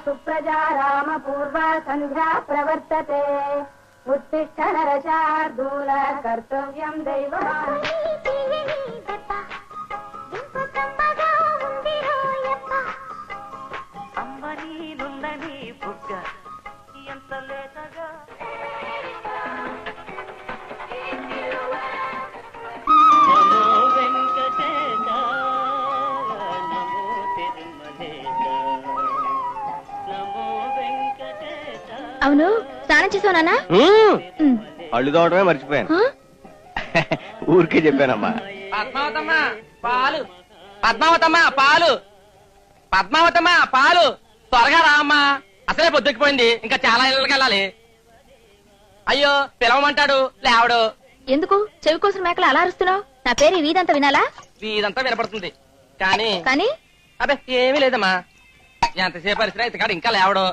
सुप्रजा राम पूर्वा संध्या प्रवर्तते उत्तिष्ठ नरशार्दूल कर्तव्यं दैवमान् अम्बनी नुंदनी बुग्ग ఎంత లేతగా నమో వెంకటేశ నమో తిరుమలేశ నమో వెంకటేశ. అవును, స్నానం చేసావు నాన్న? అళ్ళు తోవడమే మర్చిపోయాను. ఊరికే చెప్పానమ్మా. పద్మావతమ్మా పాలు, పద్మావతమ్మా పాలు, పద్మావతమ్మా పాలు, త్వరగా రా అమ్మా, అసలే పొద్దుకుపోయింది, ఇంకా చాలా ఇళ్ళకి వెళ్ళాలి. అయ్యో పిలవమంటాడు లేవడు. ఎందుకు చెవి కోసం మేకలు అలా అరుస్తున్నావు? నా పేరు వీధంతా వినాలా? వీధంతా వినపడుతుంది కానీ కానీ అబ్బే ఏమీ లేదమ్మా, ఎంతసేపు పరిస్థితి అయితే కాదు ఇంకా లేవడు.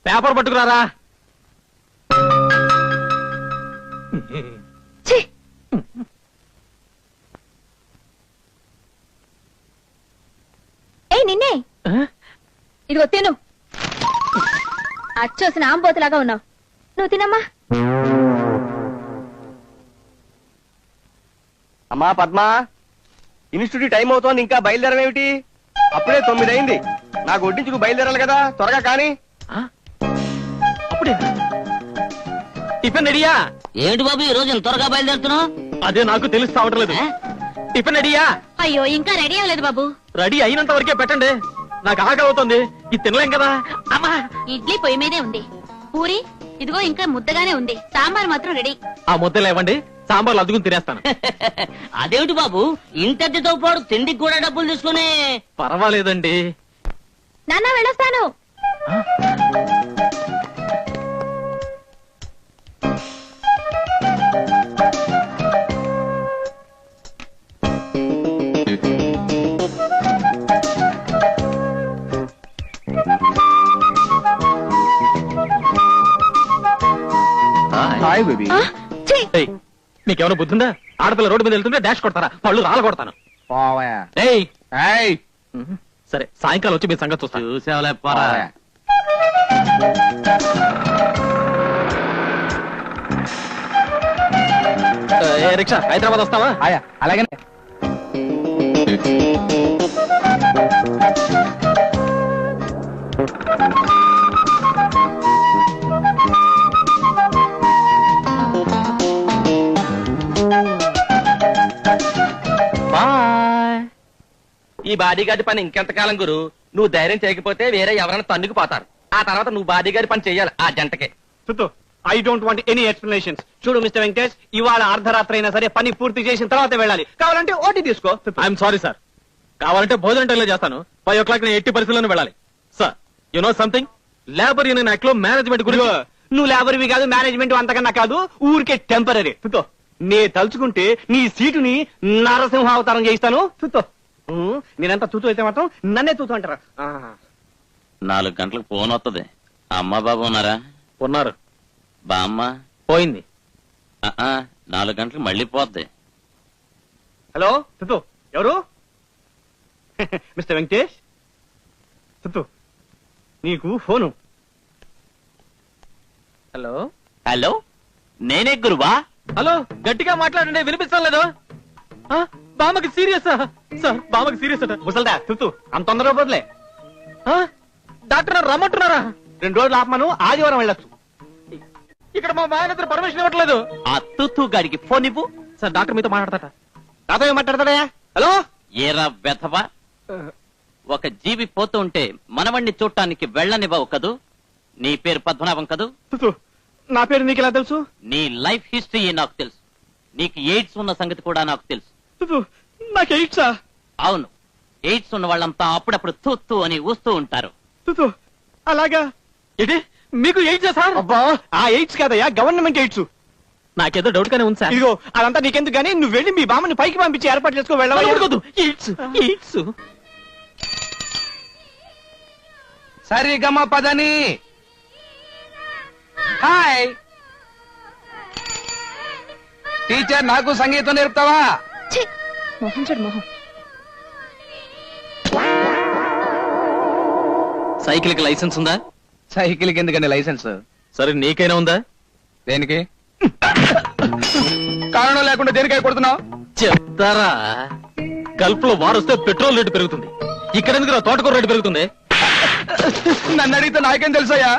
పేపర్ పట్టుకురారా. నిన్నే ఇదిగో తిను. అచ్చోసిన ఆంబోతులాగా ఉన్నావు, నువ్వు తినమ్మా. అమ్మా పద్మా, ఇన్స్టిట్యూట్ టైం అవుతోంది, ఇంకా బయలుదేరమేమిటి? అప్పుడే 9 అయింది. నాకు వడ్డించుకు బయలుదేరాలి కదా, త్వరగా కానీ. అప్పుడే టిఫిన్ రెడీయా? ఏమిటి బాబు ఈ రోజు త్వరగా బయలుదేరుతున్నావు? అదే నాకు తెలుసు అవట్లేదు. టిఫిన్ రెడీయా? అయ్యో ఇంకా రెడీ అవ్వలేదు బాబు. రెడీ అయినంత వరకే పెట్టండి, నాకు ఆకలి అవుతుంది, ఇది తినలేం కదా. అమ్మా ఇడ్లీ పొయ్యి మీదే ఉంది, పూరి ఇదిగో ఇంకా ముద్దగానే ఉంది, సాంబార్ మాత్రం రెడీ. ఆ ముద్దలు ఇవ్వండి, సాంబార్లు అద్దుకుని తినేస్తాను. అదేమిటి బాబు ఇంతటితో పాటు తిండికి కూడా డబ్బులు తీసుకుని? పర్వాలేదండి నాన్న, వెళ్ళొస్తాను. Hi baby. మీకేమైనా బుద్ధిందా? ఆడపిల్ల రోడ్డు మీద వెళ్తుంటే డాష్ కొడతారా? పళ్ళు రాళ్ళ కొడతాను. సరే సాయంకాలం వచ్చి మీ సంగతి చూస్తాను. చూసేవలేపారా? రిక్షా హైదరాబాద్ వస్తావా? అలాగే. బాయ్. ఈ బాడీగార్డ్ పని ఇంకెంతకాలం గురు? నువ్వు ధైర్యం చేయకపోతే వేరే ఎవరైనా తన్నుకు పోతారు. ఆ తర్వాత నువ్వు బాడీగార్డ్ పని చెయ్యాలి ఆ జంటకే. I don't want any explanations. చూడు మిస్టర్ వెంకటేష్, ఇవాళ అర్ధరాత్రి అయినా సరే పని పూర్తి చేసిన తర్వాత వెళ్ళాలి. కావాలంటే ఓటీ తీసుకో. ఐఎమ్ సారీ సార్, కావాలంటే భోజనం టైంలో చేస్తాను. 5 o'clock నేను 80 పరిస్థితుల్లోనే వెళ్ళాలి. Sir you know something, labour union act లో మేనేజ్మెంట్ గురించి. నువ్వు లేబర్వి కాదు, మేనేజ్మెంట్ అంతకన్నా కాదు, ఊరికే టెంపరీ. నే తలుచుకుంటే నీ సీటుని నరసింహ అవతారం చేయిస్తాను. నేనంతా తూతూ అయితే మాత్రం నన్నే తూతూ అంటారా? 4 గంటలకు ఫోన్ వస్తుంది. అమ్మ బాబు ఉన్నారా? ఉన్నారు. బామ్మ పోయింది. 4 గంటలకు మళ్ళీ పోద్ది. హలో తుతు, ఎవరు? మిస్టర్ వెంకటేష్, తుతు నీకు ఫోను. హలో హలో, నేనే గురువా. హలో, గట్టిగా మాట్లాడండి, వినిపిస్తాం లేదు. బామ్మకి సీరియస్ సార్, బామ్మకి సీరియస్ అట. ముసల్దా తుతు, అంత తొందరగా పోదులే. డాక్టర్ గారు రమ్మంటున్నారా? 2 రోజులు ఆపమను, ఆదివారం వెళ్ళొచ్చు. ఇక్కడ మా మేనేజర్ పర్మిషన్ ఇవ్వట్లేదు. ఆ తుత్తు గారికి ఫోన్ ఇవ్వు. సార్ డాక్టర్ మీతో మాట్లాడతాట. నాతో ఏం మాట్లాడతాడా? హలో, ఏరా వెధవా, ఒక జీవి పోతూ ఉంటే మనవణ్ణి చూడటానికి వెళ్ళనివ్వవు కదూ. నీ పేరు పద్మనాభం కదూ. తుతు, నా పేరు నీకు ఎలా తెలుసు? నీ లైఫ్ హిస్టరీ నాకు తెలుసు. నీకు ఎయిడ్స్ ఉన్న సంగతి కూడా నాకు తెలుసు. తుతు, నాకు ఎయిడ్సా? అవును, ఎయిడ్స్ ఉన్న వాళ్ళంతా అప్పుడప్పుడు తూత్తు అని ఊస్తూ ఉంటారు. తుతు, అలాగా? ఏంటి మీకు ఎయిడ్స్ సార్? అబ్బా, ఆ ఎయిడ్స్ కాదయ్యా, గవర్నమెంట్ ఎయిడ్స్. నాకేదో డౌట్ గానే ఉంది సార్. ఇదిగో అదంతా నీకెందుకు గానీ, నువ్వు వెళ్ళి మీ బామ్మని పైకి పంపించి ఏర్పాటు చేసుకో. వెళ్ళవద్దు. AIDS AIDS. సరిగమ పదని. హాయ్ టీచర్, నాకు సంగీతం నేర్పుతావా? మొహం చూడు మొహం. సైకిల్ కి లైసెన్స్ ఉందా? సైకిల్ కి ఎందుకండి లైసెన్స్? సరే నీకైనా ఉందా? దేనికి? కారణం లేకుండా దేనికై కొడుతున్నావు? చెప్తారా, కల్పులో వారొస్తే పెట్రోల్ రేటు పెరుగుతుంది. ఇక్కడ ఎందుకు తోటకూర రేటు పెరుగుతుంది? నన్ను అడిగితే నాకేం తెలుసయ్యా?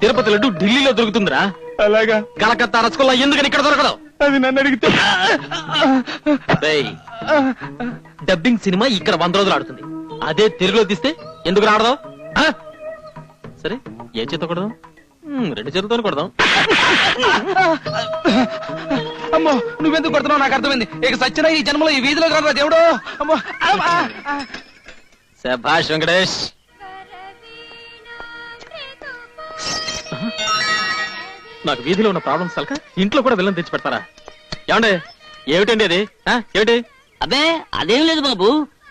తిరుపతి లడ్డు ఢిల్లీలో దొరుకుతుందిరా. అలాగా? కలకత్తా రసగుల్లా ఎందుకని ఇక్కడ దొరకదు? అది నన్ను అడిగితే. డబ్బింగ్ సినిమా ఇక్కడ 100 రోజులు ఆడుతుంది. అదే తెలుగులో తీస్తే ఎందుకు రాడదాం? సరే, ఏ చేత కొడదాం? 2 చేతులతో కొడదాం. అమ్మో, నువ్వెందుకు కొడుతున్నావు నాకు అర్థమైంది. ఇక సచ్చిన ఈ జన్మలో ఈ వీధిలో కాదు దేవుడు. అమ్మో, శభాష్ వెంకటేష్. నాకు వీధిలో ఉన్న ప్రాబ్లమ్స్ తలక ఇంట్లో కూడా విలన్ తెచ్చి పెడతారా? ఏమండే, ఏమిటండి అది? ఏమిటి? అబ్బే అదేం లేదు బాబు,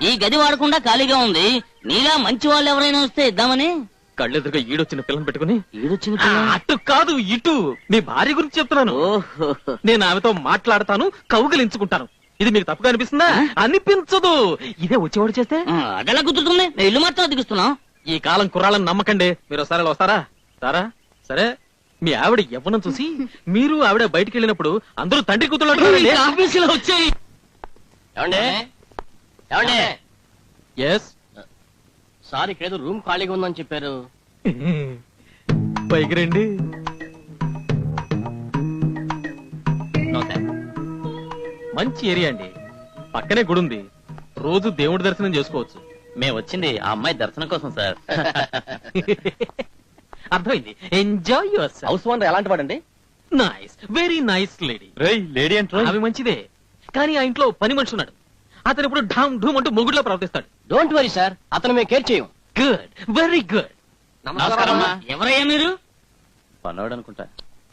ఈ గది వాడకుండా ఖాళీగా ఉంది. నీలా మంచి వాళ్ళు ఎవరైనా వస్తే ఇద్దామని. కళ్ళెదురుగా ఈడొచ్చిన పిల్లని పెట్టుకుని. ఈడొచ్చిన అటు కాదు ఇటు, మీ భార్య గురించి చెప్తున్నాను. ఓహో, నేను ఆమెతో మాట్లాడతాను, కౌగిలించుకుంటాను. ఇది మీకు తప్పుగా అనిపిస్తుందా? అనిపించదు. ఇదే వచ్చేవాడు చేస్తే అదెలా కుదురుతుంది? నేను ఇల్లు మాత్రం అతికిస్తున్నాం. ఈ కాలం కుర్రాళ్ళని నమ్మకండి. మీరు ఒకసారి వస్తారా? సారా సరే, మీ ఆవిడ యవ్వనం చూసి మీరు ఆవిడ బయటికి వెళ్ళినప్పుడు అందరూ తండ్రి కూతురు ఆఫీసులో వచ్చాయి. ఎస్ సార్, ఇక్కడేదో రూమ్ ఖాళీగా ఉందని చెప్పారు. పైకి రండి. మంచి ఏరియా అండి, పక్కనే గుడి ఉంది. రోజు దేవుడి దర్శనం చేసుకోవచ్చు. మేము వచ్చింది ఆ అమ్మాయి దర్శనం కోసం సార్. అర్థమైంది. Enjoy your self. House owner ఎలాంటి వాడండి? Nice, very nice lady. Lady అంటే అవి మంచిదే, కానీ ఆ ఇంట్లో పని మనిషి ఉన్నాడు. అతను ఇప్పుడు ఢామ్ ఢూమ్ అంటూ మొగుడులో ప్రవర్తిస్తాడు. డోంట్ వరీ సార్, అతను మేము కేర్ చేయం. Good, very good. నమస్కారం. ఎవరయ్యా మీరు? పనవాడు అనుకుంటా.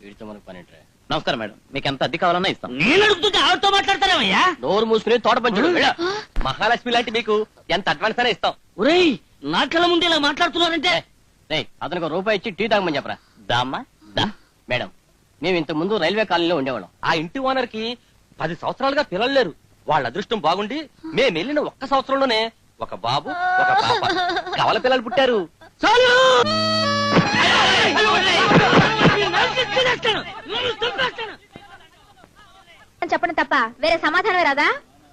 వీడితో మనకు పని. నమస్కారం మేడం, మీకు ఎంత అద్దె కావాలన్నా ఇస్తాం. నేను అడుగుతుంటే ఆవిడతో మాట్లాడతారేమయ్యా? నోరు మూసుకుని తోట పంచుడు. మహాలక్ష్మి లాంటి మీకు ఎంత అడ్వాన్స్ అయినా ఇస్తాం. ఒరేయ్, నా కళ్ళ ముందు ఇలా మాట్లాడుతున్నారంటే. అతనికి ₹1 ఇచ్చి టీ తాగమని చెప్పరా. దామ్మా దా. మేడం, మేము ఇంత ముందు రైల్వే కాలనీలో ఉండేవాళ్ళం. ఆ ఇంటి ఓనర్ కి 10 సంవత్సరాలుగా పిల్లలు లేరు. వాళ్ళ అదృష్టం బాగుండి మేము వెళ్ళిన 1 సంవత్సరంలోనే ఒక బాబు, ఒక పాప, కవల పిల్లలు పుట్టారు. చెప్పడం తప్ప వేరే సమాధానం రాదా?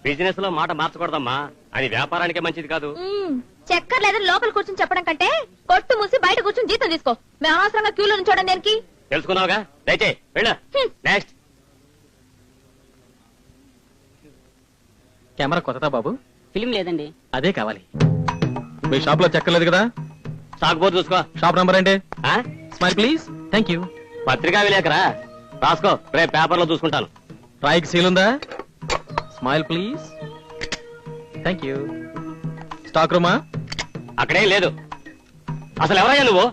బిజినెస్ లో మాట మార్చకూడదమ్మా, అది వ్యాపారానికే మంచిది కాదు. చెక్కర్లేదు లోపల కూర్చొని చెప్పడం కంటే కొట్టు మూసి బయట కూర్చొని జీతం తీసుకో. మేము అనవసరంగా క్యూలో నుంచోడం దేనికి? తెలుసుకున్నావుగా, దయచే వెళ్ళ. నెక్స్ట్. కెమెరా కొత్తదా బాబు? ఫిలిం లేదండి. అదే కావాలి. మీ షాప్ లో చెక్కలేదు కదా? సాగుపోతు చూసుకో. షాప్ నంబర్ ఏంటి? Smile please. Thank you. పత్రికా విలేకరా రాసుకో, రేపు పేపర్ లో చూసుకుంటాను. రాయికి సీల్ ఉందా? Smile please. Thank you. Stock రూమా? అక్కడేం లేదు. అసలు ఎవరయ్యా నువ్వు?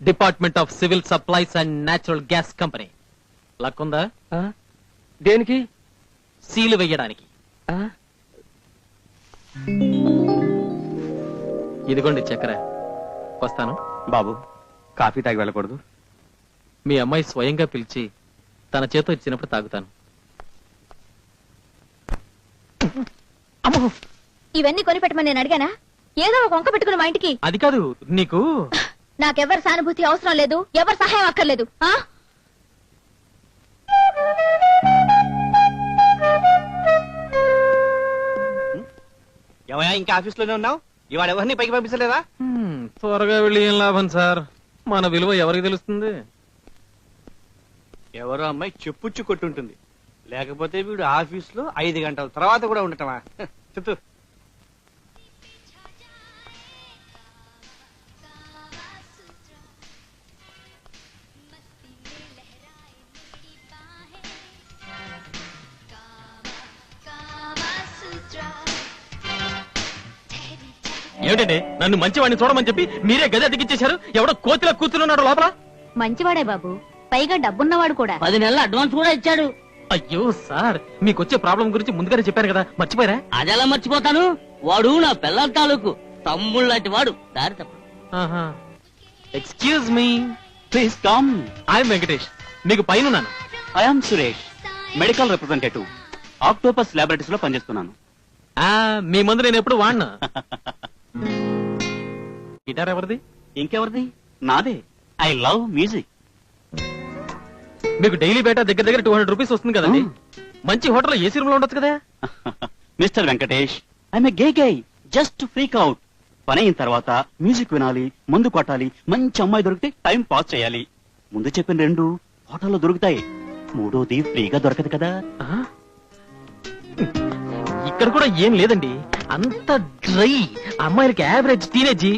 Department of civil supplies and natural gas company. Luck ఉందా? దేనికి? సీలు వెయ్యడానికి. ఇదిగోండి చక్కెర. వస్తాను. బాబు, కాఫీ తాగి వెళ్ళకూడదు. మీ అమ్మాయి స్వయంగా పిలిచి తన చేతో ఇచ్చినప్పుడు తాగుతాను. అమ్మో, ఇవన్నీ కొనిపెట్టమని నేను అడిగానా? ఏదో ఒక వంక పెట్టుకుని మా ఇంటికి. అది కాదు, నీకు నాకెవరి సానుభూతి అవసరం లేదు, ఎవరి సహాయం అక్కర్లేదు. ఆ ఎవయా ఇంకా ఆఫీస్ లోనే ఉన్నావు? ఇవాళ ఎవరిని పైకి పంపించలేదా? త్వరగా వెళ్ళి ఏం లాభం సార్, మన విలువ ఎవరికి తెలుస్తుంది? ఎవరో అమ్మాయి చెప్పుచ్చు కొట్టుంటుంది, లేకపోతే వీడు ఆఫీస్ లో 5 గంటల తర్వాత కూడా ఉండటమా? చుట్టూ ఏమిటండి, నన్ను మంచివాడిని చూడమని చెప్పి మీరే గది అతికిచ్చేశారు. ఎవడో కోతిలో కూర్చున్నాడు లోపల. మంచివాడే బాబు, పైగా డబ్బున్నవాడు కూడా. 10 నెలల అడ్వాన్స్ కూడా ఇచ్చాడు. అయ్యో సార్, మీకు వచ్చే ప్రాబ్లం గురించి ముందుగానే చెప్పారు కదా, మర్చిపోయారా? అదెలా మర్చిపోతాను? వాడు నా పిల్లల తాలూకు తమ్ముళ్ళ లాంటి వాడు. దారి తప్ప. Excuse me. Please come. I'm Venkatesh, మీకు పైనున్నాను. I'm Suresh, medical representative, Octopus Laboratories లో పనిచేస్తున్నాను. మీ ముందు నేను ఎప్పుడు వాడినా. గిటార్ ఎవరిది? ఇంకెవరిది? నాదే. I love music. మీకు డైలీ బేటా దగ్గర దగ్గర 200 రూపీస్ వస్తుంది కదండి. మంచి హోటల్లో ఏసీ రూమ్ లో ఉండొచ్చు కదా. Mister Venkatesh, I'm a gay guy, just freak out. పని అయిన తర్వాత మ్యూజిక్ వినాలి, మందు కొట్టాలి, మంచి అమ్మాయి దొరికితే టైం పాస్ చేయాలి. ముందు చెప్పిన 2 హోటల్లో దొరుకుతాయి, 3వది ఫ్రీగా దొరకదు కదా. ఇక్కడ కూడా ఏం లేదండి, అంత డ్రై. అమ్మాయిలకి యావరేజ్ టీనేజీ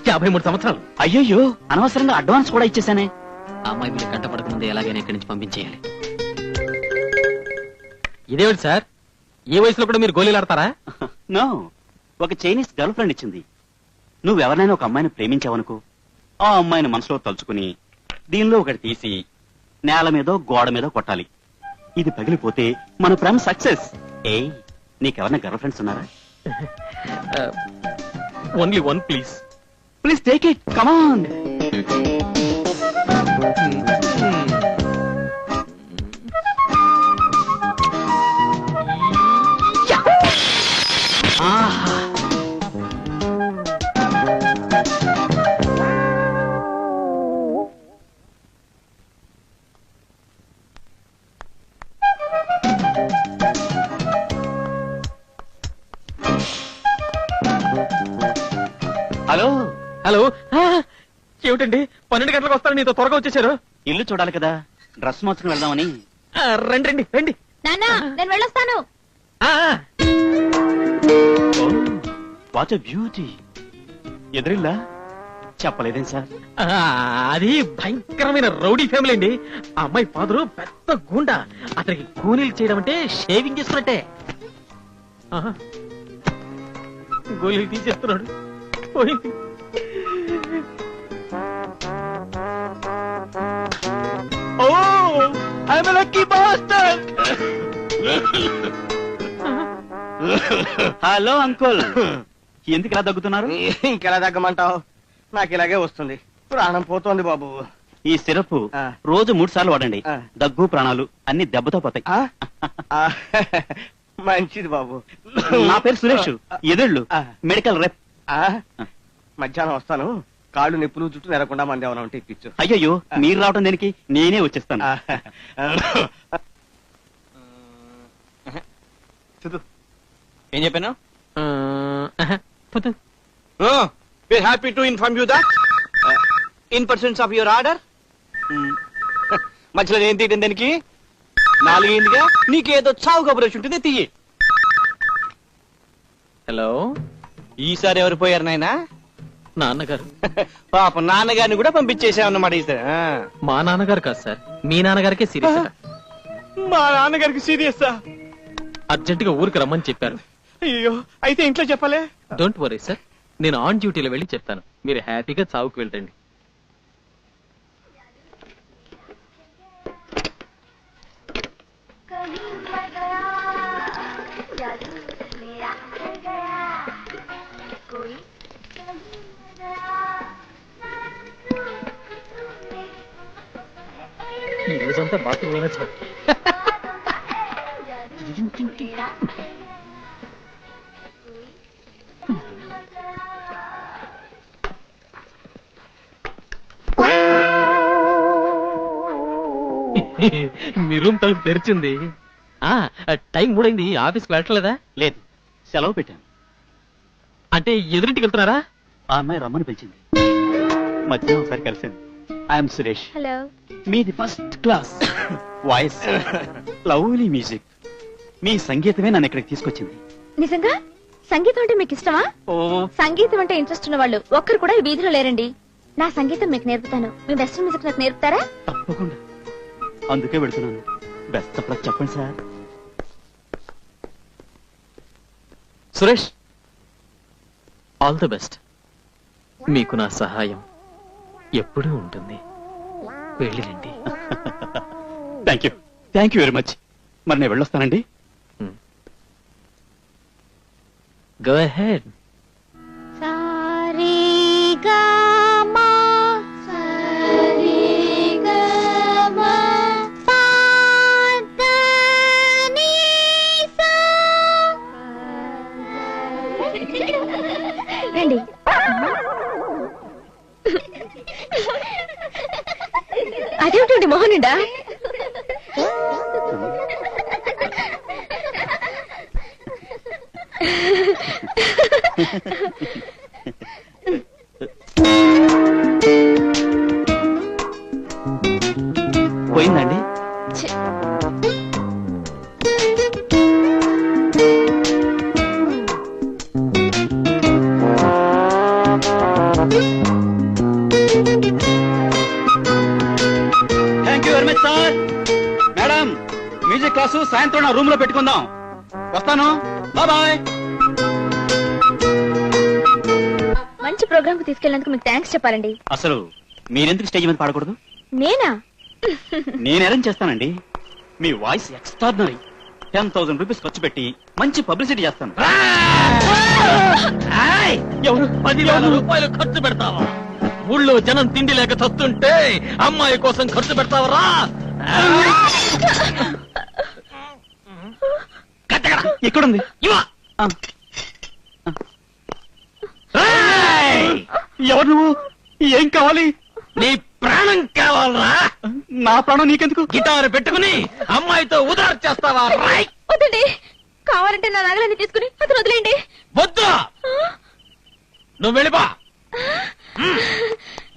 53 సంవత్సరాలు. అయ్యయ్యో, అనవసరంగా అడ్వాన్స్ కూడా ఇచ్చేసానే. అమ్మాయి మీరు కంటపడక ముందే ఎలాగైనా ఇక్కడి నుంచి పంపించేయాలి. ఇదేమిటి సార్, ఈ వయసులో కూడా మీరు గోళీలు ఆడతారా? నో, ఒక చైనీస్ గర్ల్ ఫ్రెండ్ ఇచ్చింది. నువ్వెవరైనా ఒక అమ్మాయిని ప్రేమించావనుకో, ఆ అమ్మాయిని మనసులో తలుచుకుని దీనిలో ఒకటి తీసి నేల మీదో గోడ మీదో కొట్టాలి. ఇది పగిలిపోతే మన ప్రేమ సక్సెస్. ఏయ్, నీకెవరైనా గర్ల్ ఫ్రెండ్స్ ఉన్నారా? Only one please. Please take it, come on. Hello hello. ఏమిటండి 12 గంటలకు వస్తాను, నీతో త్వరగా వచ్చేసారు. ఇల్లు చూడాలి కదా, డ్రెస్ మార్చుకుని వెళ్దామని. రండి రండి రండి. నాన్న, నేను వెళ్ళొస్తాను. What a beauty. ఎదురిల్లా? చెప్పలేదేం సార్? అది భయంకరమైన రౌడీ ఫ్యామిలీ అండి. ఆ అమ్మాయి ఫాదరు పెద్ద గుండా, అతనికి కూలీలు చేయడం అంటే షేవింగ్ చేసుకున్నట్టే. గోళీలు తీసేస్తున్నాడు. పోయింది. Oh, I'm a lucky bastard. Hello uncle, ఎందుకు ఇలా దగ్గుతున్నారు? ఇంకెలా తగ్గమంటావు? నాకు ఇలాగే వస్తుంది, ప్రాణం పోతోంది బాబు. ఈ సిరప్ రోజు 3 సార్లు వాడండి, దగ్గు ప్రాణాలు అన్ని దెబ్బతో పోతాయి. మంచిది బాబు. నా పేరు సురేష్, ఎదుళ్ళు మెడికల్ రెప్. మధ్యాహ్నం వస్తాను, కాళ్ళు నొప్పులు జుట్టు నెరకుండా మంది ఏమైనా ఉంటే ఇప్పించు. అయ్యయ్యో, మీరు రావడం దేనికి, నేనే వచ్చేస్తాను. ఏం చెప్పాను? We're happy to inform you that in pursuance of your order. మధ్యలో ఏం తీయడం దానికి? నాలుగైందిగా నీకేదో చావు కబురు వచ్చి ఉంటుంది తీయి. హలో, ఈసారి ఎవరు పోయారు నాయనా? నాన్నగారు. పాప నాన్నగారిని కూడా పంపించేసావన్నమాట ఈసారి. మా నాన్నగారు కాదు సార్, మీ నాన్నగారికే సీరియస్. మా నాన్నగారికి సీరియస్సా? అర్జెంట్ గా ఊరికి రమ్మని చెప్పారు. అయ్యో, అయితే ఇంట్లో చెప్పలే? డోంట్ వరీ సార్, నేను ఆన్ డ్యూటీలో వెళ్ళి చెప్తాను. మీరు హ్యాపీగా చావుకు వెళ్ళండి. ఈ రోజంతా బాత్రూంలోనే చావు. మీ రూమ్ తలుపు తెరిచింది. టైం మూడైంది, ఆఫీస్కి వెళ్ళట్లేదా? లేదు, సెలవు పెట్టాను. అంటే ఎదురింటికి వెళ్తున్నారా? ఆ అమ్మాయి రమ్మని పిలిచింది. మధ్య ఒకసారి కలిసాను. ఐఎమ్ సురేష్. హలో. మీది first class voice, lovely music. మీ సంగీతమే నన్ను ఇక్కడికి తీసుకొచ్చింది. నిజంగా సంగీతం అంటే మీకు ఇష్టమా? ఓ, సంగీతం అంటే ఇంట్రెస్ట్ ఉన్న వాళ్ళు ఒక్కరు కూడా ఈ వీధిలో లేరండి. నా సంగీతం మీకు నేర్పుతాను. మీ వెస్ట్రన్ మ్యూజిక్ నాకు నేర్పుతారా? తప్పకుండా. అందుకే వెళ్తున్నాను. బెస్ట్ ఆఫ్ లక్ చెప్పండి sir. Suresh, all the best. మీకు నా సహాయం ఎప్పుడూ ఉంటుంది. వెళ్ళిరండి. Thank you very much. మరి నేను వెళ్ళొస్తానండి. Go ahead. రండి. అదేమిటండి మోహనుడా? పోయిందండి. Thank you very much sir. Madam, music class సాయంత్రం నా రూమ్ లో పెట్టుకుందాం. వస్తాను. బాయ్. మంచి ప్రోగ్రామ్ కు తీసుకెళ్ళినందుకు మీకు థ్యాంక్స్ చెప్పాలండి. అసలు మీరెందుకు స్టేజ్ మీద పాడకూడదు? నేనా? నేను అరేంజ్ చేస్తానండి. మీ వాయిస్ ఎక్స్ట్రాడినరీ. 10,000 రూపీస్ ఖర్చు పెట్టి మంచి పబ్లిసిటీ చేస్తాను. ఎవరు 10,000 రూపాయలు ఖర్చు పెడతావా? ఊళ్ళో జనం తిండి లేక చస్తుంటే అమ్మాయి కోసం ఖర్చు పెడతావరా? ఎక్కడుంది? ఎవరు నువ్వు? ఏం కావాలి? నీ ప్రాణం కావాలరా? నా ప్రాణం నీకెందుకు? గిటారు పెట్టుకుని అమ్మాయితో ఉదారు చేస్తావా? వద్దండి, కావాలంటే నా నగలన్నీ తీసుకుని అతను వదిలేండి. వద్దు, నువ్వు వెళ్ళిపో.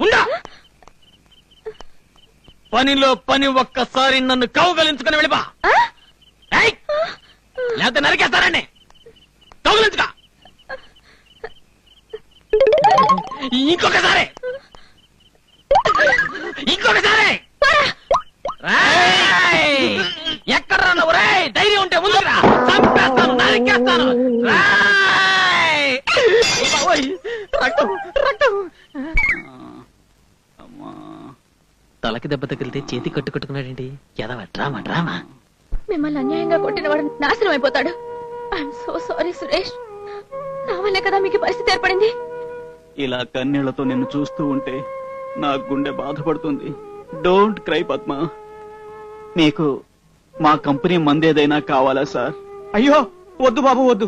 ఉండా, పనిలో పని ఒక్కసారి నన్ను కౌగలించుకుని వెళ్ళిపో. లేకపోతే నరికేస్తానండి. కౌగలించుకో. ఇంకొకసారి ఎక్కడ నువ్వు? రే, ధైర్యం ఉంటే ముందురా, చంపేస్తాను, నరికేస్తాను. తలకి దెబ్బ తగిలితే చేతి కట్టుకున్నాడేంటి? ఎదవ డ్రామా డ్రామా. మిమ్మల్ని అన్యాయంగా కొట్టిన వాడు నాశనం అయిపోతాడు. I'm so sorry Suresh. నా వల్లే కదా మీకు పరిస్థితి ఏర్పడింది. ఇలా కన్నీళ్లతో నిన్ను చూస్తూ ఉంటే నా గుండె బాధపడుతుంది. Don't cry Padma. మీకు మా కంపెనీ మందేదైనా కావాలా సార్? అయ్యో వద్దు బాబు, వద్దు.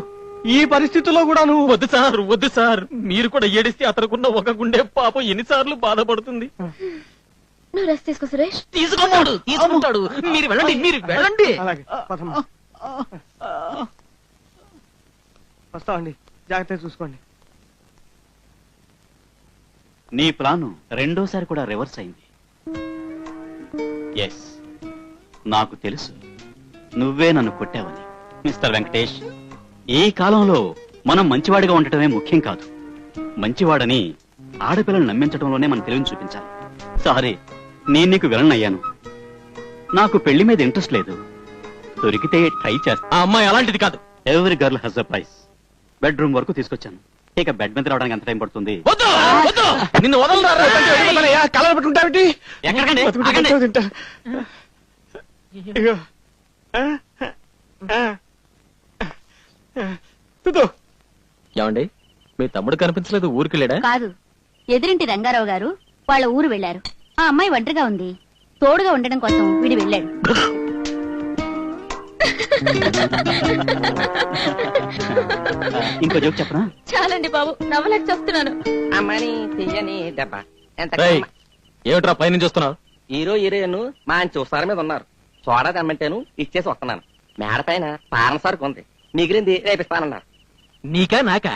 ఈ పరిస్థితుల్లో కూడా నువ్వు? వద్దు సార్, వద్దు సార్. మీరు కూడా ఏడిస్తే అతనుకున్న ఒక గుండె పాపం ఎన్నిసార్లు బాధపడుతుంది. నువ్వు రెస్ట్ తీసుకో సురేష్. తీసుకున్నాడు, తీసుకుంటాడు. మీరు వెళ్ళండి, మీరు వెళ్ళండి. అలాగే పదమ్మా. వస్తామండి, జాగ్రత్తగా చూసుకోండి. నీ ప్లాను రెండోసారి కూడా రివర్స్ అయింది. ఎస్, నాకు తెలుసు నువ్వే నన్ను కొట్టావని. మిస్టర్ వెంకటేష్, ఈ కాలంలో మనం మంచివాడిగా ఉండటమే ముఖ్యం కాదు, మంచివాడని ఆడపిల్లలు నమ్మించడంలోనే మన తెలివిని చూపించాలి. సారీ, నేను నీకు విలన్ అయ్యాను. నాకు పెళ్లి మీద ఇంట్రెస్ట్ లేదు. దొరికితే ట్రై చేస్తా. ఆ అమ్మాయి అలాంటిది కాదు. Every girl has a price. Bedroom వరకు తీసుకొచ్చాను. ఇక బెడ్ మీద రావడానికి ఎంత టైం పడుతుంది? వద్దు వద్దు, నిన్ను వదలరా. కలర్ పెట్టుకుంటావిటి ఎక్కడికండి? తింటా. ఇగో. ఏమండి, మీ తమ్ముడు కనిపించలేదు, ఊరికి వెళ్ళాడా? కాదు, ఎదురింటి రంగారావు గారు వాళ్ళ ఊరు వెళ్లారు. ఆ అమ్మాయి ఒంటరిగా ఉంది, తోడుగా ఉండడం కోసం వీడు వెళ్ళాడు. ఇంకో జోక్ చెప్పనా? చాలండి బాబు, నవ్వలేక చెప్తున్నాను. అమ్మని తీయని దెబ్బ ఎంత రేయ్, ఏమిట్రా పైనుంచి చూస్తున్నావు? హీరోయిన్ మంచి ఉసారి మీద ఉన్నారు. సోడా తెమ్మంటేను ఇచ్చేసి వస్తున్నాను. మేడ పైన పాలన సరుకు ఉంది, మిగిలింది రేపిస్తానన్నారు. నీకా నాకా?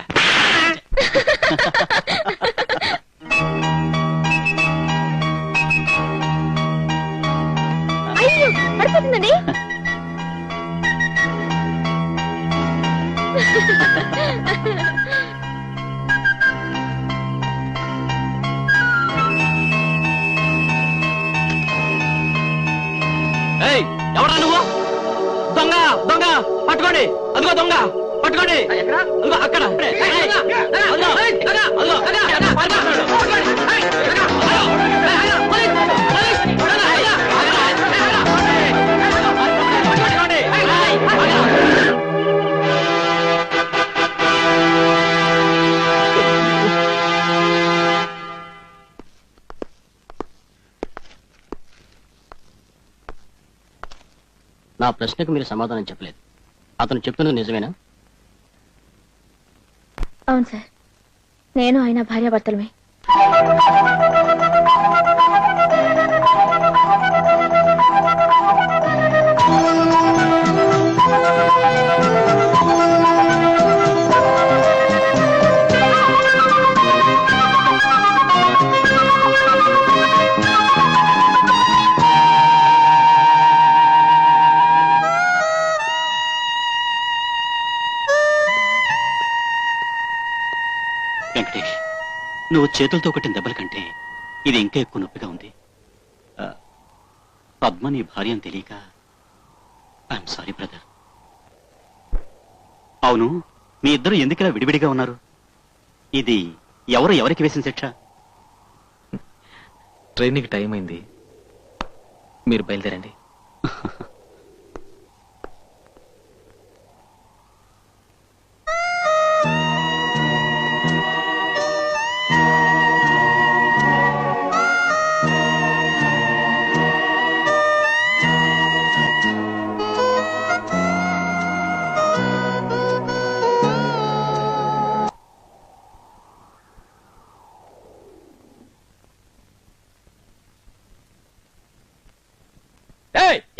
అయ్యో, పడిపోతుందండి. ఏయ్, ఎవరా నువ్వు? దొంగ దొంగ పట్టుకోండి. అదిగో దొంగ పట్టుకోండి. అదిగో అక్కడ. నా ప్రశ్నకు మీరు సమాధానం చెప్పలేదు. అతను చెప్తున్నది నిజమేనా? అవును సార్, నేను ఆయన భార్యాభర్తలమే. వెంకటేష్, నువ్వు చేతులతో కొట్టిన దెబ్బల కంటే ఇది ఇంకా ఎక్కువ నొప్పిగా ఉంది. పద్మ నీ భార్య అని తెలియక ఐఎమ్ సారీ బ్రదర్. అవును, మీ ఇద్దరు ఎందుకిలా విడివిడిగా ఉన్నారు? ఇది ఎవరికి వేసిన శిక్ష? ట్రైన్కి టైం అయింది, మీరు బయలుదేరండి.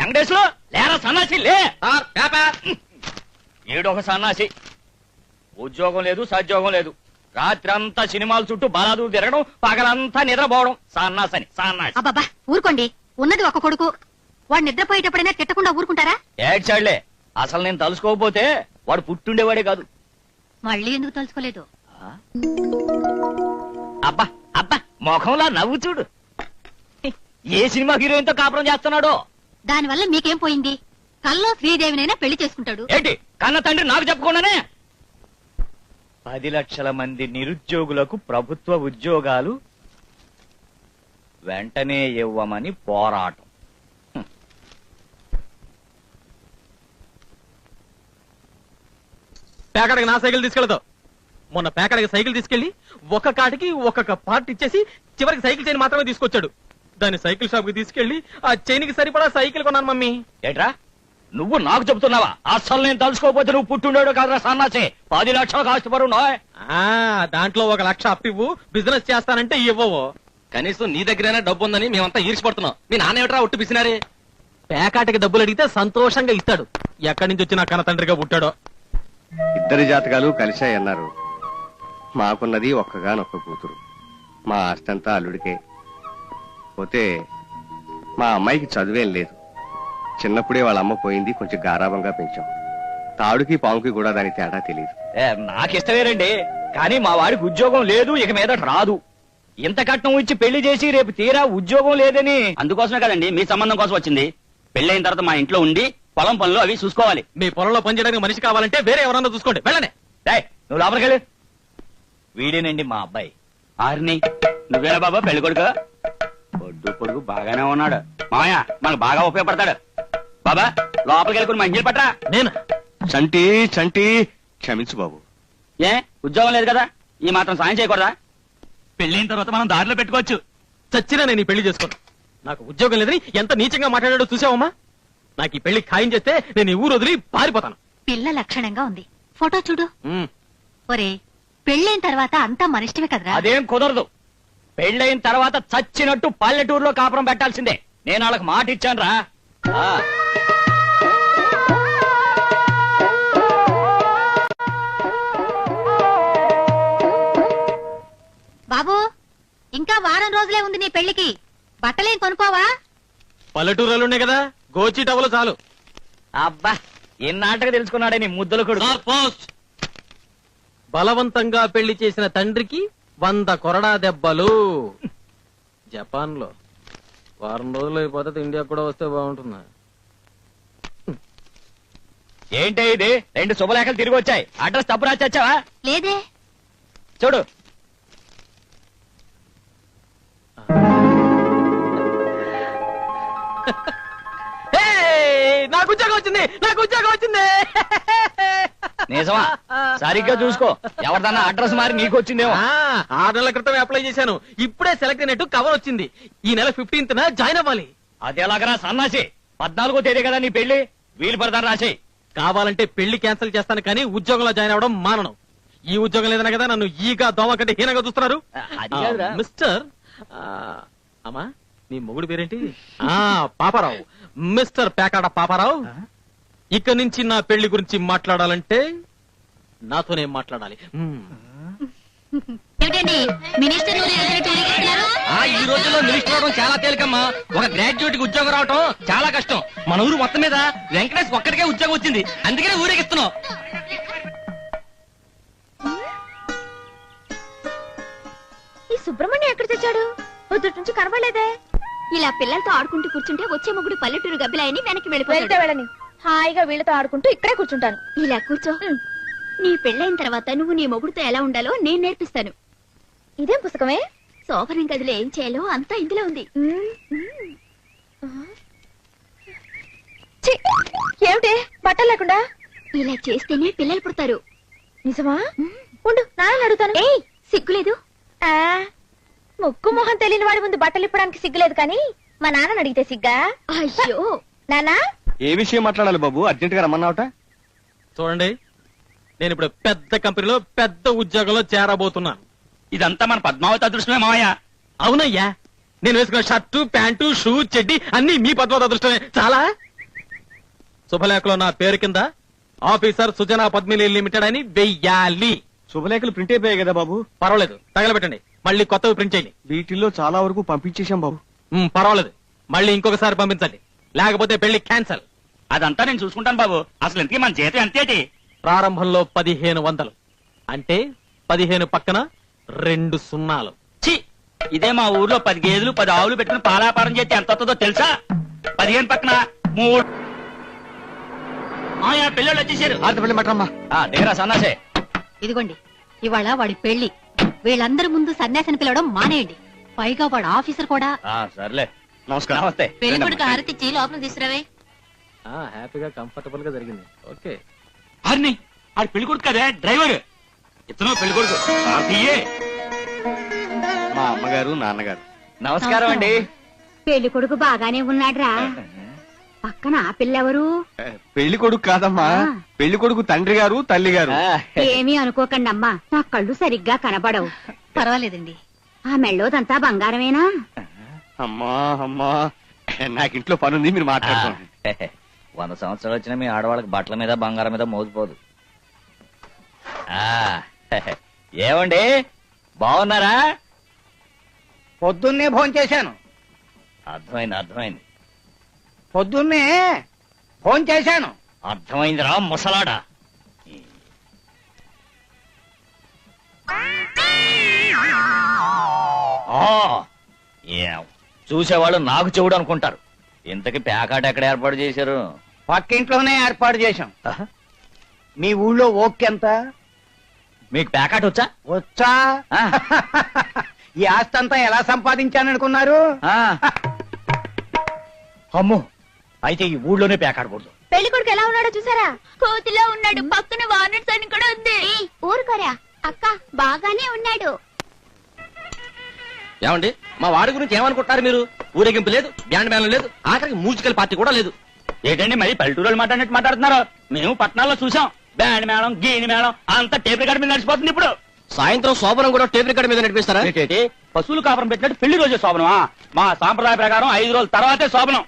వెంకటేశ్వరు లేరా సన్నాసి, లే. ఏడొక సన్నాసి, ఉద్యోగం లేదు సద్యోగం లేదు, రాత్రి అంతా సినిమాల చుట్టూ బాలాదు తిరగడం, పగలంతా నిద్రపోవడం. సన్నాసని సన్నాసి. అబ్బబ్బా, ఊరుకోండి. ఉన్నది ఒక కొడుకు, వాడు నిద్రపోయేటప్పుడైనా తిట్టకుండా ఊరుకుంటారా? ఏడ్చాళ్లే, అసలు నేను తలుసుకోకపోతే వాడు పుట్టుండేవాడే కాదు. మళ్ళీ ఎందుకు తలుచుకోలేదు? అబ్బా అబ్బా, ముఖంలా నవ్వు చూడు. ఏ సినిమా హీరోయిన్ తో కాపురం చేస్తున్నాడో. దానివల్ల మీకేం పోయింది? కల్లో శ్రీదేవినైనా పెళ్లి చేసుకుంటాడు. ఏంటి, కన్న తండ్రి నాకు చెప్పకుండానే 10 లక్షల మంది నిరుద్యోగులకు ప్రభుత్వ ఉద్యోగాలు వెంటనే ఇవ్వమని పోరాటం. పేకాడికి నా సైకిల్ తీసుకెళ్తావు. మొన్న పేకాడికి సైకిల్ తీసుకెళ్లి ఒక్క కాటికి ఒక్కొక్క పార్ట్ ఇచ్చేసి చివరికి సైకిల్ చైన్ మాత్రమే తీసుకొచ్చాడు. దాన్ని సైకిల్ షాప్ కి తీసుకెళ్లి ఆ చైన్ కి సరిపడా సైకిల్ కొన్నాను మమ్మీ. ఏట్రా, నువ్వు నాకు చెబుతున్నావా? అసలు నేను తలుసుకోకపోతే నువ్వు పుట్టుండేడు కాదురా సన్నాసే. 10 లక్షలకు ఆస్తిపరు. దాంట్లో 1 లక్ష అప్పివ్వు, బిజినెస్ చేస్తానంటే ఇవ్వవు. కనీసం నీ దగ్గరైనా డబ్బు ఉందని మేమంతా ఈర్చిపడుతున్నాం. మీ నాన్న ఏమిట్రా ఒట్టు పిసినారే? పేకాటికి డబ్బులు అడిగితే సంతోషంగా ఇస్తాడు. ఎక్కడి నుంచి వచ్చిన కన్న తండ్రిగా పుట్టాడో. ఇద్దరి జాతకాలు కలిశాయన్నారు. మాకున్నది ఒక్కగానొక్క కూతురు. మా ఆస్తంతా అల్లుడికే. పోతే మా అమ్మాయికి చదువేం లేదు. చిన్నప్పుడే వాళ్ళ అమ్మ పోయింది, కొంచెం గారాబంగా పెంచాం. తాడుకి పాముకి కూడా దాని తేడా తెలియదు. నాకిష్టమేనండి, కానీ మా వాడికి ఉద్యోగం లేదు, ఇక మీద రాదు. ఇంత కట్నం ఇచ్చి పెళ్లి చేసి రేపు తీరా ఉద్యోగం లేదని. అందుకోసమే కదండి మీ సంబంధం కోసం వచ్చింది. పెళ్ళైన తర్వాత మా ఇంట్లో ఉండి పొలం పనులు అవి చూసుకోవాలి. మీ పొలంలో పనిచేయడానికి మనిషి కావాలంటే వేరే ఎవరన్నా చూసుకోండి, వెళ్ళనే. డేయ్, నువ్వు లోపలికి వెళ్ళు. వీడేనండి మా అబ్బాయి. ఆరిని నువ్వేనా బాబా పెళ్లి కొడుకు? పొడ్డు పొడుగు బాగానే ఉన్నాడు మామయ్య, మనకు బాగా ఉపయోగపడతాడు. బాబా లోపలికి వెళ్ళుకుని మంచి పట్రా. నేను చంటి చంటి క్షమించు బాబు. ఏ ఉద్యోగం లేదు కదా, ఈ మాత్రం సాయం చేయకూడదా? పెళ్ళైన తర్వాత మనం దారిలో పెట్టుకోవచ్చు. చచ్చినా నేను ఈ పెళ్లి చేసుకోను. నాకు ఉద్యోగం లేదని ఎంత నీచంగా మాట్లాడాడో చూసావమ్మా. నాకు ఈ పెళ్లి ఖాయం చేస్తే నేను ఈ ఊరు వదిలి పారిపోతాను. పిల్ల లక్షణంగా ఉంది, ఫోటో చూడు. ఉమ్. ఒరే, పెళ్ళైన తర్వాత అంతా మనిష్టమే కదరా. అదేం కుదరదు. పెళ్ళైన తర్వాత చచ్చినట్టు పల్లెటూరులో కాపురం పెట్టాల్సిందే. నేను వాళ్ళకి మాట ఇచ్చాను రా. బాబు, ఇంకా వారం రోజులే ఉంది నీ పెళ్లికి. బట్టలేం కొనుక్కోవా? పల్లెటూరులో ఉన్నాయి కదా, గోచి టవలు చాలు. అబ్బా, ఎన్నాటగా తెలుసుకున్నాడే నీ ముద్దలు కొడుకు. పోస్ట్ బలవంతంగా పెళ్లి చేసిన తండ్రికి 100 కొరడా దెబ్బలు. జపాన్ లో వారం రోజులు అయిపోతే ఇండియా కూడా వస్తే బాగుంటుంది. ఏంటి ఇది? 2 శుభలేఖలు తిరిగి వచ్చాయి. అడ్రస్ తప్పు రాచావా? లేదే. చూడు. నాకు ఉద్యోగం వచ్చింది, నాకు ఉద్యోగం వచ్చింది. నిజమా? సరిగ్గా చూసుకో, ఎవరిదన్నా అడ్రస్ మారి నీకు వచ్చిందేమో. 6 నెలల క్రితం అప్లై చేశాను, ఇప్పుడే సెలెక్ట్ అయినట్టు కవర్ వచ్చింది. ఈ నెల 15th జాయిన్ అవ్వాలి. అది ఎలాగరా సన్నాసి? 14వ తేదీ కదా నీ పెళ్లి. వీలు పడతాను రాసేయి. కావాలంటే పెళ్లి క్యాన్సిల్ చేస్తాను, కానీ ఉద్యోగంలో జాయిన్ అవ్వడం మానను. ఈ ఉద్యోగం లేదన్నా కదా నన్ను ఈగా దోమ కంటే హీనంగా చూస్తున్నారు. అది కాదురా. మిస్టర్ అమ్మా, నీ మొగుడు పేరేంటి? పాపారావు. మిస్టర్ పేకాడ పాపారావు, ఇక నుంచి నా పెళ్లి గురించి మాట్లాడాలంటే నాతోనే మాట్లాడాలి. ఏమిటండి మినిస్టర్ ఈ రోజుల్లో మినిస్టర్ అవడం చాలా తేలికమ్మా. ఒక గ్రాడ్యుయేట్ కి ఉద్యోగం రావటం చాలా కష్టం. మన ఊరు మొత్తం మీద వెంకటేష్ ఒక్కడికే ఉద్యోగం వచ్చింది, అందుకనే ఊరేగిస్తున్నాం. ఈ సుబ్రహ్మణ్యం ఎక్కడ తెచ్చాడు? పొద్దుటి నుంచి కనబడలేదే. ఇలా పిల్లలతో ఆడుకుంటూ కూర్చుంటే వచ్చే మొగుడు పల్లెటూరు గబ్బిలాయని వెనక్కి వెళ్తే వెళ్ళిపోతాడు. వెళ్ళని, హాయిగా వీళ్ళతో ఆడుకుంటూ ఇక్కడే కూర్చుంటాను. ఇలా కూర్చో. నీ పెళ్ళైన తర్వాత నువ్వు నీ మొగుడుతో ఎలా ఉండాలో నేను నేర్పిస్తాను. ఇదేం పుస్తకమే? శోభనం గదిలో ఏం చేయాలో అంతా ఇందులో ఉంది. ఛీ, ఏమిటి బట్టలు లేకుండా? ఇలా చేస్తేనే పిల్లలు పుడతారు. నిజమా? ఉండు, నాన్న అడుగుతాను. ఏయ్, సిగ్గులేదు? ఆ, ముక్కు మొహం తెలియని వాడి ముందు బట్టలు ఇప్పడానికి సిగ్గులేదు, కానీ మా నాన్నని అడిగితే సిగ్గా? అయ్యో, నానా ఏ విషయం మాట్లాడాలి బాబు? అర్జెంట్ గా రమ్మన్నావుట. చూడండి, నేను ఇప్పుడు పెద్ద కంపెనీలో పెద్ద ఉద్యోగంలో చేరబోతున్నాను. ఇదంతా మన పద్మావతి అదృష్టమే మామయ్య. అవునయ్యా, నేను వేసుకున్న షర్టు, ప్యాంటు, షూ, చెడ్డి అన్ని మీ పద్మావతి అదృష్టమే. చాలా శుభలేఖలో నా పేరు కింద ఆఫీసర్ సుజనా పద్మిని లిమిటెడ్ అని వెయ్యాలి. శుభలేఖలు ప్రింట్ అయిపోయాయి కదా బాబు? పర్వాలేదు, తగలబెట్టండి, మళ్ళీ కొత్తవి ప్రింట్ చేయండి. వీటిల్లో చాలా వరకు పంపించేశాం బాబు. పర్వాలేదు, మళ్ళీ ఇంకొకసారి పంపించండి, లేకపోతే పెళ్లి క్యాన్సల్. అదంతా నేను చూసుకుంటాను బాబు. అసలు ఇంతకీ మన జీతం ఎంతేటి? ప్రారంభంలో 1500, అంటే 15 పక్కన 2 సున్నాలు. ఛీ, ఇదే మా ఊర్లో 10 గేదెలు 10 ఆవులు పెట్టుకుని పాలాపారం చేస్తే ఎంత వస్తుందో తెలుసా? 15 పక్కన 3. మామయ్య పెళ్ళోళ్ళు వచ్చేసారు. ఆడపల్లి మటమ్మా. దిగరా సన్నాసే. ఇదిగోండి, ఇవాళ వాడి పెళ్లి. వీళ్ళందరి ముందు సన్యాసిని పిలవడం మానేయండి. పైగా వాడు ఆఫీసర్ కూడా. సర్లే, నమస్కారం. నమస్తే. పెళ్లి కొడుకు హారతిచ్చి లోపల తీసుకురావే. హ్యాపీగా కంఫర్టబుల్ గా జరిగింది. ఓకే, అర్ని ఆడు పెళ్లి కొడుకు కదే, డ్రైవర్. ఇతను పెళ్లి కొడుకు. మా అమ్మగారు నాన్నగారు. నమస్కారం అండి. పెళ్లి కొడుకు బాగానే ఉన్నాడ్రా. పక్కన ఆ పిల్లెవరు? పెళ్లి కొడుకు కాదమ్మా, పెళ్లి కొడుకు తండ్రి గారు తల్లి గారు. ఏమీ అనుకోకండి అమ్మా, నా కళ్ళు సరిగ్గా కనబడవు. పర్వాలేదండి. ఆ మెళ్ళోదంతా బంగారమేనా? అమ్మా అమ్మా, నాకింట్లో పనుంది, మీరు మాట్లాడుకోండి. 100 సంవత్సరాలు వచ్చినా మీ ఆడవాళ్ళకి బట్టల మీద బంగారం మీద మోసిపోదు. ఏమండి, బాగున్నారా? పొద్దున్నే భోంచేశాను. అర్థమైంది. పొద్దున్నే ఫోన్ చేశాను. అర్థమైందిరా ముసలాడా. చూసేవాళ్ళు నాకు చెవుడు అనుకుంటారు. ఇంతకి ప్యాకాట్ ఎక్కడ ఏర్పాటు చేశారు? పక్కింట్లోనే ఏర్పాటు చేశాం. మీ ఊళ్ళో ఓకే ఎంత? మీకు ప్యాకాట్ వచ్చా? వచ్చా? ఈ ఆస్తి అంతా ఎలా సంపాదించాననుకున్నారు? అమ్మో, అయితే ఈ ఊళ్ళోనే ప్యాకాడకూడదు. పెళ్లి కొడుకు ఎలా ఉన్నాడో చూసారా? కోతిలో ఉన్నాడు. పక్కన వార్నెట్స్ అని కూడా ఉంది. ఊరుకోరా అక్క, బాగానే ఉన్నాడు. ఏమండి, మా వాడి గురించి ఏమనుకుంటున్నారు మీరు? ఊరేగింపు లేదు, బ్యాండ్ మేళం లేదు, ఆఖరికి మ్యూజికల్ పార్టీ కూడా లేదు. ఏంటండి మరి పల్లెటూరు మాట్లాడినట్టు మాట్లాడుతున్నారు? మేము పట్టణాల్లో చూసాం బ్యాండ్ మేళం, గీని మేళం అంతా టేప్ రికార్డ్ మీద నడిచిపోతుంది. ఇప్పుడు సాయంత్రం శోభనం కూడా టేప్ రికార్డ్ మీద నడిపిస్తారా? పశువులు కాపురం పెట్టినట్టు పెళ్లి రోజే శోభనమా? మా సాంప్రదాయ ప్రకారం 5 రోజుల తర్వాతే శోభనం.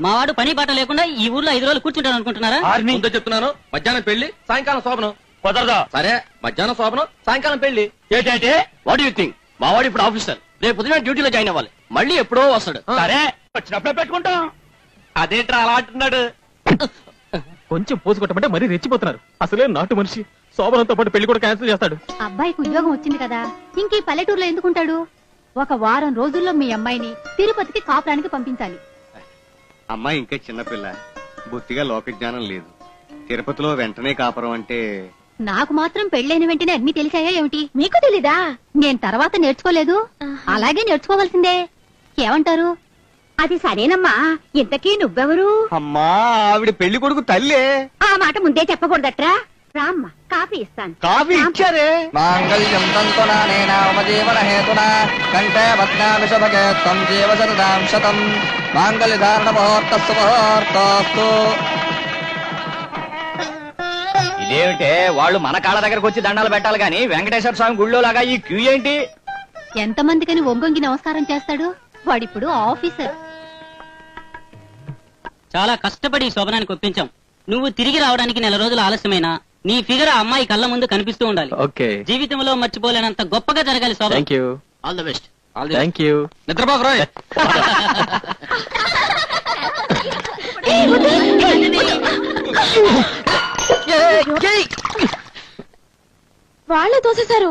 మా వాడు పని పాట లేకుండా ఈ ఊర్లో 5 రోజులు కూర్చుంటాను అనుకుంటున్నారా? ముందే చెప్తున్నాను, మధ్యాహ్నం పెళ్లి, సాయంకాలం శోభనం. కుదరదా? సరే, మధ్యాహ్నం శోభనం, సాయంకాలం పెళ్లి. ఏంటంటే వాట్ యూ థింక్? మా వాడు ఇప్పుడు ఆఫీసర్, రేపు ఉదయం డ్యూటీలో జాయిన్ అవ్వాలి. మళ్ళీ ఎప్పుడో వస్తాడు. సరే, వచ్చినప్పుడే పెట్టుకుంటాం. అదేంట్రా అలా అంటున్నాడు? కొంచెం పోసుకొట్టమంటే మరీ రెచ్చిపోతున్నారు. అసలే నాటు మనిషి. శోభనంతో పాటు పెళ్లి కూడా క్యాన్సిల్ చేస్తాడు. అబ్బాయికి ఉద్యోగం వచ్చింది కదా, ఇంక ఈ పల్లెటూరులో ఎందుకుంటాడు? ఒక వారం రోజుల్లో మీ అమ్మాయిని తిరుపతికి కాపురానికి పంపించాలి. అమ్మాయి ఇంకా చిన్నపిల్ల, బొత్తిగా లోక జ్ఞానం లేదు. తిరుపతిలో వెంటనే కాపురం అంటే నాకు మాత్రం పెళ్ళైన వెంటనే అన్ని తెలిసాయా ఏమిటి? మీకు తెలీదా? నేను తర్వాత నేర్చుకోలేదు, అలాగే నేర్చుకోవాల్సిందే. ఏమంటారు? అది సరేనమ్మా, ఇంతకీ నువ్వెవరు? అమ్మా, ఆవిడ పెళ్లి కొడుకు తల్లే. ఆ మాట ముందే చెప్పకూడదట్రా. రామ్మ, కాఫీ ఇస్తాను. కాఫీ ఇచ్చారే. మాంగళ్యం తంతునా జీవన హేతునా కంఠే బధ్నామి శుభగే త్వం జీవ శతదాం శతం మాంగళ్య ధారణ ముహూర్తస్సు ముహూర్తోస్తు. ఇదేమిటే వాళ్ళు మన కాళ్ళ దగ్గరకు వచ్చి దండాలు పెట్టాలి గాని వెంకటేశ్వర స్వామి గుళ్ళో లాగా ఈ క్యూ ఏంటి? ఎంతమందికని ఒంగొంగి నమస్కారం చేస్తాడు వాడిప్పుడు? ఆఫీసర్. చాలా కష్టపడి ఈ శోభనానికి ఒప్పించాం. నువ్వు తిరిగి రావడానికి 4 రోజులు ఆలస్యమైనా నీ ఫిగర్ ఆ అమ్మాయి కళ్ళ ముందు కనిపిస్తూ ఉండాలి. ఓకే, జీవితంలో మర్చిపోలేనంత గొప్పగా జరగాలి శోభనం. Thank you. All the best. Thank you. నిద్రపోకు రాయ్. వాళ్ళే తోసేశారు.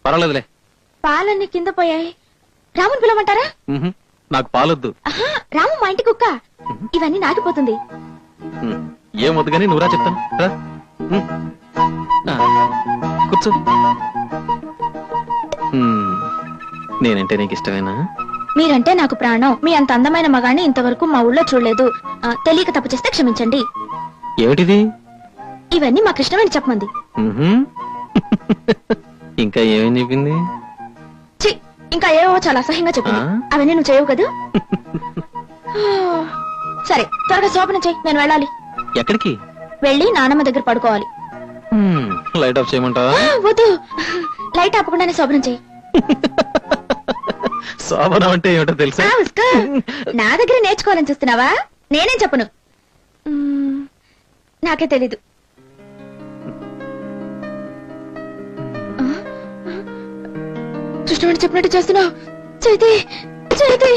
పర్వాలేదులే. పాలన్నీ కింద పోయాయి. రాముని పిలవమంటారా? నాకు పాలొద్దు. రాము మా ఇంటి కుక్క. ఇవన్నీ నాకిపోతుంది. ఏమొద్దు కానీ నువ్వురా చెప్తాను. రా. కూర్చో. నేనంటే నీకు ఇష్టమేనా? మీరంటే నాకు ప్రాణం. మీ అంత అందమైన మగాన్ని ఇంతవరకు మా ఊళ్ళో చూడలేదు. తెలియక తప్పు చేస్తే క్షమించండి. ఏమిటిది? ఇవన్నీ మా కృష్ణవేణి చెప్పమంది. ఇంకా ఏమేం చెప్పింది? ఛీ, ఇంకా ఏవో చాలా అసహ్యంగా చెప్పింది. అవన్నీ నువ్వు చేయవు కదా? సరే, త్వరగా శోభన చెయ్యి, నేను వెళ్ళాలి. ఎక్కడికి? వెళ్ళి నానమ్మ దగ్గర పడుకోవాలి. లైట్ ఆఫ్ చేయమంటావా? వద్దు, లైట్ ఆపకుండానే శోభనం చెయ్యి. శోభనం అంటే ఏమిటో తెలుసా? నా దగ్గర నేర్చుకోవాలని చూస్తున్నావా? నేనేం చెప్పను. నాకే తెలీదు. కృష్ణుడు చెప్పినట్టు చేస్తున్నావు. చేతి చేతి.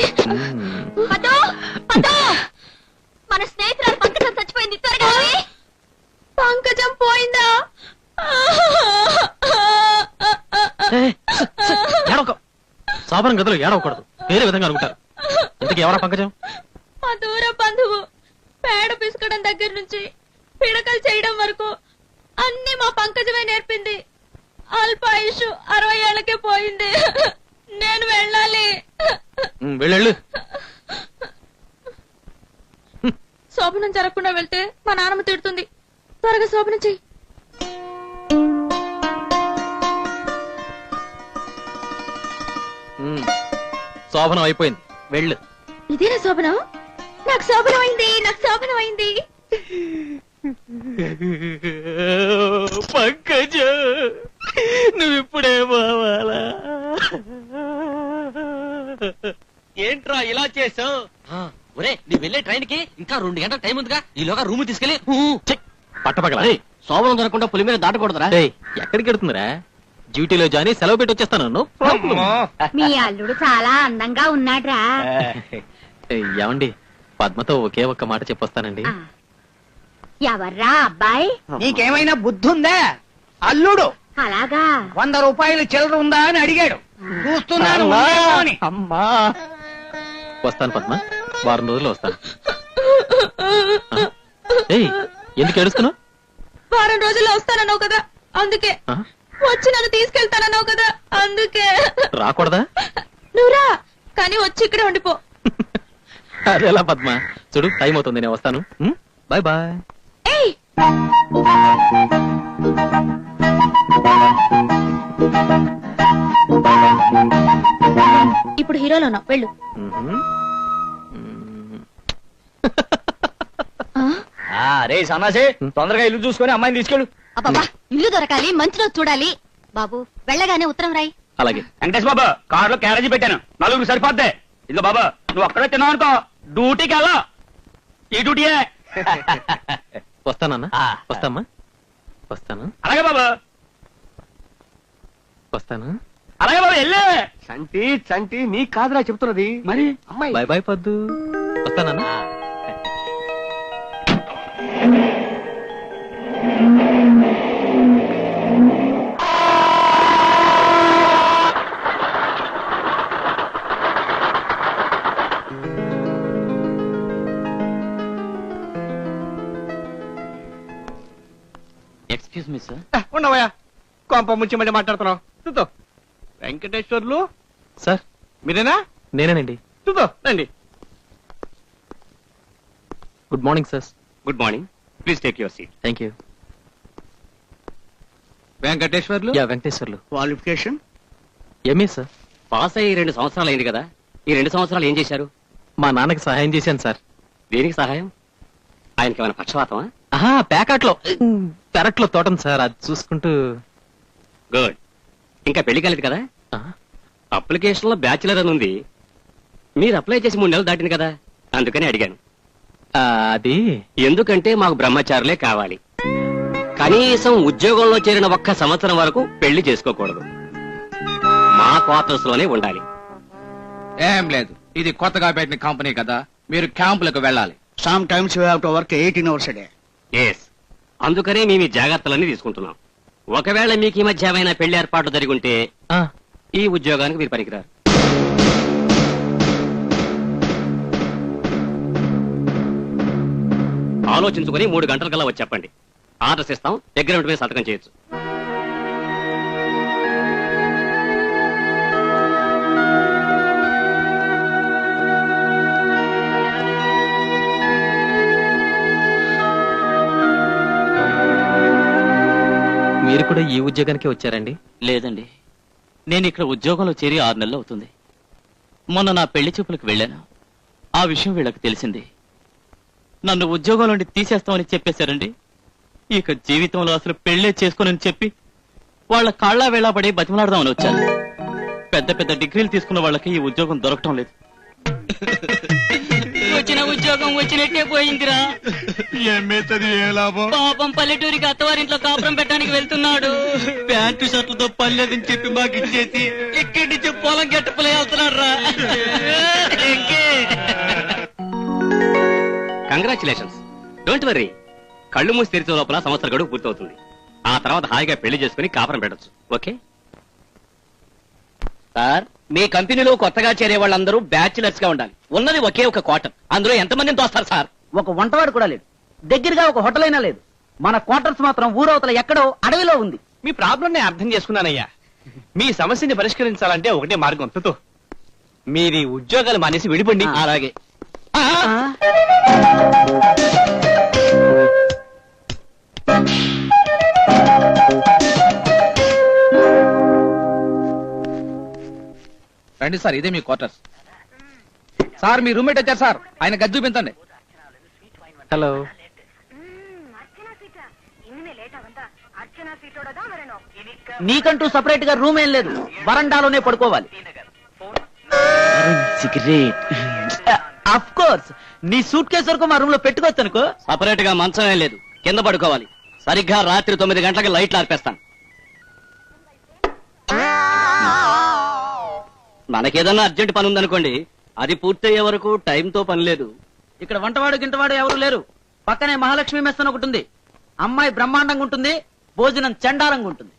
మన స్నేహితురాలు పంకజం చచ్చిపోయింది. త్వరగా పంకజం పోయిందా? శోభనం గదిలో ఏడవకూడదు, వేరే విధంగా అనుకుంటారు. ఇంతకీ ఎవరా పంకజం? మా దూర బంధువు. పేడ పిసుకడం దగ్గర నుంచి పిడకలు చేయడం వరకు అన్ని మా పంకజమే నేర్పింది. అల్పాయుషు 60 ఏళ్లకే పోయింది. నేను వెళ్ళాలి. వెళ్ళు. శోభనం జరగకుండా వెళ్తే మా నాన్నమ్మ తిడుతుంది. త్వరగా శోభనం చెయ్యి. శోభనం అయిపోయింది, వెళ్ళు. ఇదేనా శోభనం? నాకు శోభనం అయింది, నాకు శోభనం అయింది. పంకజ, నువ్వు ఇప్పుడే పోవాలా? ఏంట్రా ఇలా చేసావు? ఒరే, నీ వెళ్ళే ట్రైన్ కి ఇంకా 2 గంటల టైం ఉందిగా. ఈలోగా రూమ్ తీసుకెళ్లి పట్టపగల శోభనం జరగకుండా పులి మీద దాటకూడదురా. ఎక్కడికి వెడుతుందిరా? డ్యూటీలో జాని సెలవు పెట్టి వచ్చేస్తాను. మీ అల్లుడు చాలా అందంగా ఉన్నాడ్రా. ఏమండి, పద్మతో ఒకే ఒక్క మాట చెప్పొస్తానండి. ఎవర్రా అబ్బాయి? నీకేమైనా బుద్ధి ఉందా? అల్లుడు అలాగా 100 రూపాయలు చిల్లర ఉందా అని అడిగాడు. చూస్తున్నాను ఉందేమో అని. అమ్మా వస్తాను పద్మ, వారం రోజుల్లో వస్తాను. ఏయ్, ఎందుకు ఏడుస్తున్నావు? వారం రోజుల్లో వస్తానన్నావు కదా అందుకే. ఆ? వచ్చి నన్ను తీసుకెళ్తానన్నావు కదా అందుకే. రాకూడదా? నువ్వురా, కానీ వచ్చి ఇక్కడే ఉండిపో. అదేలా పద్మ, చూడు టైం అవుతుంది, నేను వస్తాను. Bye bye. ఏయ్, ఇప్పుడు హీరోలోనా? వెళ్ళు. రే సన్నాసే, తొందరగా ఇల్లు చూసుకొని అమ్మాయిని తీసుకెళ్ళు. అబ్బా, ఇల్లు దొరకాలి, మంచి రోజు చూడాలి. బాబు వెళ్ళగానే ఉత్తరం రాయి. అలాగే. వెంకటేష్ బాబు, కారులో క్యారేజీ పెట్టాను, 4 సరిపోద్ది. ఇదిగో బాబా, నువ్వు అక్కడే తిన్నావు అనుకో, డ్యూటీకి వెళ్ళా. ఈ డ్యూటీయే. వస్తానన్నా, వస్తామ్మా, వస్తాను. అలాగే బాబు, వస్తాను. అలాగే బాబు, వెళ్ళే. చంటి చంటి నీ కాదురా చెప్తున్నది, మరి అమ్మాయి. బాయ్ బాయ్ పద్దు, వస్తానన్నా. Excuse me sir. ఉండవయ్యా, కొంప ముంచి మళ్ళీ మాట్లాడుతున్నావు. చూద్దాం. వెంకటేశ్వర్లు సార్, మీరేనా? నేనేనండి. చూద్దాం రండి. Good morning sir. Good morning, please take your seat. Thank you. Venkateswarlu yeah, Venkateswarlu. Qualification MA sir. Pass అయ్యి 2 సంవత్సరాలు అయింది కదా, ఈ 2 సంవత్సరాలు ఏం చేశారు? మా నాన్నకి సహాయం చేశాను సార్. దేనికి సహాయం? ఆయనకి ఏమైనా పక్షవాతమా? ఆహా, ప్యాకెట్లో పెరట్లో తోటం సార్, అది చూసుకుంటూ. గుడ్. ఇంకా పెళ్లి కాలేదు కదా? ఆ, అప్లికేషన్ లో బ్యాచులర్ అని ఉంది. మీరు అప్లై చేసి 3 నెలలు దాటింది కదా, అందుకని అడిగాను. అది ఎందుకంటే మాకు బ్రహ్మచారులే కావాలి. కనీసం ఉద్యోగంలో చేరిన 1 సంవత్సరం వరకు పెళ్లి చేసుకోకూడదు. మా క్వార్టర్స్ లోనే ఉండాలి. ఏం లేదు, ఇది కొత్తగా పెట్టిన కంపెనీ కదా, మీరు క్యాంపులకు వెళ్ళాలి. Sometimes you have to work 18 hours a day. Yes, అందుకనే మేము ఈ జాగ్రత్తలన్నీ తీసుకుంటున్నాం. ఒకవేళ మీకు ఈ మధ్య ఏమైనా పెళ్లి ఏర్పాట్లు జరిగి ఉంటే ఆ, ఈ ఉద్యోగానికి మీరు పనికిరారు. ఆలోచించుకుని 3 గంటల కల్లా వచ్చి చెప్పండి. ఆర్డర్స్ ఇస్తాం, అగ్రిమెంట్ మీద సంతకం చేయొచ్చు. మీరు కూడా ఈ ఉద్యోగానికి వచ్చారండి? లేదండి, నేను ఇక్కడ ఉద్యోగంలో చేరి 6 నెలలు అవుతుంది. మొన్న నా పెళ్లి చూపులకు వెళ్ళాను. ఆ విషయం వీళ్ళకి తెలిసింది. నన్ను ఉద్యోగం నుండి తీసేస్తామని చెప్పేశారండి. ఇక జీవితంలో అసలు పెళ్లే చేసుకోనని చెప్పి వాళ్ళ కాళ్ళ వేళ పడి బతిమలాడదామని వచ్చాను. పెద్ద పెద్ద డిగ్రీలు తీసుకున్న వాళ్ళకి ఈ ఉద్యోగం దొరకటం లేదు. వచ్చిన ఉద్యోగం వచ్చినట్టే పోయిందిరా. పాపం పల్లెటూరికి అత్తవారింట్లో కాపురం పెట్టడానికి వెళ్తున్నాడు. ప్యాంటు షర్ట్లతో పనిలేదని చెప్పి మాకు ఇచ్చేసి ఇక్కడి నుంచి పొలం గెట్టపలే వెళ్తున్నాడు రా. Congratulations, don't worry. కళ్ళు మూసి తెరిచే లోపల సంవత్సర గడువు పూర్తవుతుంది. ఆ తర్వాత హాయిగా పెళ్లి చేసుకుని కాపురం పెట్టచ్చు. ఓకే సార్, మీ కంపెనీలో కొత్తగా చేరే వాళ్ళందరూ బ్యాచిలర్స్ గా ఉండాలి. ఉన్నది ఒకే ఒక క్వార్టర్, అందులో ఎంతమందిని తోస్తారు సార్? ఒక వంటవాడు కూడా లేడు, దగ్గరగా ఒక హోటల్ అయినా లేదు. మన క్వార్టర్స్ మాత్రం ఊరవతల ఎక్కడో అడవిలో ఉంది. మీ ప్రాబ్లం నేను అర్థం చేసుకున్నానయ్యా. మీ సమస్యని పరిష్కరించాలంటే ఒకటే మార్గం. తుతో మీది ఉద్యోగాలు మానేసి విడిపండి. అలాగే. రండి సార్, ఇదే మీ క్వార్టర్స్. సార్, మీ రూమ్మేట్ వచ్చారు సార్, ఆయన గది చూపించండి. హలో. నీకంటూ సపరేట్ గా రూమ్ ఏం లేదు, వరండాలోనే పడుకోవాలి. సిగరెట్. అఫ్ కోర్స్, నీ సూట్ కేసు వరకు మా రూమ్ లో పెట్టుకోవచ్చు అనుకో. సపరేట్ గా మంచం ఏం లేదు, కింద పడుకోవాలి. సరిగ్గా రాత్రి 9 గంటలకి లైట్లు ఆర్పేస్తాను. మనకేదన్నా అర్జెంట్ పని ఉందనుకోండి, అది పూర్తయ్యే వరకు టైంతో పని లేదు. ఇక్కడ వంటవాడు గింటవాడు ఎవరు లేరు. పక్కనే మహాలక్ష్మి మెస్ అని ఒకటి ఉంది. అమ్మాయి బ్రహ్మాండంగా ఉంటుంది, భోజనం చండాలంగా ఉంటుంది.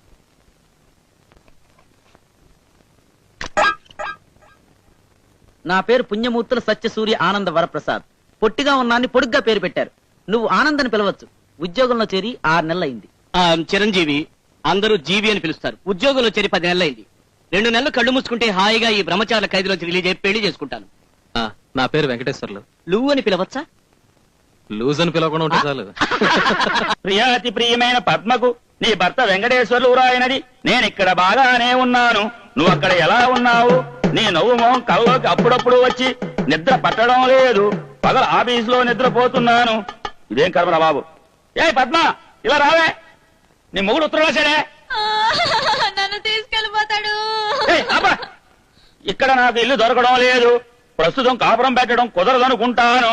నా పేరు పుణ్యమూర్తుల సత్యసూర్య ఆనంద వరప్రసాద్. పొట్టిగా ఉన్నాన్ని పొడుగ్గా పేరు పెట్టారు. నువ్వు ఆనంద్ అని పిలవచ్చు. ఉద్యోగంలో చేరి 6 నెలలైంది. చిరంజీవి, అందరూ జీవి అని పిలుస్తారు. ఉద్యోగంలో చేరి 10 నెలలైంది. 2 నెలలు కళ్ళు మూసుకుంటే హాయిగా ఈ బ్రహ్మచారుల ఖైదులోంచి రిలీజ్ అయ్యి పెళ్లి చేసుకుంటాను. నా పేరు వెంకటేశ్వర్లు. లూవ్ అని పిలవచ్చా? లూజ్ అని పిలవకుండా ఉంటే చాలు. ప్రియాతి ప్రియమైన పద్మకు నీ భర్త వెంకటేశ్వర్లు రాయనది. నేనిక్కడ బాగానే ఉన్నాను, నువ్వు అక్కడ ఎలా ఉన్నావు? నీ నవ్వు మొహం కల్లోకి అప్పుడప్పుడు వచ్చి నిద్ర పట్టడం లేదు. పగల ఆఫీసులో నిద్రపోతున్నాను. ఇదేం కర్మరా బాబు. ఏ పద్మ, ఇలా రావే. నీ మొగుడు ఉత్తరం రాశాడే. నన్ను తీసుకెళ్ళిపోతాడు. ఇక్కడ నాకు ఇల్లు దొరకడం లేదు. ప్రస్తుతం కాపురం పెట్టడం కుదరదనుకుంటాను.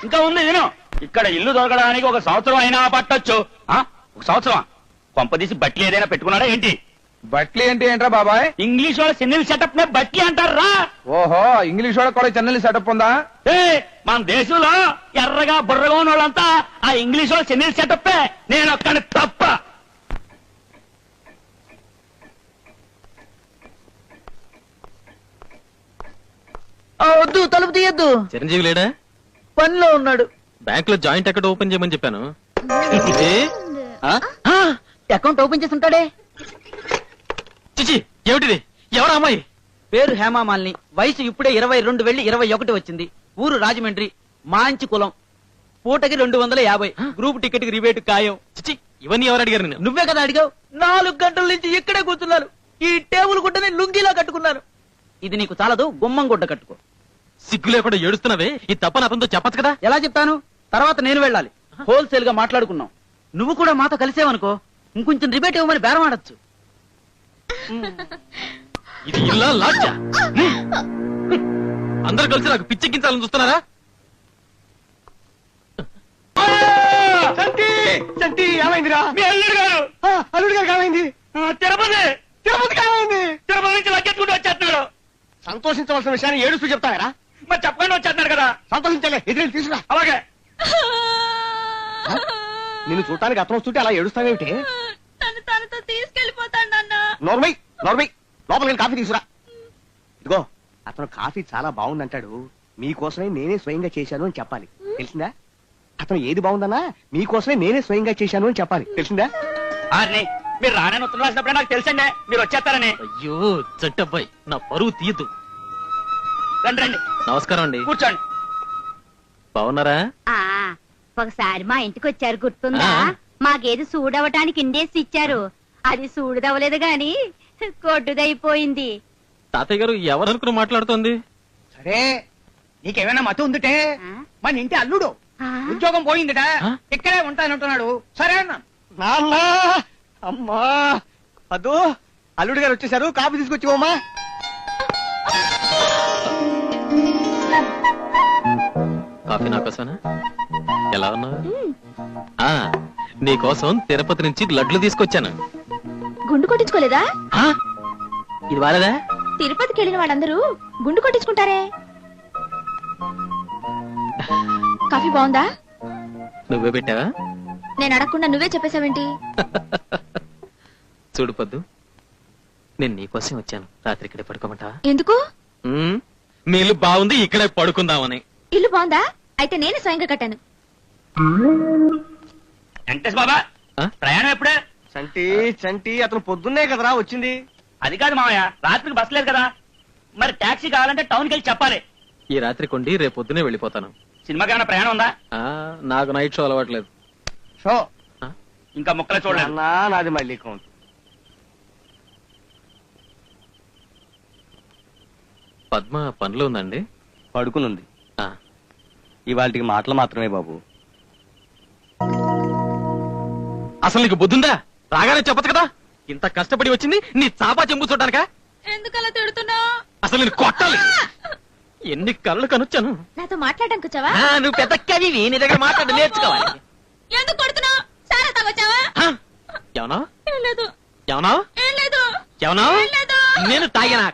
ఇంకా ఉంది నేను. ఇక్కడ ఇల్లు దొరకడానికి 1 సంవత్సరం అయినా పట్టొచ్చు. 1 సంవత్సరం కొంపదీసి బట్టి ఏదైనా పెట్టుకున్నాడా ఏంటి? బట్లీ అంటే ఏంట్రా బాబాయ్? ఇంగ్లీష్ వాళ్ళ చెన్నెల్ సెటప్ నే బట్టి అంటారా? ఓహో, ఇంగ్లీష్ వాళ్ళకి కూడా చెన్నెల్ సెటప్ ఉందా? మన దేశంలో ఎర్రగా బుర్రగా ఉన్న వాళ్ళంతా ఆ ఇంగ్లీష్ వాళ్ళ చెన్నెల్ సెటప్. నేను ఒక్కని తప్ప. వద్దు, తలుపు తీయద్దు. చిరంజీవి లేడా? పనిలో ఉన్నాడు. బ్యాంక్ లో జాయింట్ అకౌంట్ ఓపెన్ చేయమని చెప్పాను. అకౌంట్ ఓపెన్ చేసి ఉంటాడే. చిచి, ఏమిటిది? ఎవరా అమ్మాయి? పేరు హేమామాలిని. వయసు ఇప్పుడే 22 వెళ్లి 21 వచ్చింది. ఊరు రాజమండ్రి. మంచి కులం. పూటకి 250. గ్రూప్ టికెట్ కి రిబేట్ ఖాయం. చిచి, ఇవన్నీ ఎవరు అడిగారు? నేను నువ్వే కదా అడిగావు. 4 గంటల నుంచి ఇక్కడే కూర్చున్నాను. ఈ టేబుల్ గుడ్డని లుంగిలా కట్టుకున్నాను. ఇది నీకు చాలదు, గుమ్మం గుడ్డ కట్టుకో. సిగ్గు లేకుండా ఏడుస్తున్నావే. ఈ తప్ప అతనితో చెప్పచ్చు కదా. ఎలా చెప్తాను? తర్వాత నేను వెళ్ళాలి. హోల్సేల్ గా మాట్లాడుకున్నాం. నువ్వు కూడా మాతో కలిసేవనుకో, ఇంకొంచెం రిబేట్ ఇవ్వమని బేరం ఆడచ్చు. ఇది ఇల్లా లాడ్జా? అందరూ కలిసి నాకు పిచ్చెక్కించాలని చూస్తున్నారా? ఏమైందిరా? మీ అల్లుడు గారు, అల్లుడు గారికి ఏమైంది? తిరుపతి తిరుపతికి ఏమైంది? తిరుపతి నుంచి లగ్గెత్తుకుంటూ వచ్చేస్తున్నాడు. సంతోషించవలసిన విషయాన్ని ఏడుస్తూ చెప్తారా? మరి చెప్పకుండా వచ్చేస్తున్నాడు కదా. సంతోషించలే, ఎదురు తీసుకురా. అలాగే. నిన్ను చూడటానికి అతను వస్తుంటే అలా ఏడుస్తావేమిటి? నన్ను తనతో తీసుకెళ్ళిపోతాడు నాన్న. నోర్మై లోపలికి వెళ్ళి కాఫీ తీసుకురా. ఇదిగో, అతను కాఫీ చాలా బాగుందంటాడు. మీకోసమే నేనే స్వయంగా చేశాను అని చెప్పాలి, తెలిసిందా? అతను ఏది బాగుందన్నా మీకోసమే నేనే స్వయంగా చేశాను అని చెప్పాలి, తెలిసిందా? మీరు రానని ఉత్తరం రాసినప్పుడే నాకు తెలుసండి మీరు వచ్చేస్తారని. అయ్యో చట్టబ్బాయి, నా పరువు తీయద్దు. రండి రండి. నమస్కారం అండి. కూర్చోండి. బాగున్నారా? ఒకసారి మా ఇంటికి వచ్చారు, గుర్తుందా? ఆ. మాకేది సూడవటానికి ఇండేసి ఇచ్చారు. అది సూడుదవలేదు గాని కొట్టుదైపోయింది. తాతయ్య గారు ఎవరనుకుని మాట్లాడుతోంది? సరే, నీకేమైనా మతం ఉందిటే? ఆ? మన ఇంటి అల్లుడు ఆ? ఉద్యోగం పోయిందిట, ఆ? ఇక్కడే ఉంటానంటున్నాడు. సరే అన్నా. నాన్న, అమ్మా, అదో అల్లుడు గారు వచ్చేసారు, కాఫీ తీసుకొచ్చివమ్మా. కాఫీ నా కోసమేనా? ఎలా ఉన్నావు? నీకోసం తిరుపతి నుంచి లడ్లు తీసుకొచ్చాను. గుండు కొట్టించుకోలేదా? ఆ? ఇది వాలేదా? తిరుపతికి వెళ్ళిన వాళ్ళందరూ గుండు కొట్టించుకుంటారే. కాఫీ బాగుందా? నువ్వే పెట్టావా? నేను అడగకుండా నువ్వే చెప్పేశావేంటి? చూడు పొద్దు, నేను నీకోసం వచ్చాను. రాత్రి ఇక్కడే పడుకోమంటావా? ఎందుకు? మీ ఇల్లు బాగుంది, ఇక్కడే పడుకుందామని. ఇల్లు బాగుందా? అయితే నేను స్వయంగా కట్టాను. వెంకటేష్ బాబా, ఆ? ప్రయాణం ఎప్పుడే? చంటి అతను పొద్దున్నే కదరా వచ్చింది. అది కాదు మామయ్య, రాత్రికి బస్ లేదు కదా. మరి టాక్సీ కావాలంటే టౌన్కి వెళ్ళి చెప్పాలి. ఈ రాత్రి కొండి రేపు పొద్దునే వెళ్ళిపోతాను. సినిమాకి ఏమైనా ప్రయాణం ఉందా? నాకు నైట్ షో అలవాట్లేదు. షో ఇంకా ముక్కలు చూడలేదు. నాది మళ్ళీ కౌంట్. పద్మ పనిలో ఉందండి? పడుకునుంది. ఆ. ఇవాళకి మాటలు మాత్రమే బాబు. అసలు నీకు బుద్ధుందా? రాగానే చెప్పచ్చు కదా. ఇంత కష్టపడి వచ్చింది నీ చాపా చెంబు చూడడానికా? ఎందుకలా తిడుతున్నావు? అసలు నేను కొట్టాలి. ఎన్ని కళ్ళు కనొచ్చాను. నాతో మాట్లాడడానికి వచ్చావా? నువ్వు పెద్ద కవివి, నీ దగ్గర మాట్లాడి నేర్చుకోవాలి. ఎందుకు కొడుతున్నావు? సారా తాగొచ్చావా? ఏమన్నా? ఏం లేదు. ఏమన్నా? ఏం లేదు. ఏమన్నా? ఏం లేదు. నేను తాగినా.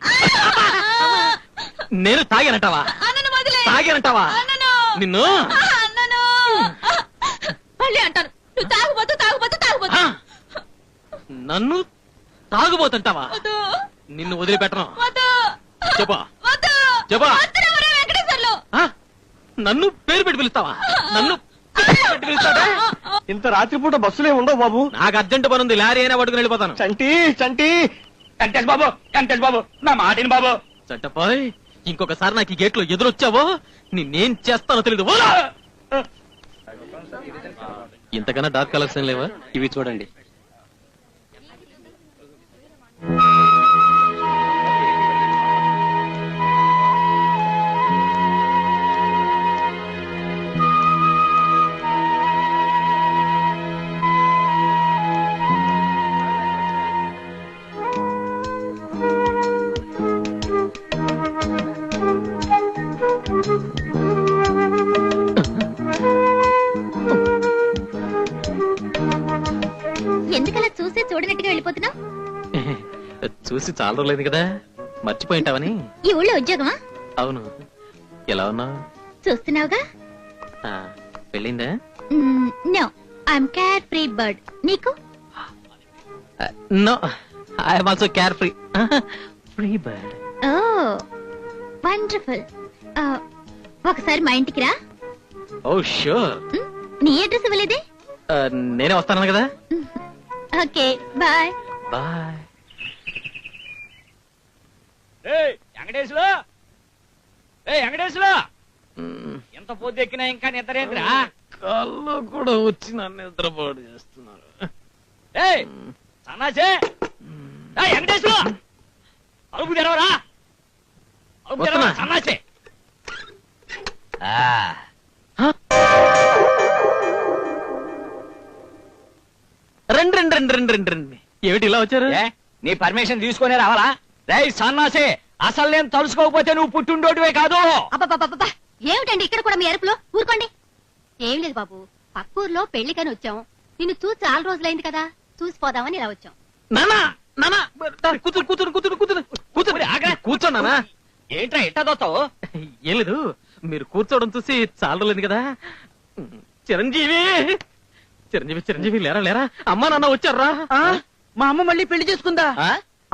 నేను తాగానంటావా? అన్నను వదిలే. తాగానంటావా? అన్నను. నిన్ను అన్నను. మళ్ళీ అంటాను, నువ్వు తాగుబోతు తాగుబోతు తాగుబోతు. నన్ను తాగుబోతుంటావా? వద్దు. నిన్ను వదిలిపెట్టను. వద్దు. చెప్పా వద్దు. చెప్పా. వద్దురా ఒరే వెంకటేశ్వర్లు. నన్ను పేరు పెట్టి పిలుస్తావా? నన్ను పేరు పెట్టి పిలుస్తావా? ఇంత రాత్రిపూట బస్సులే ఉండవు బాబు. నాకు అర్జెంట్ పని ఉంది, లారీ అయినా పట్టుకుని వెళ్ళిపోతాను. చంటి చంటి వెంకటేష్ బాబు, వెంకటేష్ బాబు, నా మాటిని బాబు. చట్టపాయ్, ఇంకొకసారి నాకు ఈ గేట్ లో ఎదురొచ్చావో నిన్నేం చేస్తానో తెలీదు. ఓలా! ఇంతకన్నా డార్క్ కలెక్షన్ లేవా? ఇవి చూడండి. ఎందుకలా చూసే చూడనట్టుగా వెళ్ళిపోతున్నావు? చూసి చాలా రోజులైంది కదా, మర్చిపోయింటావని. ఈ ఊళ్ళో ఉద్యోగమా? అవును. ఎలా ఉన్నావు? చూస్తున్నావుగా. పెళ్ళిందా? No, I'm carefree bird. నీకు? No, I'm also carefree. Free bird. Oh wonderful. ఒకసారి మా ఇంటికి రా. Oh sure. నీ అడ్రస్ ఇవ్వలేదే? నేనే వస్తాను కదా. Okay, bye. Bye. Venkateswaru, Venkateswaru, ఎంత పొద్దు ఎక్కినా ఇంకా నిద్రేంద్రా? కళ్ళు కూడా వచ్చి నన్ను నిద్రపాటు చేస్తున్నారు. సన్నాసే వెంకటేశ్వరు, అలుపు తెరవరా, అలుపు తెరవరా సన్నాసే. రండి రండి రండి రండి రండి రండి. ఏమిటి ఇలా వచ్చారు? నీ పర్మిషన్ తీసుకునే రావాలా? రే సన్నాసే, అసలు నేను తలుసుకోకపోతే నువ్వు పుట్టుండోటివే కాదు. అబ్బబ్బబ్బబ్బా, ఏమిటండి ఇక్కడ కూడా మీ అరుపులో? ఊరుకోండి. ఏం లేదు బాబు, పక్కూర్లో పెళ్లికని వచ్చాం. నిన్ను చూసి చాలా రోజులైంది కదా, చూసిపోదామని ఇలా వచ్చాం. నానా నానా, కూతురు కూతురు కూతురు కూతురు కూతురు కూర్చోండి నానా. ఏంట్రా ఎట్టా దోస్తావు? ఏం లేదు, మీరు కూర్చోవడం చూసి చాలా రోజులైంది కదా. చిరంజీవి చిరంజీవి చిరంజీవి, లేరా లేరా, అమ్మా నాన్న వచ్చారా? మా అమ్మ మళ్ళీ పెళ్లి చేసుకుందా?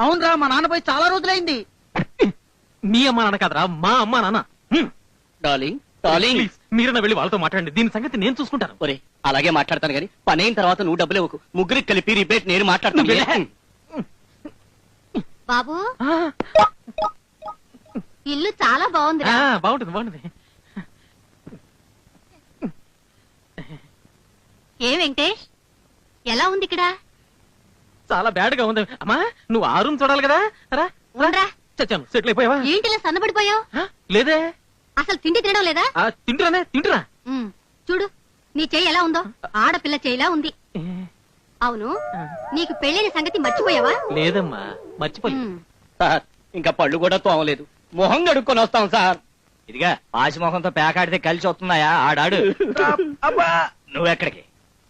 అవునరా, మా నాన్న పోయి చాలా రోజులైంది. మీ అమ్మా నాన్న కాదరా, మా అమ్మా నాన్న. డార్లింగ్, డార్లింగ్, ప్లీజ్ మీరన్నా వెళ్ళి వాళ్ళతో మాట్లాడండి, దీని సంగతి నేను చూసుకుంటాను. ఒరే అలాగే మాట్లాడతాను గాని పని అయిన తర్వాత నువ్వు డబ్బులు ఇవ్వకు. ముగ్గురికి కలిపి రిపేట్ నేను మాట్లాడతాను. బాబు, ఇల్లు చాలా బాగుంది. బాగుంటుంది బాగుంటుంది. ఏ వెంకటేష్, ఎలా ఉంది ఇక్కడ? చాలా బ్యాడ్ గా ఉంది. అమ్మా నువ్వు ఆ రూమ్ చూడాలి కదా. రా ఉండరా. చచ్చాను, సెటిల్ అయిపోయావా? ఏంటిలా సన్నబడిపోయావు? లేదే. అసలు తిండి తినడం లేదా? తింటురానే తింటురా. చూడు, నీ చెయ్యి ఎలా ఉందో, ఆడపిల్ల చెయ్యిలా ఉంది. అవును, నీకు పెళ్లిన సంగతి మర్చిపోయావా? లేదమ్మా, మర్చిపోయి. సార్ ఇంకా పళ్ళు కూడా తోమలేదు, మొహం కడుక్కొని వస్తాం సార్. ఇదిగా పాసి మొహంతో పేకాడితే కలిసి వస్తున్నాయా ఆడాడు. నువ్వెక్కడికి?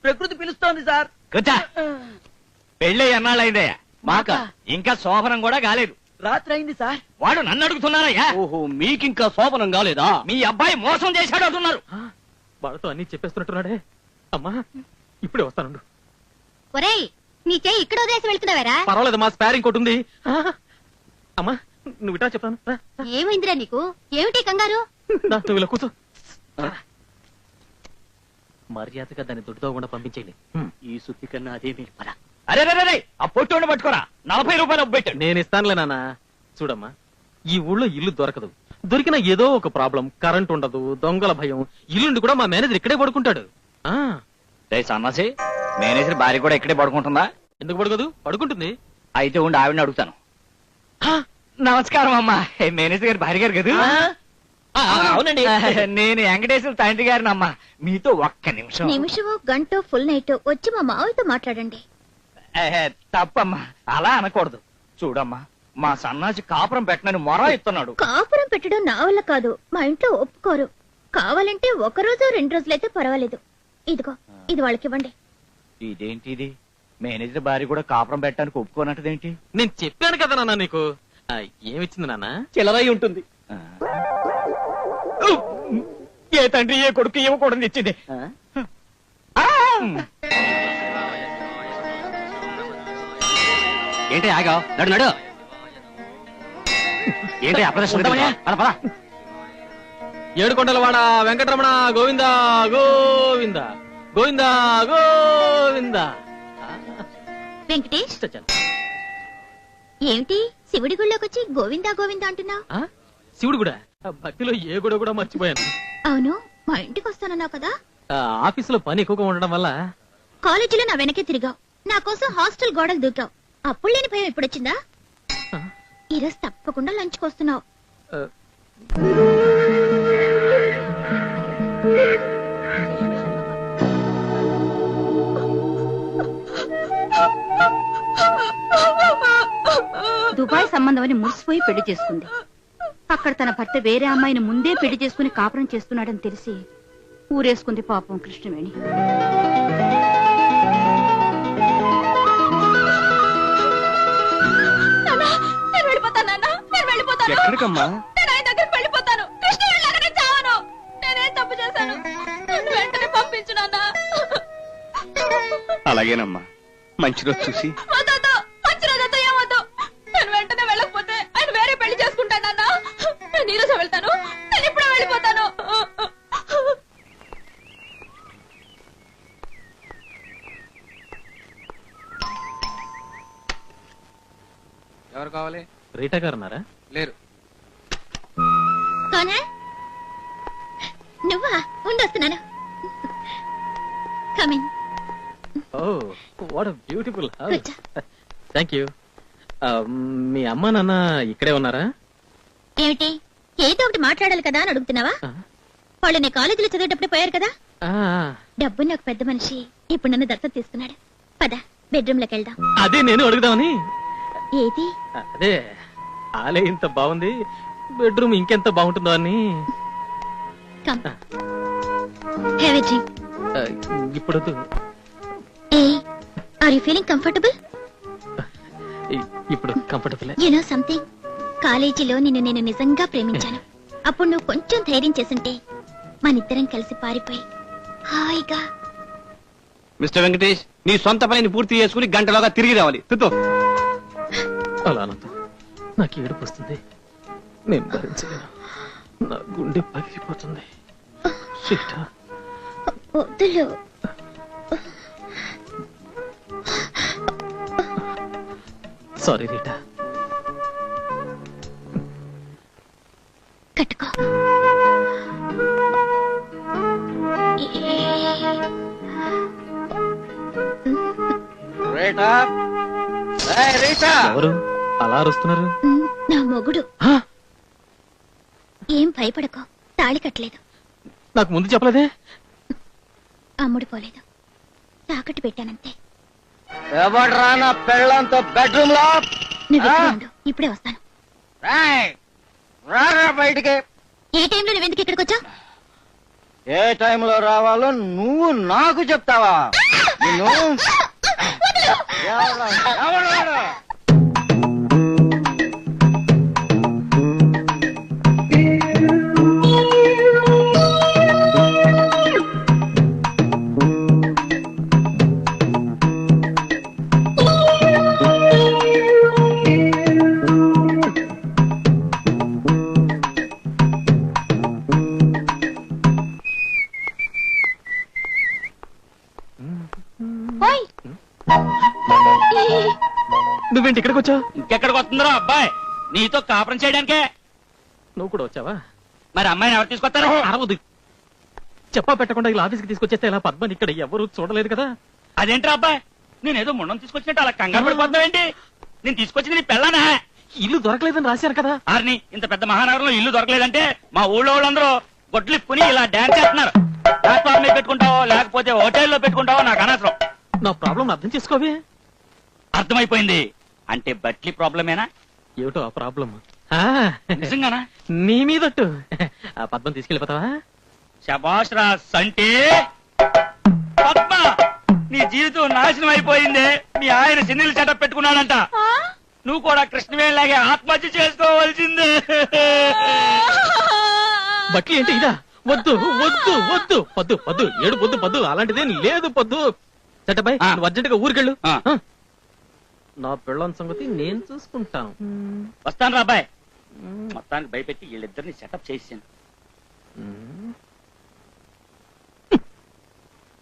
ప్రకృతి పిలుస్తోంది సార్. కూర్చా. పెళ్ళి ఎన్నాళ్ళైందయ్యా? మాక ఇంకా శోభనం కూడా కాలేదు. రాత్రి అయింది సార్. వాడు నన్ను అడుగుతున్నారయ్యా. ఓహో, మీకింకా శోభనం కాలేదా? మీ అబ్బాయి మోసం చేశాడు అంటున్నారు. వాళ్ళతో అన్ని చెప్పేస్తున్నట్టున్నాడే. అమ్మా ఇప్పుడే వస్తాను. ఒరేయ్, నీ చెయ్యి ఇక్కడ వదిలేసి వెళ్తున్నావేరా? పర్వాలేదు, మా స్పేర్ ఇంకోటి ఉంది. అమ్మా నువ్వు ఇటా చెప్తాను. ఏమైందిరా నీకు? ఏమిటి కంగారు? నువ్వు ఇలా కూర్చో. మర్యాదగా దాన్ని దొడ్డుతో కూడా పంపించేయండి. ఈ సుత్తి కన్నా అదే మీరు పరా. అరే రే, ఆ పొట్టు పట్టుకోరా, 40 రూపాయలు పెట్టాడు. నేను ఇస్తానులే నాన్న. చూడమ్మా, ఈ ఊళ్ళో ఇల్లు దొరకదు. దొరికినా ఏదో ఒక ప్రాబ్లం, కరెంట్ ఉండదు, దొంగల భయం. ఇల్లుండి కూడా మా మేనేజర్ ఇక్కడే పడుకుంటాడు. సన్నాసి, మేనేజర్ భార్య కూడా ఇక్కడే పడుకుంటుందా? ఎందుకు పడుకోదు? పడుకుంటుంది. అయితే ఉండి ఆవిడని అడుగుతాను. నమస్కారం అమ్మా, మేనేజర్ గారి భార్య గారు కదా? అవునండి, నేను వెంకటేశ్వర తండ్రి గారిని అమ్మా. మీతో ఒక్క నిమిషం. నిమిషమో గంటో ఫుల్ నైట్ వచ్చి మా మావయ్యతో మాట్లాడండి. తప్పమ్మా, అలా అనకూడదు. చూడమ్మా, మా సన్నాసి కాపురం పెట్టనని మొర ఇస్తున్నాడు. కాపురం పెట్టడం నా వల్ల కాదు, మా ఇంట్లో ఒప్పుకోరు. కావాలంటే 1 రోజు 2 రోజులైతే పర్వాలేదు. ఇదిగో, ఇది వాళ్ళకి ఇవ్వండి. ఇదేంటిది? మేనేజర్ భార్య కూడా కాపురం పెట్టడానికి ఒప్పుకోనట్టదేంటి? నేను చెప్పాను కదా నాన్న నీకు. ఏమిచ్చింది నాన్న? చిల్లరై ఉంటుంది. ఏ తండ్రి ఏ కొడుకు ఇవ్వకూడదు ఇచ్చింది. ఏంటి ఆగా నడు నడు ఏంటి అప్రదర్శన ఏడుకొండలవాడ వెంకటరమణ గోవింద గోవింద గోవింద గోవింద. వెంకటేష్, ఏమిటి శివుడి గుళ్ళోకి వచ్చి గోవిందా గోవిందా అంటున్నావు? శివుడు కూడా భక్తిలో ఏ గుడి కూడా మర్చిపోయాను. అవును, మా ఇంటికి వస్తానన్నావు కదా. ఆఫీసులో పని ఎక్కువగా ఉండడం వల్ల. కాలేజీలో నా వెనకే తిరిగావు, నా కోసం హాస్టల్ గోడలు దూకావు. అప్పుడు లేని భయం ఎప్పుడొచ్చిందా? ఈరోజు తప్పకుండా లంచ్కి వస్తున్నావు. దుబాయ్ సంబంధం అని మురిసిపోయి పెళ్లి చేసుకుంది. అక్కడ తన భర్త వేరే అమ్మాయిని ముందే పెళ్లి చేసుకుని కాపురం చేస్తున్నాడని తెలిసి ఊరేసుకుంది పాపం కృష్ణవేణి. ఎక్కడికమ్మా? నేను ఆయన దగ్గరికి వెళ్ళిపోతాను. కృష్ణ వెళ్ళాక చావను. నేనేం తప్పు చేశాను? నన్ను వెంటనే పంపించు నాన్న. అలాగేనమ్మా, మంచి రోజు చూసి. వద్దొద్దు, మంచి రోజంతా ఏమొద్దు. నేను వెంటనే వెళ్ళకపోతే ఆయన వేరే పెళ్లి చేసుకుంటాను నాన్న. నేను ఈ రోజు వెళ్తాను, నేను ఇప్పుడే వెళ్ళిపోతాను. ఎవరు కావాలి? రీటా గారు ఉన్నారా? లేరు. నువ్వా? ఉండొస్తున్నాను. Coming. Oh what beautiful house. Thank you. మీ అమ్మ నాన్న ఇక్కడే ఉన్నారా? ఏమిటి, ఏదో ఒకటి మాట్లాడాలి కదా అని అడుగుతున్నావా? వాళ్ళు నీ కాలేజీలో చదివేటప్పుడు పోయారు కదా. డబ్బు నాకు పెద్ద మనిషి ఇప్పుడు నన్ను దత్తత తీసుకున్నాడు. పద బెడ్రూమ్ లోకి వెళ్దాం. అదే నేను అడుగుదామని. ఏది? అదే ఆలే ఇంత బాగుంది, బెడ్రూమ్ ఇంకెంత బాగుంటుందో అని. Come have a drink. ఇప్పుడు ఏ ఆర్ యు ఫీలింగ్ కంఫర్టబుల్? ఇప్పుడు కంఫర్టబుల్. యు నో సంథింగ్, కాలేజీలో నిన్ను నేను నిజంగా ప్రేమించాను. అప్పుడు నువ్వు కొంచెం ధైర్యం చేస్తుంటే మనిద్దరం కలిసి పారిపోయి హాయిగా. మిస్టర్ వెంకటేష్, నీ సొంత పనిని పూర్తి చేసుకుని గంటలోగా తిరిగి రావాలి. అలా నాకు ఏడుపు వస్తుంది, నేను భరించలేను. నా గుండె పగిలిపోతుంది. వద్దులు. Sorry Rita. కట్టుకో. ఎవరు అలా అరుస్తున్నారు? నా మొగుడు. ఏం భయపడకో, తాళి కట్టలేదు. నాకు ముందు చెప్పలేదే. అమ్ముడు పోలేదు, తాకట్టు పెట్టానంతే. ఎవడ్రా నా పెళ్ళంతో బెడ్రూమ్ లో? నువ్వు ఉండు, ఇప్పుడే వస్తాను. రారా బయటికి. ఏ టైంలో నువ్వెందుకు ఇక్కడికి వచ్చావు? ఏ టైంలో రావాలో నువ్వు నాకు చెప్తావా? నువ్వేంటి ఇక్కడికి వచ్చావు? ఇంకెక్కడికి వస్తుందో అబ్బాయి, నీతో కాపురం చేయడానికే. నువ్వు కూడా వచ్చావా? మరి అమ్మాయిని ఎవరు తీసుకొస్తారు? అరవదు. చెప్పా పెట్టకుండా ఇలా ఆఫీస్కి తీసుకొచ్చేస్తే ఇలా పద్మని ఇక్కడ ఎవరు చూడలేదు కదా. అదేంట్రా అబ్బాయి, నేనేదో ముండం తీసుకొచ్చినట్టు అలా కంగారు పడిపోతున్నావేంటి? నేను తీసుకొచ్చింది నీ పెళ్ళానా? ఇల్లు దొరకలేదని రాశారు కదా. ఆర్ని, ఇంత పెద్ద మహానగరంలో ఇల్లు దొరకలేదంటే మా ఊళ్ళో వాళ్ళందరూ గొడ్లిప్పుకుని ఇలా డాన్స్ చేస్తున్నారు. ప్లాట్ఫామ్ మీద పెట్టుకుంటావో లేకపోతే హోటల్లో పెట్టుకుంటావో నాకు అనవసరం. నా ప్రాబ్లం అర్థం చేసుకోవే. అర్థమైపోయింది. అంటే బట్లీ ప్రాబ్లమేనా? ఏమిటో ఆ ప్రాబ్లం? నిజంగానా? నీ మీదట్టు. ఆ పద్మం తీసుకెళ్ళిపోతావా? శబాష్ రాస్. అంటే పద్మ, నీ జీవితం నాశనం అయిపోయింది. మీ ఆయన సిన్నీలు చెటప్ పెట్టుకున్నాడంట. నువ్వు కూడా కృష్ణవేణిలాగే ఆత్మహత్య చేసుకోవాల్సిందే. బట్టి ఏంటి ఇదా? వద్దు వద్దు వద్దు పొద్దు పొద్దు ఏడు పొద్దు పొద్దు అలాంటిదేం లేదు పొద్దు. చట్టబాయ్ నువ్వు అర్జెంట్ గా ఊరికెళ్ళు. నా పెళ్ళాం సంగతి నేను చూసుకుంటాను. వస్తాను రా అబ్బాయి. మొత్తానికి భయపెట్టి వీళ్ళిద్దరిని సెటప్ చేసాను.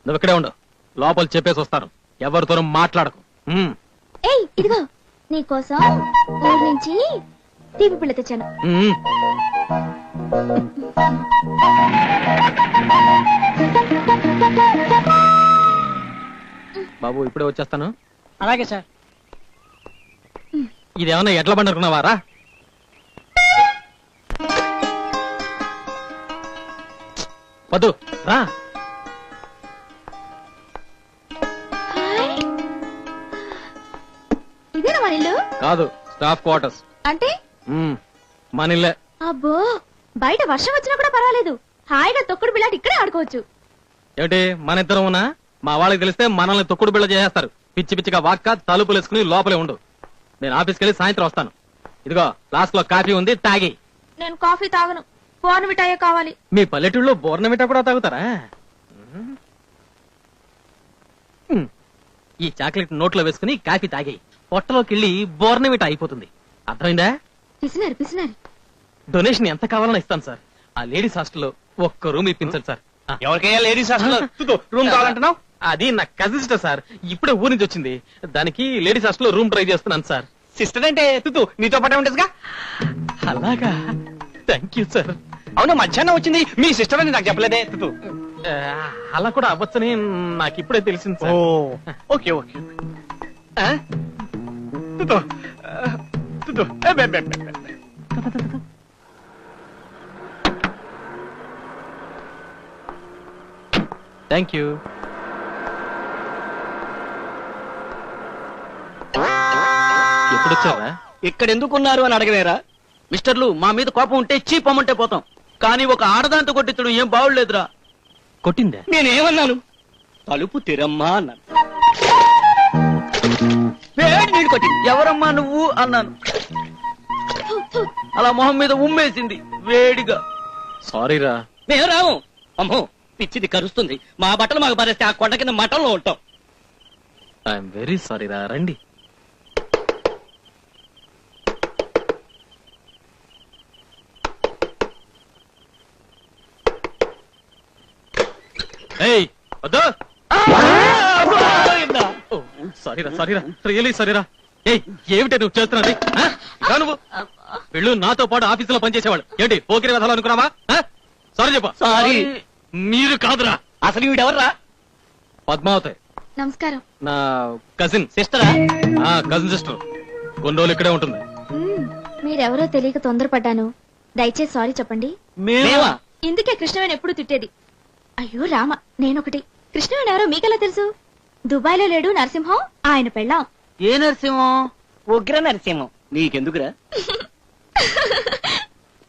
నువ్వు ఇక్కడే ఉండు, లోపల చెప్పేసి వస్తాను. ఎవరితోనూ మాట్లాడకు. ఏయ్ ఇదిగో నీకోసం ఊరి నుంచి తీపి పిల్ల తెచ్చాను. బాబు ఇప్పుడే వచ్చేస్తాను. అలాగే సార్. ఇదేమన్నా ఎట్లా పండుకున్నావారా? వద్దు రా. ఇదేనా మన ఇల్లు? కాదు, స్టాఫ్ క్వార్టర్స్. అంటే మన ఇల్లే. అబ్బో, బయట వర్షం వచ్చినా కూడా పర్వాలేదు, హాయిగా తొక్కుడు బిళ్ళాటి ఇక్కడే ఆడుకోవచ్చు. ఏమిటి మన ఇద్దరం ఉన్నా మా వాళ్ళకి తెలిస్తే మనల్ని తొక్కుడు బిళ్ళ చేసేస్తారు. పిచ్చి పిచ్చిగా వాక్క తలుపులు వేసుకుని లోపలే ఉండు. నేను ఆఫీస్కి వెళ్ళి సాయంత్రం వస్తాను. ఇదిగో లాస్ట్ లో కాఫీ ఉంది, తాగి. నేను కాఫీ తాగను, బోర్నవిటాయే కావాలి. మీ పల్లెటూళ్ళలో బోర్నమిటా కూడా తాగుతారా? ఈ చాక్లెట్ నోట్లో వేసుకుని కాఫీ తాగి పొట్టలోకి వెళ్ళి బోర్నమిటా అయిపోతుంది. అర్థమైందా? పిసినారు పిసినారు. డొనేషన్ ఎంత కావాలన్నా ఇస్తాను సార్. ఆ లేడీస్ హాస్టల్లో ఒక్క రూమ్ ఇప్పించండి సార్. ఎవరికైనా లేడీస్ హాస్టల్ రూమ్ కావాలంటున్నావు? అది నా కజిన్ సిస్టర్ సార్, ఇప్పుడే ఊరి నుంచి వచ్చింది. దానికి లేడీస్ హాస్టల్లో రూమ్ ట్రై చేస్తున్నాను సార్. సిస్టర్ అంటే తుతు నీతో పాటే ఉంటుందిగా. అలాగా, థ్యాంక్ యూ సార్. అవును, మధ్యాహ్నం వచ్చింది మీ సిస్టర్ అని నాకు చెప్పలేదే తుతు. అలా కూడా అవ్వచ్చని నాకు ఇప్పుడే తెలిసింది సార్. Okay okay. తుతు తుతు థ్యాంక్ యూ. ఎప్పుడు వచ్చారా? ఇక్కడ ఎందుకున్నారు అని అడగలేరా? మిస్టర్లు, మా మీద కోపం ఉంటే చీపమ్మంటే పోతాం, కానీ ఒక ఆడదాంతో కొట్టించడం ఏం బాగులేదురా. కొట్టిందా? నేనేమన్నాను? తలుపు తెరమ్మా అన్నాను. ఎవరమ్మా నువ్వు అన్నాను. అలా మొహం మీద ఉమ్మేసింది వేడిగా. సారీరా. మేము రాము. అమ్మో, పిచ్చిది కరుస్తుంది. మా బట్టలు మాకు పరిస్తే ఆ కొండ కింద మఠంలో ఉంటాం. ఐఎమ్ వెరీ సారీరా. రండి. సారీరా సారీరా, రియలీ సారీరా. ఏమిటే నువ్వు చేస్తున్నది? నువ్వు వెళ్ళు, నాతో పాటు ఆఫీసులో పనిచేసేవాళ్ళు. ఏంటి పోకిరి కథలు అనుకున్నావా? సారీ చెప్ప. సారీ. మీరు కాదురా. అసలు వీడెవర్రా? పద్మావతి. నమస్కారం. నా కజిన్. సిస్టరా? Cousin sister. కొన్ని రోజులు ఇక్కడే ఉంటుంది. మీరెవరో తెలియక తొందరపడ్డాను, దయచేసి సారీ చెప్పండి. మేమా? ఇందుకే కృష్ణవేణి ఎప్పుడు తిట్టేది. అయ్యో రామ, నేనొకటి. కృష్ణవేణి ఎవరో మీకెలా తెలుసు? దుబాయ్ లో లేడు నరసింహం, ఆయన పెళ్ళాం. ఏ నరసింహం? ఉగ్ర నరసింహం. నీకెందుకురా?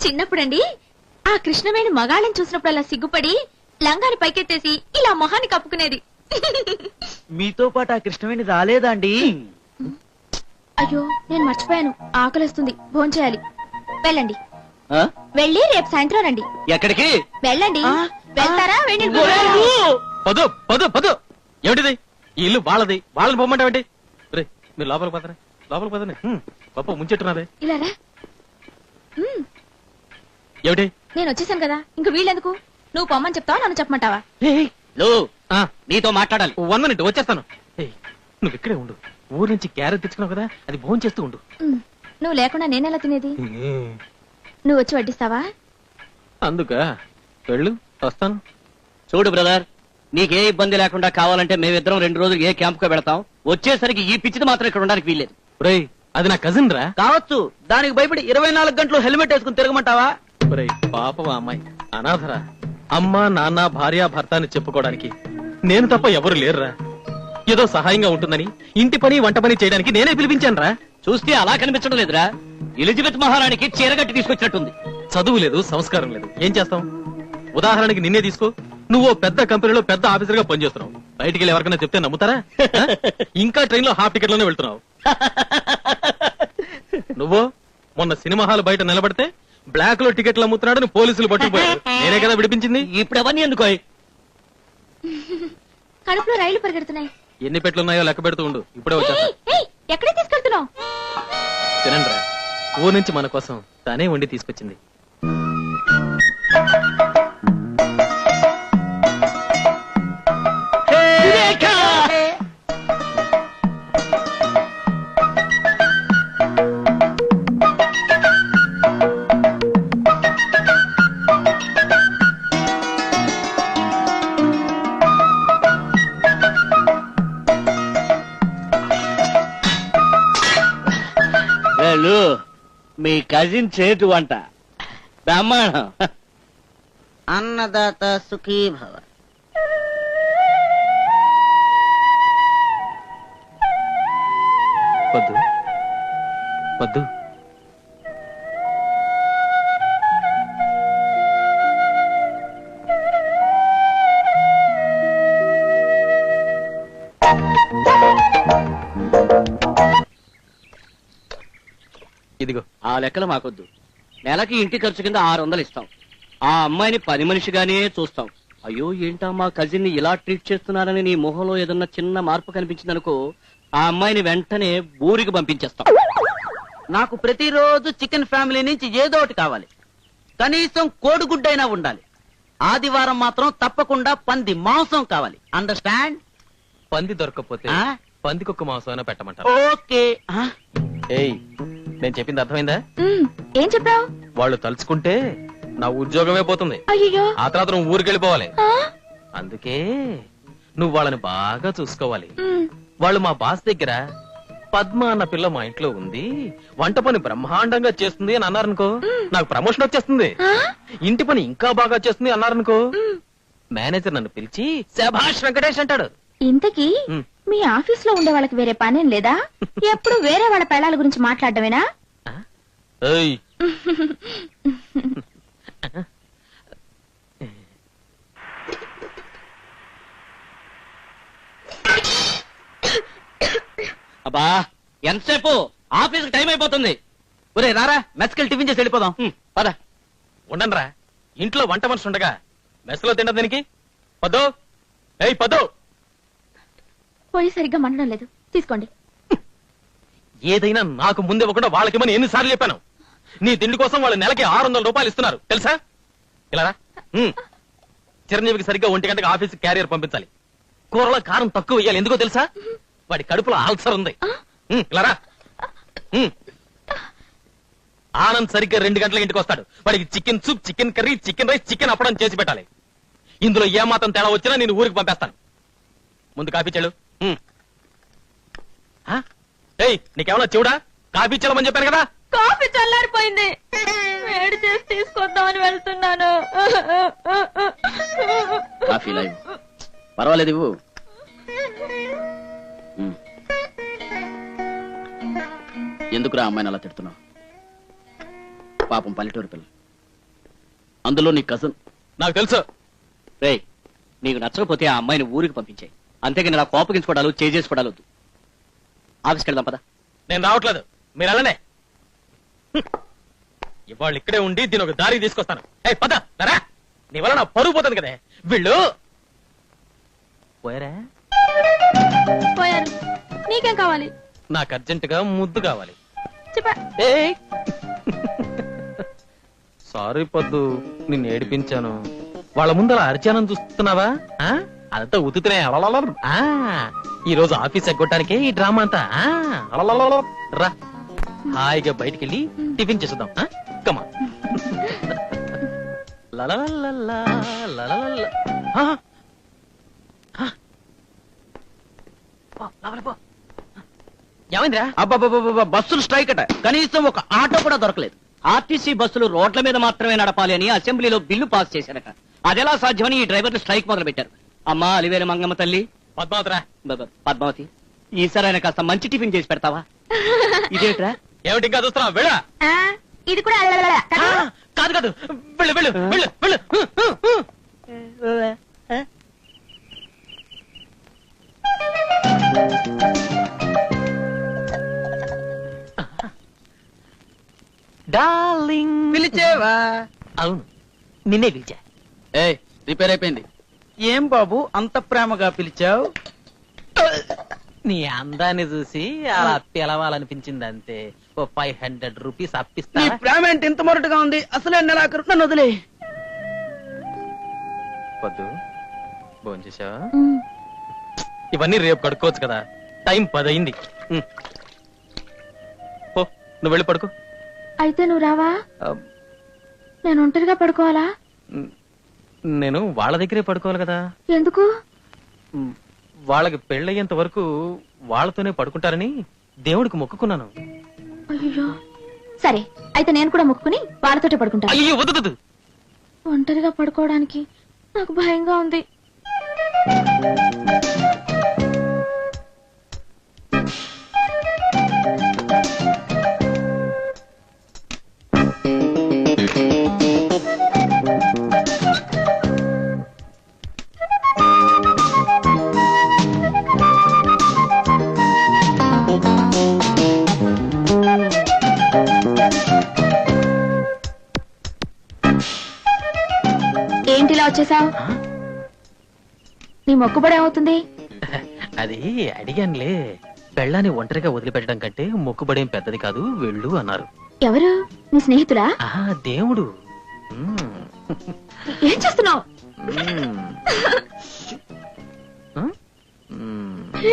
చిన్నప్పుడండి ఆ కృష్ణవేణి మగాళ్ళని చూసినప్పుడల్లా సిగ్గుపడి లంగాని పైకెత్తేసి ఇలా మొహాన్ని కప్పుకునేది. మీతో పాటు ఆ కృష్ణవేణి రాలేదా అండి? అయ్యో నేను మర్చిపోయాను, ఆకలిస్తుంది, భోంచేయాలి. వెళ్ళండి, వెళ్ళి రేపు సాయంత్రం రండి. ఎక్కడికి? వెళ్ళండి. వెళ్తారా? వెళ్ళి పదు పదు పదు. ఏమిటిది? ఈ ఇల్లు వాళ్ళది, వాళ్ళని పొమ్మంటావేంటి? రే మీరు లోపలికి పదరే, లోపలికి పదరే. పప్పు ముంచెట్టున్నదే. ఇలా రా. ఏమిటి? నేను వచ్చేసాను కదా, ఇంక వీళ్ళెందుకు? నువ్వు పొమ్మని చెప్తావా, నన్ను చెప్పమంటావా? నీతో మాట్లాడాలి. 1 minute వచ్చేస్తాను. నువ్వు ఇక్కడే ఉండు. ఊరు నుంచి క్యారెట్ తెచ్చుకున్నావు కదా, అది భోజనం చేస్తూ ఉండు. నువ్వు లేకుండా నేనెలా తినేది? నువ్వు వచ్చి వడ్డిస్తావా? అందుక వెళ్ళు, వస్తాను. చూడు బ్రదర్, నీకే ఇబ్బంది లేకుండా కావాలంటే మేమిద్దరం 2 రోజులు ఏ క్యాంప్ కో పెడతాం. వచ్చేసరికి ఈ పిచ్చిది మాత్రం ఇక్కడ ఉండడానికి వీల్లేదు. రేయ్, అది నా కజిన్ రా. కావచ్చు, దానికి భయపడి 24 గంటలు హెల్మెట్ వేసుకుని తిరగమంటావా? రేయ్ పాపం ఆ అమ్మాయి అనాథరా. అమ్మ నాన్న భార్య భర్త అని చెప్పుకోవడానికి నేను తప్ప ఎవరు లేరురా. ఏదో సహాయంగా ఉంటుందని ఇంటి పని వంట పని చేయడానికి నేనే పిలిపించాను రా. చూస్తే అలా కనిపించడం లేదురా. ఎలిజబెత్ మహారాణికి చీరగట్టి తీసుకొచ్చినట్టుంది. చదువు లేదు, సంస్కారం లేదు, ఏం చేస్తాం? ఉదాహరణకి నిన్నే తీసుకో. నువ్వు పెద్ద కంపెనీలో పెద్ద ఆఫీసర్ గా పనిచేస్తున్నావు. బయటికి వెళ్ళి ఎవరికైనా చెప్తే నమ్ముతారా? ఇంకా ట్రైన్ లో హాఫ్ టికెట్ లోనే వెళ్తున్నావు. నువ్వు మొన్న సినిమా హాల్ బయట నిలబడితే బ్లాక్ లో టికెట్లు అమ్ముతున్నాడని పోలీసులు పట్టుకుపోయారు. నేనే కదా విడిపించింది. ఇప్పుడు అవన్నీ ఎందుకో? కడుపులో రైలు పరిగెడుతున్నాయి. ఎన్ని పెట్లున్నాయో లెక్క పెడుతూ ఉండు. ఇప్పుడే వచ్చేస్తా. ఎక్కడికి తీసుకెళ్తున్నావు? తినండ్రా. ఊరు నుంచి మన కోసం తానే వండి తీసుకొచ్చింది. మీ కజిన్ చేటు వంట బ్రహ్మాండం. అన్నదాత సుఖీ భవ. వద్దు వద్దు. ఇదిగో ఆ లెక్కలు మాకొద్దు. నెలకి ఇంటి ఖర్చు కింద 600 ఇస్తాం. ఆ అమ్మాయిని పని మనిషిగానే చూస్తాం. అయ్యో ఏంటా మా కజిన్ ని ఇలా ట్రీట్ చేస్తున్నారని నీ మొహంలో ఏదన్నా చిన్న మార్పు కనిపించిందనుకో, ఆ అమ్మాయిని వెంటనే ఊరికి పంపించేస్తాం. నాకు ప్రతిరోజు చికెన్ ఫ్యామిలీ నుంచి ఏదో ఒకటి కావాలి. కనీసం కోడిగుడ్డైనా ఉండాలి. ఆదివారం మాత్రం తప్పకుండా పంది మాంసం కావాలి. అండర్స్టాండ్? పంది దొరకకపోతే పందికొక్క మాంసం అయినా పెట్టమంటారు. ఓకే. ఏయ్, నేను చెప్పింది అర్థమైందా? ఏం చెప్పావు? వాళ్ళు తలుచుకుంటే నా ఉద్యోగమే పోతుంది. అయ్యో, ఆ తర్వాత నువ్వు ఊరికెళ్ళిపోవాలి. అందుకే నువ్వు వాళ్ళని బాగా చూసుకోవాలి. వాళ్ళు మా బాస్ దగ్గర పద్మ అన్న పిల్ల మా ఇంట్లో ఉంది, వంట పని బ్రహ్మాండంగా చేస్తుంది అని అన్నారనుకో, నాకు ప్రమోషన్ వచ్చేస్తుంది. ఇంటి పని ఇంకా బాగా చేస్తుంది అన్నారనుకో, మేనేజర్ నన్ను పిలిచి శభాష్ వెంకటేష్ అంటాడు. ఇంతకీ మీ ఆఫీస్ లో ఉండే వాళ్ళకి వేరే పనేం లేదా? ఎప్పుడు వేరే వాళ్ళ పెళ్ళాల గురించి మాట్లాడటమేనా? ఏయ్, అబ్బా ఎంతసేపు? ఆఫీస్ టైం అయిపోతుంది. ఒరే రారా, మెస్కెళ్ళి టిఫిన్ చేసి వెళ్ళిపోదాం. పద. ఉండనరా, ఇంట్లో వంట మనిషి ఉండగా మెస్లో తింటది దీనికి. పదో, ఏయ్ పదో. పోయి సరిగ్గా మండడం లేదు, తీసుకోండి. ఏదైనా నాకు ముందే ఇవ్వకుండా వాళ్ళకిమని ఎన్నిసార్లు చెప్పాను. నీ తిండి కోసం వాళ్ళు నెలకి 600 రూపాయలు ఇస్తున్నారు తెలుసా? ఇలా చిరంజీవికి సరిగ్గా 1 గంటకి ఆఫీస్ క్యారియర్ పంపించాలి. కూరలో కారం తక్కువ వేయాలి. ఎందుకో తెలుసా? వాడి కడుపులో ఆల్సర్ ఉంది. ఇలా ఆనంద్ సరిగ్గా 2 గంటల ఇంటికి వస్తాడు. వాడికి chicken soup, chicken curry, chicken rice, chicken అప్పడం చేసి పెట్టాలి. ఇందులో ఏమాత్రం తేడా వచ్చినా నేను ఊరికి పంపేస్తాను. ముందు కాఫీ చెడు. ఏయ్, నీకేమన్నా చెవుడా? కాఫీ చెల్లమని చెప్పాను కదా. కాఫీ చల్లారిపోయింది, వేడి చేసి తీసుకొద్దామని వెళ్తున్నాను. కాఫీ లైవ్ పర్వాలేదు ఇవ్వు. ఎందుకురా అమ్మాయిని అలా తిడుతున్నావు? పాపం పల్లెటూరు పిల్ల, అందులో నీ కజన్. నాకు తెలుసు. రే, నీకు నచ్చకపోతే ఆ అమ్మాయిని ఊరికి పంపించాయి. అంతేగాని ఇలా కోపగించుకోవడాలు, చేసుకోవడాలు వద్దు. ఆఫీస్కి వెళ్దాం పద. నేను రావట్లేదు, మీరు వెళ్ళనే. ఇవాళ ఇక్కడే ఉండి దీని ఒక దారికి తీసుకొస్తాను. ఏ పద రా, నీ వల్ల నా పరుగు పోతుంది కదే. వీళ్ళు పోయారా? పోయారు. నీకేం కావాలి? నాకు అర్జెంటుగా ముద్దు కావాలి. చెప్పా. సారీ పద్దు, నిన్ను ఏడిపించాను. వాళ్ళ ముందు అలా అరిచానని చూస్తున్నావా? అదంతా ఉతుకునే. ఈ రోజు ఆఫీస్ ఎగ్గొట్టడానికే ఈ డ్రామా అంతా. రా, హాయిగా బయటికి వెళ్ళి టిఫిన్ చేద్దాం. కమా. ఏమైందిరా? అబ్బాబ్బా, బస్సులు స్ట్రైక్ అట. కనీసం ఒక ఆటో కూడా దొరకలేదు. ఆర్టీసీ బస్సులు రోడ్ల మీద మాత్రమే నడపాలి అని అసెంబ్లీలో బిల్లు పాస్ చేశారట. అదెలా సాధ్యమని ఈ డ్రైవర్లు స్ట్రైక్ మొదలు పెట్టారు. అమ్మా అలివేల మంగమ్మ తల్లి, పద్మావతి, ఈసారి ఆయన కాస్త మంచి టిఫిన్ చేసి పెడతావా? ఇదేట్రా? ఏమిటి ఇంకా చూస్తున్నావు? వెళ్ళా. ఇది కూడా కాదు కాదు, వెళ్ళు వెళ్ళు వెళ్ళు వెళ్ళు. నిన్నే పిలిచా. ఏ రిపేర్ అయిపోయింది. ఏం బాబు అంత ప్రేమగా పిలిచావు? నీ అందాన్ని చూసి అలా పిలవాలనిపించింది అంతే. ఓ 500 రూపీస్ అప్పిస్తా. నీ ప్రేమ ఏంటి ఇంత మొరటుగా ఉంది? అసలే నెలాఖరు, నన్ను వదిలే. వద్దు, భోంచేసావా? ఇవన్నీ రేపు కడుక్కోవచ్చు కదా, టైం 10 అయింది. ఓ నువ్వు వెళ్ళి పడుకో. అయితే నువ్వు రావా? నేను ఒంటరిగా పడుకోవాలా? నేను వాళ్ళ దగ్గరే పడుకోవాలి కదా. ఎందుకు? వాళ్ళకి పెళ్ళయ్యేంత వరకు వాళ్ళతోనే పడుకుంటారని దేవుడికి మొక్కుకున్నాను. అయ్యో సరే, అయితే నేను కూడా మొక్కుకుని వాళ్ళతోటే పడుకుంటా. అయ్యో వద్దు. ఒంటరిగా పడుకోవడానికి నాకు భయంగా ఉంది. ఏంటిలా వచ్చేసావు? నీ మొక్కుబడి ఏమవుతుంది? అది అడిగానులే. పెళ్ళాన్ని ఒంటరిగా వదిలిపెట్టడం కంటే మొక్కుబడేం పెద్దది కాదు, వెళ్ళు అన్నారు. ఎవరు? నీ స్నేహితుడా? దేవుడు. ఏం చేస్తున్నావు?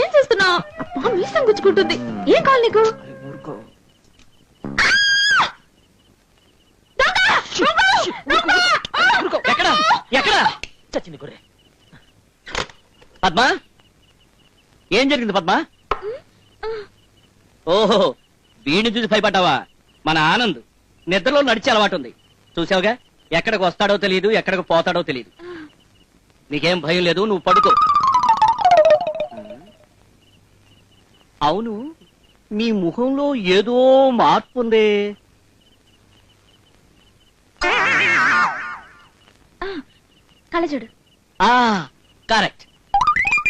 ఏం చేస్తున్నావు? మీసం గుచ్చుకుంటుంది. ఏం కావాలి నీకు? ఎక్కడ ఎక్కడ చచ్చింది గురే. పద్మా, ఏం జరిగింది పద్మా? ఓహో, వీడిని చూసి భయపడ్డావా? మన ఆనంద్ నిద్రలో నడిచే అలవాటు ఉంది, చూసావుగా. ఎక్కడికి వస్తాడో తెలియదు, ఎక్కడికి పోతాడో తెలియదు. నీకేం భయం లేదు, నువ్వు పడుకో. అవును, నీ ముఖంలో ఏదో మార్పు ఉంది. కళ్ళజోడు. కరెక్ట్,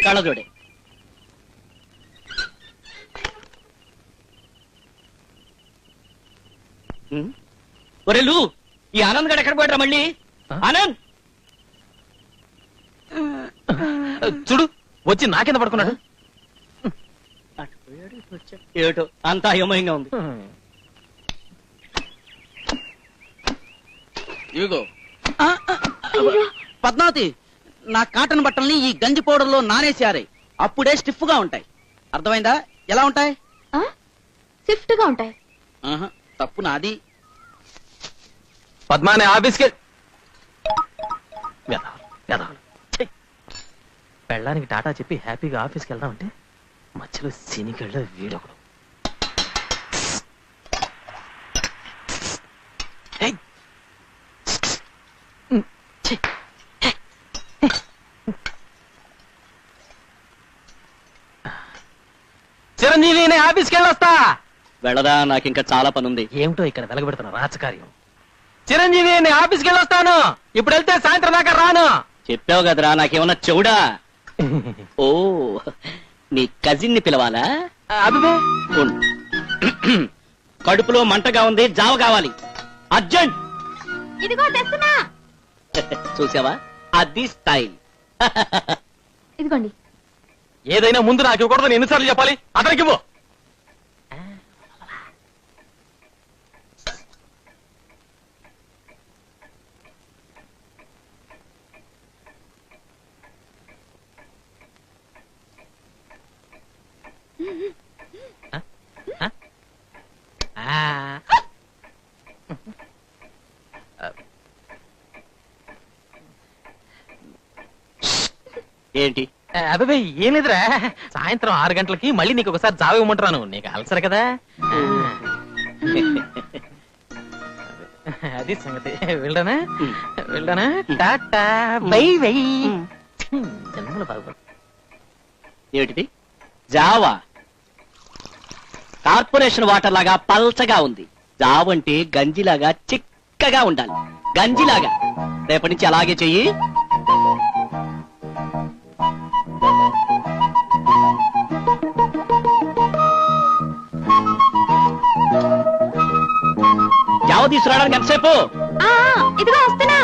కళ్ళజోడే. ఒరేలు, ఈ ఆనంద్ గడు ఎక్కడ పోయాడు మళ్ళీ? ఆనంద్ చూడు, వచ్చి నాకింద పడుకున్నాడు. ఏటో అంతా అయోమయంగా ఉంది. ఇదిగో పద్మావతి, నా కాటన్ బట్టల్ని ఈ గంజి పౌడర్ లో నానేసారే, అప్పుడే స్టిఫ్ గా ఉంటాయి. అర్థమైందా? ఎలా ఉంటాయి? స్విఫ్ట్ గా ఉంటాయి. తప్పు నాది. పద్మానే ఆఫీస్కి పెళ్ళానికి టాటా చెప్పి హ్యాపీగా ఆఫీస్కి వెళ్దామంటే మధ్యలో సినికెళ్ళ వీడొకడు. చిరంజీవి, నేను ఆఫీస్కి వెళ్ళొస్తా. వెళ్ళదా, నాకు ఇంకా చాలా పని ఉంది. ఏమిటో ఇక్కడ వెలగబెడుతున్న రాజకార్యం. చిరంజీవి, నేను ఆఫీస్కి వెళ్ళొస్తాను. ఇప్పుడు వెళ్తే సాయంత్రం దాకా రాను. చెప్పావు కదరా, నాకేమన్నా చెవుడా? ఓ, నీ కజిన్ ని పిలవాలా? అబ్బే, కడుపులో మంటగా ఉంది, జావ కావాలి, అర్జెంట్. ఇదిగో తెస్తున్నా. చూసావా, అది స్టైల్. ఇదిగోండి. ఏదైనా ముందు నాకు ఇవ్వకూడదు, ఎన్నిసార్లు చెప్పాలి? అతనికి ఇవ్వు. ఏంటి? అబ్బాయి ఏం లేదురా, సాయంత్రం 6 గంటలకి మళ్ళీ నీకు ఒకసారి జావ ఇవ్వమంటున్నాను. నీకు అలసరు కదా, అది సంగతి. వెళ్ళానా? Tata bye bye. జన్మల బాబు. ఏమిటిది? జావా కార్పొరేషన్ వాటర్ లాగా పల్చగా ఉంది. జావ అంటే గంజిలాగా చిక్కగా ఉండాలి. గంజిలాగా. రేపటి నుంచి అలాగే చెయ్యి. జావ తీసుకురావడానికి ఎంతసేపు? ఇదిగో వస్తున్నా.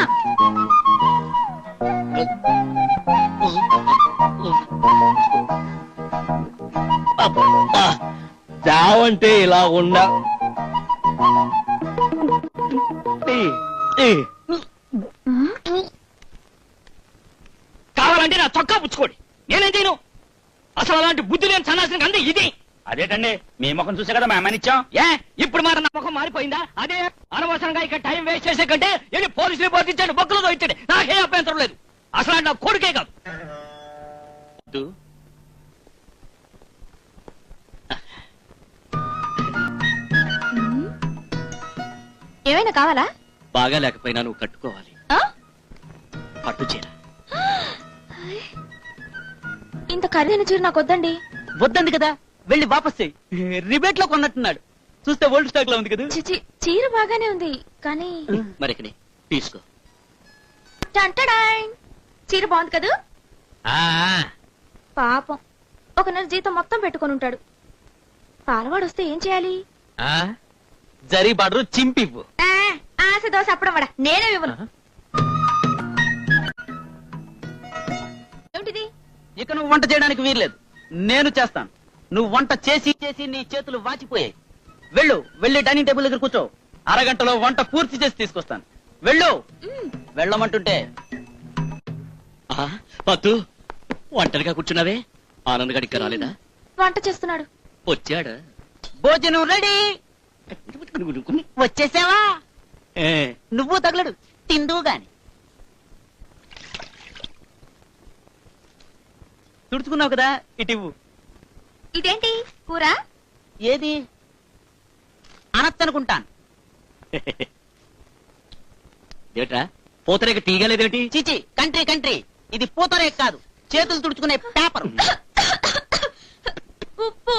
చావంటే ఇలా ఉండ కావాలంటే నా చొక్కా పుచ్చుకోండి, నేనేం చేయను. అసలు అలాంటి బుద్ధి లేని సన్నాసిని అంది ఇది. అదేటండి మీ ముఖం చూసే కదా మా అమ్మని ఇచ్చాం. ఏ ఇప్పుడు మరి నా ముఖం మారిపోయిందా? అదే అనవసరంగా ఇక్కడ టైం వేస్ట్ చేసే కంటే వెళ్ళి పోలీసులు పోతించండి, బొక్కలతో ఇచ్చండి, నాకే అభ్యంతరం లేదు. అసలు నా కొడుకే కాదు. ఏమైనా కావాలా? బాగా లేకపోయినా నువ్వు కట్టుకోవాలి. పట్టు చీర. ఇంత ఖరీదైన చీర నాకు వద్దండి. వద్దంది కదా, వెళ్ళి వాపస్ చేయి. రిబేట్ లో కొన్నట్టున్నాడు, చూస్తే ఓల్డ్ స్టాక్ లో ఉంది కదా. చిచి, చీర బాగానే ఉంది కానీ మరికని తీసుకో. టంటడాయ్, చీర బాగుంది కదూ. పాపం ఒక నెల జీతం మొత్తం పెట్టుకొని ఉంటాడు. పాలవాడు వస్తే ఏం చేయాలి? జరీ బార్డర్ చింపివ్వు. ఆశ దోశ అప్పడం వడ నేనే ఇవ్వను. ఏమిటిది? ఇక నువ్వు వంట చేయడానికి వీల్లేదు, నేను చేస్తాను. నువ్వు వంట చేసి చేసి నీ చేతులు వాచిపోయాయి. వెళ్ళు, వెళ్ళి డైనింగ్ టేబుల్ దగ్గర కూర్చో. అరగంటలో వంట పూర్తి చేసి తీసుకొస్తాను. వెళ్ళు. వెళ్ళమంటుంటే. పద్దు, ఒంటరిగా కూర్చున్నావే, ఆనంద్ గడికి రాలేదా? వంట చేస్తున్నాడు. వచ్చాడా? భోజనం రెడీ. వచ్చేసావా? నువ్వు తగలడు, తిందువు గాని. తుడుచుకున్నావు కదా, ఇటివ్వు. ఇదేంటి కూర? ఏది అనొచ్చనుకుంటాను. ఏట్రా పూతరేక తీయగలేదేటి? చిచి, కంట్రీ కంట్రీ, ఇది పూతరేక కాదు, చేతులు తుడుచుకునే పేపర్. ఉప్పు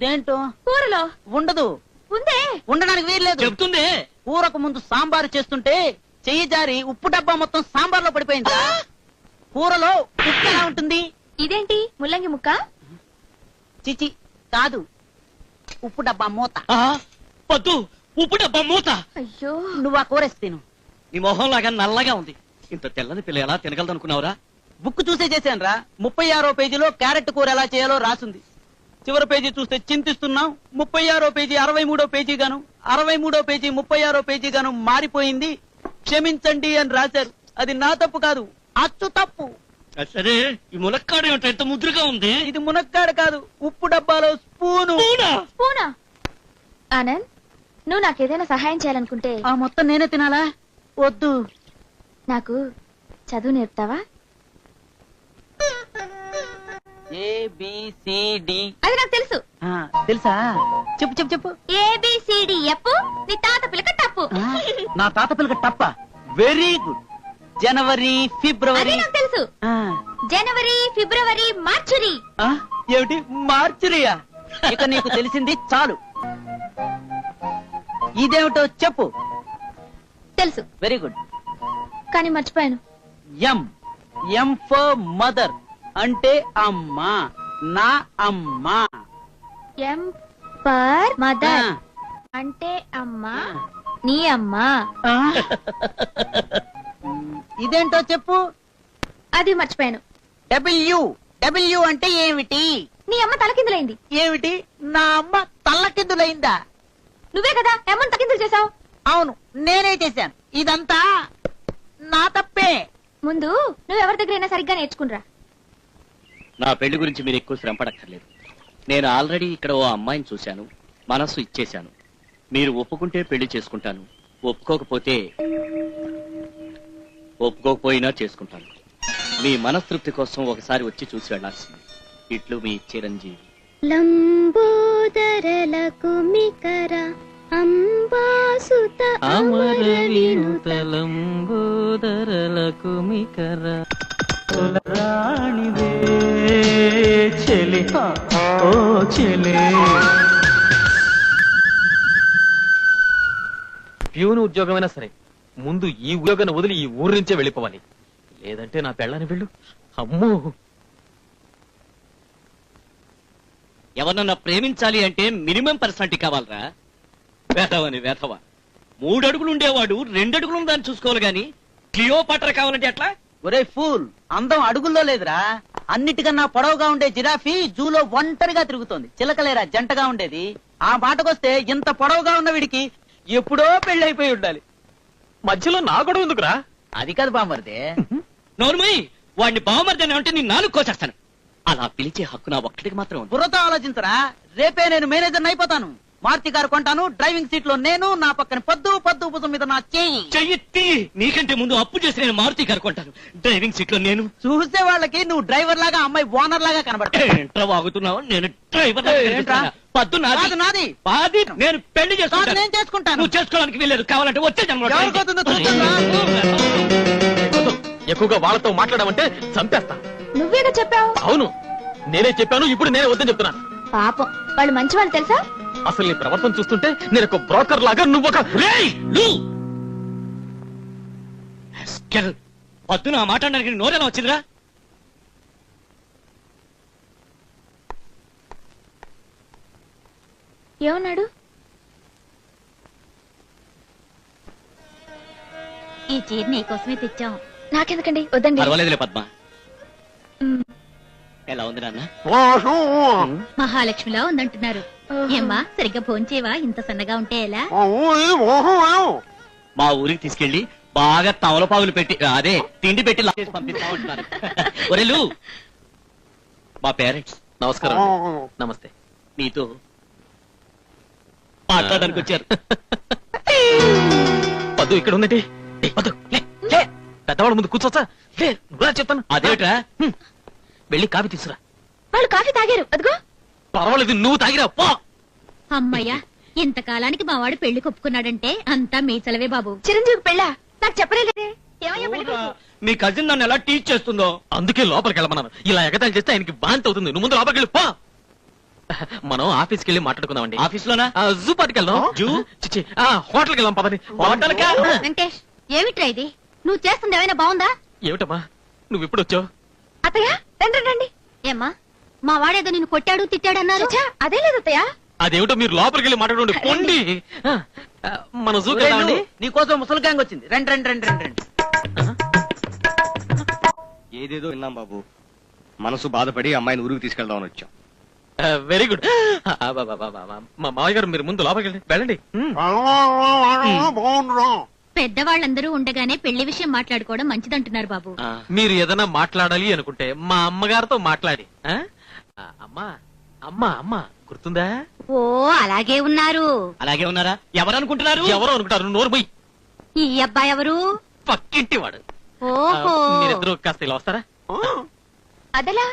దేంటో కూరలో ఉండదు. ఉందే, ఉండడానికి వీల్లేదు. చెప్తుంది. కూరకు ముందు సాంబారు చేస్తుంటే చెయ్యి జారి ఉప్పు డబ్బా మొత్తం సాంబార్లో పడిపోయిందా? కూరలో ఉప్పు ఎలా ఉంటుంది? ఇదేంటి ముల్లంగి ముక్క? చిచి కాదు, ఉప్పు డబ్బా మూత. పద్దు, ఉప్పు డబ్బా మూత. అయ్యో, నువ్వు ఆ కూరేసి తిను. నీ మొహం లాగా నల్లగా ఉంది. ఇంత తెల్లని పిల్ల ఎలా తినగలదనుకున్నావురా? బుక్ చూసే చేశాను రా. 36వ పేజీలో క్యారెట్ కూర ఎలా చేయాలో రాసుంది. చివరి పేజీ చూస్తే చింతిస్తున్నాం. 36వ పేజీ 63వ పేజీ గాను, 63వ పేజీ 36వ పేజీ గాను మారిపోయింది. క్షమించండి అని రాశారు. అది నా తప్పు కాదు, అచ్చు తప్పు. సరే, ఈ ములక్కాడ ఏమిటో ఎంత ముద్రగా ఉంది? ఇది మునక్కాడ కాదు, ఉప్పు డబ్బాలో స్పూను. స్పూనా? ఆనంద్, నువ్వు నాకేదైనా సహాయం చేయాలనుకుంటే ఆ మొత్తం నేనే తినాలా? వద్దు. నాకు చదువు నేర్పుతావా? ABCD. అది నాకు తెలుసు. తెలుసా? చెప్పు చెప్పు చెప్పు. ABCD ఎప్పు, నీ తాత పిల్లక తప్పు. నా తాత పిల్లక తప్ప. Very good. జనవరి, ఫిబ్రవరి. అది నాకు తెలుసు. జనవరి, ఫిబ్రవరి, మార్చురి. ఏమిటి మార్చురియా? ఇక నీకు తెలిసింది చాలు. ఇదేమిటో చెప్పు. తెలుసు. Very good. కానీ మర్చిపోయాను. ఎం ఫర్ మదర్ అంటే అమ్మ, నా అమ్మ. ఎం ఫర్ మదర్ అంటే అమ్మ, నీ అమ్మ. ఇదేంటో చెప్పు. అది మర్చిపోయాను. డబ్ల్యూ అంటే ఏమిటి? నీ అమ్మ తలకిందులైంది. ఏమిటి? నా అమ్మ తల్లకిందులైందా? నువ్వే కదా అమ్మని తలకిందులు చేసావు. అవును, నేనే చేశాను. ఇదంతా నా తప్పే. ముందు నువ్వెవరి దగ్గరైనా సరిగ్గా నేర్చుకునిరా. నా పెళ్లి గురించి మీరు ఎక్కువ శ్రమ పడక్కర్లేదు. నేను ఆల్రెడీ ఇక్కడ ఓ అమ్మాయిని చూశాను, మనస్సు ఇచ్చేశాను. మీరు ఒప్పుకుంటే పెళ్లి చేసుకుంటాను, ఒప్పుకోకపోయినా చేసుకుంటాను. మీ మనస్తృప్తి కోసం ఒకసారి వచ్చి చూసి వెళ్లాల్సింది. ఇట్లు మీ చిరంజీవి. లంబోదరలకు మికర అంబాసుత లంబోదరలకు మికర రాణివే చెలి ఓ చెలి. ప్యూన్ ఉద్యోగమైనా సరే ముందు ఈ ఉద్యోగాన్ని వదిలి ఈ ఊరి నుంచే వెళ్ళిపోవాలి, లేదంటే నా పెళ్ళని వెళ్ళు. అమ్మో, ఎవరన్నా ప్రేమించాలి అంటే మినిమం పర్సనాలిటీ కావాలరా. వేధవని వేధవ. 3 అడుగులు ఉండేవాడు 2 అడుగులు దాన్ని చూసుకోవాలి గాని క్లియోపాట్రా కావాలంటే ఎట్లా? ఒరే ఫూల్, అందం అడుగుల్లో లేదురా. అన్నిటికన్నా పొడవుగా ఉండే జిరాఫీ జూలో ఒంటరిగా తిరుగుతోంది. చిలకలేరా జంటగా ఉండేది. ఆ మాటకొస్తే ఇంత పొడవుగా ఉన్న వీడికి ఎప్పుడో పెళ్ళైపోయి ఉండాలి. మధ్యలో నా గొడవ ఎందుకురా? అది కాదు బామ్మర్దే. నోర్మయ్, వాడిని బావమర్దని అంటే నీ నాలుగు కోసేస్తాను. అలా పిలిచే హక్కు నా ఒక్కడికి మాత్రం ఉంది. బుర్రతో ఆలోచించరా. రేపే నేను మేనేజర్ అయిపోతాను. మారుతి కారు కొంటాను. డ్రైవింగ్ సీట్ లో నేను, నా పక్కన పద్దు భుజం మీద నా చెయ్యి. నీకంటే ముందు అప్పు చేసి నేను మారుతి గారు కొంటాను. డ్రైవింగ్ సీట్ లో నేను. చూసే వాళ్ళకి నువ్వు డ్రైవర్ లాగా, అమ్మాయి ఓనర్ లాగా కనబడతావు. ఏంట్రా వాగుతున్నావు? నేను డ్రైవర్ పద్దు నాది. పాది నేను పెళ్లి చేసుకుంటాను. నేను చేసుకుంటాను. నువ్వు చేసుకోవడానికి వెళ్ళలేదు. కావాలంటే వచ్చే ఎక్కువగా వాళ్ళతో మాట్లాడమంటే చంపేస్తా. నువ్వేగా చెప్పావు. అవును, నేనే చెప్పాను. ఇప్పుడు నేనే వద్దని చెప్తున్నాను. పాపం, వాళ్ళు మంచి వాళ్ళు తెలుసా? అసలు నీ ప్రవర్తన చూస్తుంటే నేను ఒక బ్రోకర్ లాగా, నువ్వు ఒక పద్దు నా మాట్లాడడానికి నోరేలా వచ్చిందిరా? ఏమన్నాడు? ఈ చీర నీకోసమే తెచ్చాం. నాకెందుకండి, వద్దండి. పర్వాలేదులే పద్మ. ఎలా ఉంది నాన్న? మహాలక్ష్మిలా ఉందంటున్నారు. ఏమ్మా, సరిగ్గా భోంచేవా? ఇంత సన్నగా ఉంటే ఎలా? మా ఊరికి తీసుకెళ్లి బాగా తమలపాగులు పెట్టి, అదే తిండి పెట్టి లాగేసి పంపిస్తా ఉంటున్నారు. ఒరేలు, మా పేరెంట్స్. నమస్కారం. నమస్తే. నీతో మాట్లాడడానికి వచ్చారు. పద్దు ఇక్కడ ఉందండి. పద్దు పెద్దవాళ్ళ ముందు కూర్చోచ్చా? నువ్వు చెప్తాను. అదేట్రా? వెళ్ళి కాఫీ తీసుకురా. వాళ్ళు కాఫీ తాగారు, అదిగో. పర్వాలేదు, నువ్వు తాగిరా పో. అమ్మయ్యా, ఇంతకాలానికి మా వాడు పెళ్లి కొప్పుకున్నాడంటే అంతా మీ చలవే బాబు. చిరంజీవి పెళ్ళా? నాకు చెప్పలేదే. ఏమయ్యా పెళ్లి కొడుకు? మీ కజిన్ నన్ను ఎలా టీచ్ చేస్తుందో. అందుకే లోపలికి వెళ్ళమన్నాను. ఇలా ఎగతాళి చేస్తే ఆయనకి బాంతి అవుతుంది. నువ్వు ముందు లోపలికి వెళ్ళి పో. మనం ఆఫీస్కి వెళ్ళి మాట్లాడుకుందామండి. ఆఫీస్ లోనా? జూ పార్టీకి వెళ్దాం. జూ? చిచ్చి, హోటల్కి వెళ్దాం పదని. హోటల్కా? వెంకటేష్, ఏమిట్రా ఇది? నువ్వు చేస్తుంది ఏమైనా బాగుందా? ఏమిటమ్మా నువ్వు ఇప్పుడు వచ్చావు? అత్తయ్య, రండి రండి. ఏమ్మా, మా వాడేదో నిన్ను కొట్టాడు తిట్టాడు అన్నారు. అదే లేదు అత్తయ్య. అదేమిటో మీరు లోపలికి వెళ్ళి మాట్లాడండి. పొండి. మన జూకి వెళ్దామండి. నీకోసం ముసలి గ్యాంగ్ వచ్చింది. రండి రండి రండి రండి రండి. ఏదేదో విన్నాం బాబు. మనసు బాధపడి అమ్మాయిని ఊరికి తీసుకెళ్దామని వచ్చాం. Very good. మా మావయ్య గారు మీరు ముందు లోపలికి వెళ్ళండి. పెద్దవాళ్ళందరూ ఉండగానే పెళ్లి విషయం మాట్లాడుకోవడం మంచిదంటున్నారు బాబు. మీరు ఏదైనా మాట్లాడాలి అనుకుంటే మా అమ్మగారితో మాట్లాడి. అమ్మా అమ్మా అమ్మా గుర్తుందా? ఓ, అలాగే ఉన్నారు. అలాగే ఉన్నారా? ఎవరు అనుకుంటున్నారు? ఎవరో అనుకుంటారు. నోరు పోయి. ఈ అబ్బాయి ఎవరు? పక్కింటి వాడు. ఓహో, మీరిద్దరు కాస్త ఇలా వస్తారా? అదెలా?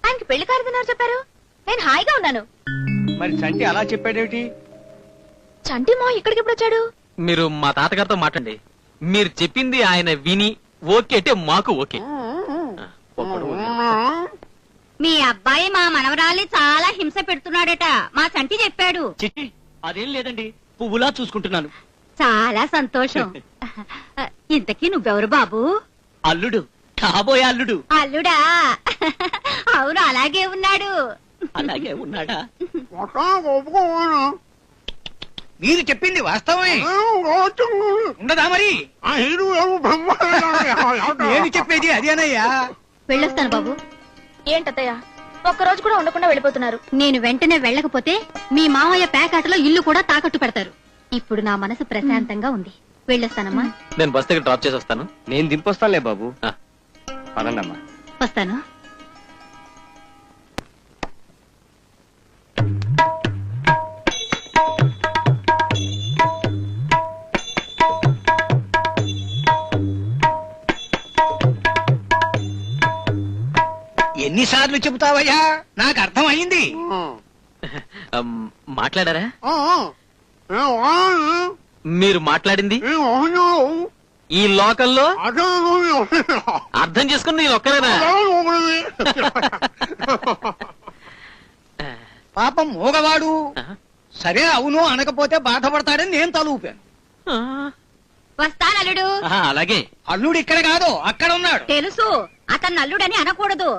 ఆయనకి పెళ్లి కారుతున్నారు చెప్పారు. నేను హాయిగా ఉన్నాను. మరి చంటి అలా చెప్పాడేమిటి? చంటి మా ఇక్కడికి ఎప్పుడు వచ్చాడు? మీరు మా తాతగారితో మాట్లాడండి. మీరు చెప్పింది ఆయన విని ఓకే అంటే మాకు ఓకే. మీ అబ్బాయి మా మనవరాలి చాలా హింస పెడుతున్నాడట. మా చంటి చెప్పాడు. చిట్టి, అదేం లేదండి, పువ్వులా చూసుకుంటున్నాను. చాలా సంతోషం. ఇంతకీ నువ్వెవరు బాబు? అల్లుడు, కాబోయే అల్లుడు. అల్లుడా? అవును, అలాగే ఉన్నాడు. అలాగే ఉన్నాడా? మీరు చెప్పింది వాస్తవమే ఉండదా? మరి నేను చెప్పేది అదేనయ్యా. వెళ్ళొస్తాను బాబు. ఏంటత్తయ్య, ఒక్కరోజు కూడా ఉండకుండా వెళ్ళిపోతున్నారు? నేను వెంటనే వెళ్ళకపోతే మీ మామయ్య పేకాటలో ఇల్లు కూడా తాకట్టు పెడతారు. ఇప్పుడు నా మనసు ప్రశాంతంగా ఉంది. వెళ్ళొస్తానమ్మా. నేను బస్ దగ్గర డ్రాప్ చేసి వస్తాను. నేను దింపొస్తానులే బాబు. పదండమ్మా. వస్తాను. ఎన్నిసార్లు చెబుతావయ్యా? నాకు అర్థం అయింది. మాట్లాడారా? మీరు మాట్లాడింది ఈ లోకల్లో అర్థం చేసుకుని నేను ఒక్కరేనా? పాపం మూగవాడు. సరే, అవును అనకపోతే బాధపడతాడని నేను తల ఊపాను. వస్తానల్లుడు. అలాగే. అల్లుడు ఇక్కడ కాదు, అక్కడ ఉన్నాడు. తెలుసు, అతను అల్లుడని అనకూడదు.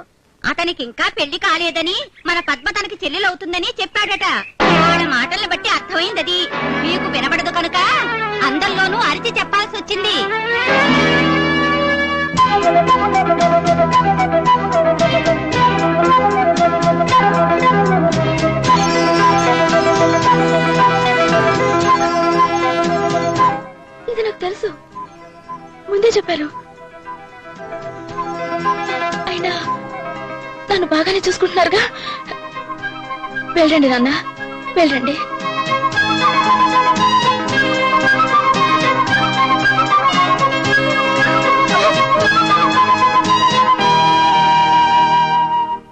అతనికి ఇంకా పెళ్లి కాలేదని, మన పద్మ తనకి చెల్లెలవుతుందని చెప్పాడట. ఆయన మాటల్ని బట్టి అర్థమైందది. మీకు వినబడదు కనుక అందరిలోనూ అరిచి చెప్పాల్సి వచ్చింది. నన్ను బాగానే చూసుకుంటున్నారుగా. వెళ్ళండి నాన్న, వెళ్ళండి.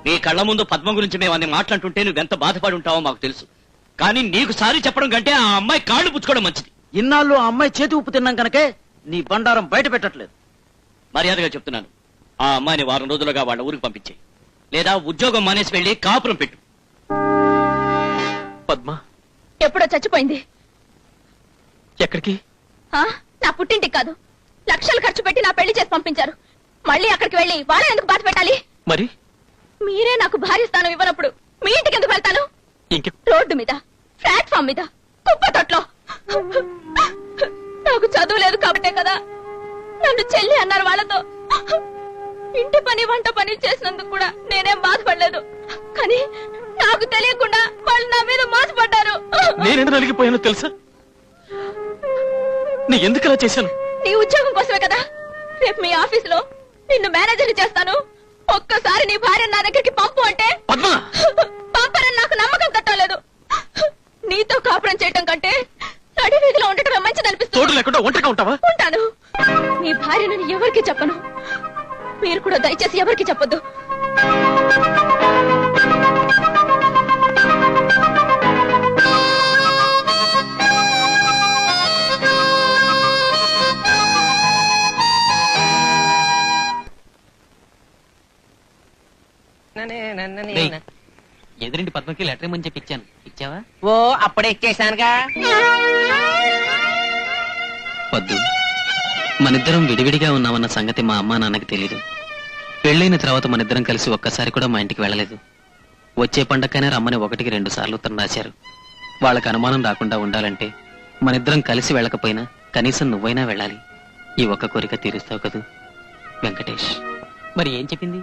నీ కళ్ళ ముందు పద్మ గురించి మేము అన్ని మాట్లాడుతుంటే నువ్వెంత బాధపడి ఉంటావో మాకు తెలుసు. కానీ నీకు సారీ చెప్పడం కంటే ఆ అమ్మాయి కాళ్ళు పుచ్చుకోవడం మంచిది. ఇన్నాళ్ళు ఆ అమ్మాయి చేతి ఉప్పు తిన్నాం కనుకే నీ బండారం బయట పెట్టట్లేదు. మర్యాదగా చెప్తున్నాను, ఆ అమ్మాయిని వారం రోజులుగా వాళ్ళ ఊరికి పంపించే, లేదా ఉద్యోగం మానేసి వెళ్లి కాపురం పెట్టు. పద్మ ఎప్పుడో చచ్చిపోయింది. ఎక్కడికి? నా పుట్టింటికి కాదు, లక్షలు ఖర్చు పెట్టి నా పెళ్లి చేసి పంపించారు. మళ్ళీ అక్కడికి వెళ్ళి వాళ్ళ ఎందుకు బాధ పెట్టాలి? మరి మీరే నాకు భార్య స్థానం ఇవ్వనప్పుడు మీ ఇంటికి ఎందుకు వెళ్తాను? రోడ్డు మీద, ప్లాట్ఫామ్ మీద, కుప్ప తొట్లో. నాకు చదువు లేదు కాబట్టే కదా నన్ను చెల్లి అన్నారు వాళ్ళతో. ఇంటి పని వంట పని చేసినందుకు కూడా నేనేం బాధపడలేదు. కానీ నాకు తెలియకుండా వాళ్ళు నా మీద మోసపడ్డారు. నేనెందుకు నలిగిపోయానో తెలుసా? నీ ఎందుకు అలా చేశాను? నీ ఉద్యోగం కోసమే కదా. రేపు మీ ఆఫీస్ లో నిన్ను మేనేజర్ చేస్తాను. ఒక్కసారి నీ భార్య నా దగ్గరికి పంపు అంటే పంపరని నాకు నమ్మకం తట్టలేదు. నీతో కాపురం చేయటం కంటే నడి వీధిలో ఉండటమే మంచిది అనిపిస్తుంది. ఉంటాను. నీ భార్యను ఎవరికి చెప్పను. మీరు కూడా దయచేసి ఎవరికి చెప్పొద్దు. ఎదురింటి పద్మకి లెటర్ ఇమ్మని చెప్పి ఇచ్చాను. ఇచ్చావా? ఓ అప్పుడే ఇచ్చేసానుగా. వద్దు, మనిద్దరం విడివిడిగా ఉన్నామన్న సంగతి మా అమ్మా నాన్నకి తెలీదు. పెళ్ళైన తర్వాత మనిద్దరం కలిసి ఒక్కసారి కూడా మా ఇంటికి వెళ్ళలేదు. వచ్చే పండక్కనే రమ్మని 1-2 సార్లు ఉత్తరం రాశారు. వాళ్ళకి అనుమానం రాకుండా ఉండాలంటే మనిద్దరం కలిసి వెళ్ళకపోయినా కనీసం నువ్వైనా వెళ్ళాలి. ఈ ఒక్క కోరిక తీరుస్తావు కదూ వెంకటేష్. మరి ఏం చెప్పింది?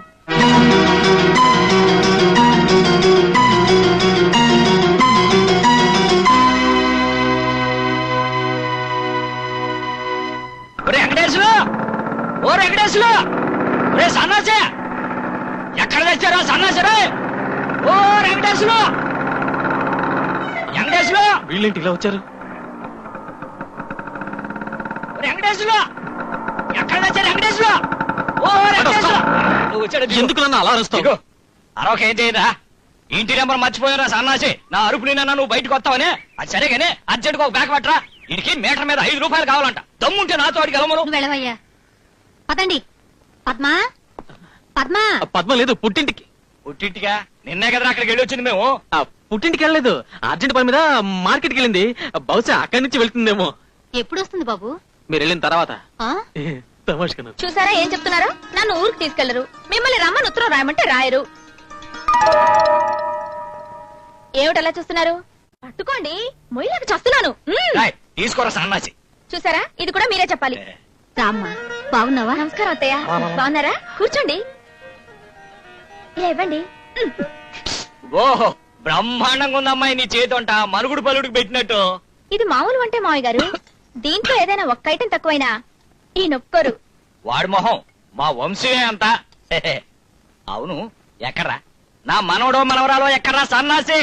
వెంకటేశ్వరు, ఓ వెంకటేశ్వరు, రే సన్నాసే, ఎక్కడ తెచ్చారా సన్నాసరే? ఓ వెంకటేశ్వరు, వెంకటేశ్వరు, వీళ్ళేంటి ఇలా వచ్చారు? వెంకటేశ్వరు, ఎక్కడ తెచ్చారు వెంకటేశ్వరు? ఓ వెంకటేశ్వరు, నువ్వు వచ్చాడు. ఎందుకు నన్ను అలా అరుస్తావు? అరవక ఏం చేయదా? ఇంటి నెంబర్ మర్చిపోయారా సన్నాసి? నా అరుపు నిన్న నువ్వు బయటకు వస్తావనే. అది సరేగానే అర్జెంట్గా ఒక బ్యాగ్ పట్టరా. ఇంటికి మీటర్ మీద 5 రూపాయలు కావాలంట. దమ్ముంటే నాతో అడిగి వెళ్ళమను. వెళ్ళవయ్యా. పదండి. పద్మా, పద్మా. పద్మ లేదు, పుట్టింటికి. పుట్టింటిగా? నిన్నే కదా అక్కడికి వెళ్ళి వచ్చింది మేము. పుట్టింటికి వెళ్ళలేదు, అర్జెంట్ పని మీద మార్కెట్కి వెళ్ళింది. బహుశా అక్కడి నుంచి వెళ్తుందేమో. ఎప్పుడు వస్తుంది బాబు? మీరు వెళ్ళిన తర్వాత. చూసారా ఏం చెప్తున్నారు? నన్ను ఊరికి తీసుకెళ్లరు, మిమ్మల్ని రమ్మని ఉత్తరం రాయమంటే రాయరు. ఏమిటలా చూస్తున్నారు? పట్టుకోండి, మొయ్యలేక చేస్తున్నాను. తీసుకోరా సన్నాసి. చూసారా, ఇది కూడా మీరే చెప్పాలి. రామ్మా, బాగున్నావా? నమస్కారం అత్తయ్య. బాగున్నారా? కూర్చోండి. ఇలా ఇవ్వండి. ఓహో, బ్రహ్మాండంగా ఉందమ్మాయి నీ చేతంట, మరుగుడు పలుడికి పెట్టినట్టు. ఇది మామూలు అంటే మావయ్య గారు, దీంట్లో ఏదైనా ఒక్క ఐటెం తక్కువైనా ఈ నొక్కరు. వాడి మొహం మా వంశీయే అంతా. అవును, ఎక్కడ్రా నా మనవడో మనవరాలో? ఎక్కడ్రా సన్నాసి?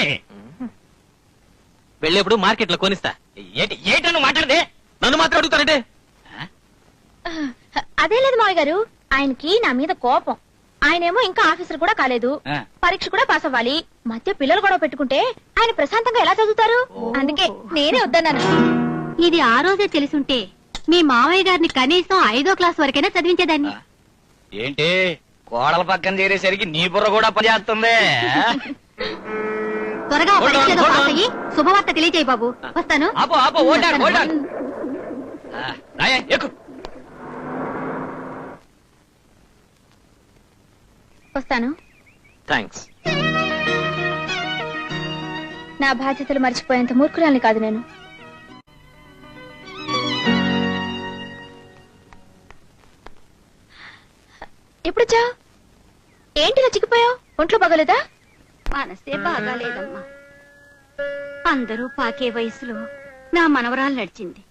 వెళ్ళేప్పుడు మార్కెట్ లో కొనిస్తా. ఏటను మాట్లాడదే? నన్ను మాత్రం అడుగుతానంటే? అదే లేదు మావయ్య గారు, ఆయనకి నా మీద కోపం. ఆయనేమో ఇంకా ఆఫీసర్ కూడా కాలేదు, పరీక్ష కూడా పాస్ అవ్వాలి. మధ్య పిల్లలు కూడా పెట్టుకుంటే ఆయన ప్రశాంతంగా ఎలా చదువుతారు? అందుకే నేనే వద్దన్నాను. ఇది ఆ రోజే తెలుసుంటే మీ మావయ్య గారిని కనీసం 5వ క్లాస్ వరకైనా చదివించేదాన్ని. ఏంటి కోడల పక్కన చేరేసరికి నీ బుర్ర కూడా పనిచేస్తుంది. త్వరగా పరీక్షలో పాస్ అయ్యి శుభవార్త తెలియజేయి బాబు. వస్తాను. వస్తాను. థాంక్స్. నా బాధ్యతలు మర్చిపోయేంత మూర్ఖురాల్ని కాదు నేను. ఎప్పుడొచ్చా? ఏంటిలా చిక్కిపోయావు? ఒంట్లో బాగోలేదా? మనసే బాగాలేదమ్మా. అందరూ పాకే వయసులో నా మనవరాలు నడిచింది.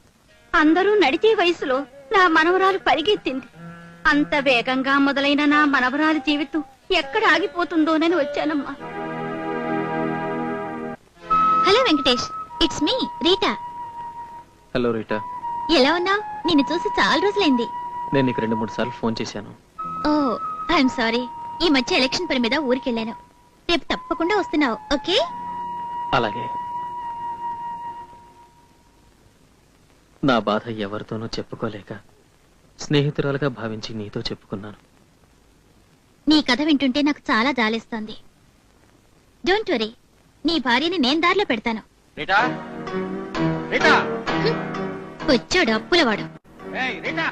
అందరూ నడిచే వయసులో నా మనవరాలు పరిగెత్తింది. అంత వేగంగా మొదలైన నా మనవరాలు జీవితం ఎక్కడ ఆగిపోతుందోనని వచ్చానమ్మా. Hello Venkatesh, it's me Rita. Hello Rita, ఎలా ఉన్నావు? నిన్ను చూసి చాలా రోజులైంది. నేను నీకు 2-3 సార్లు ఫోన్ చేశాను. ఓ ఐఎమ్ సారీ, ఈ మధ్య ఎలక్షన్ పని మీద ఊరికెళ్ళాను. రేపు తప్పకుండా వస్తున్నావు, ఓకే? అలాగే. నా బాధ ఎవరితోనూ చెప్పుకోలేక స్నేహితురాలుగా భావించి నీతో చెప్పుకున్నాను. నీ కథ వింటుంటే నాకు చాలా జాలేస్తోంది. డోంట్ వరీ, నీ భార్యని నేను దారిలో పెడతాను. రీటా రీటా వచ్చాడు అప్పులవాడు. ఏయ్ రీటా,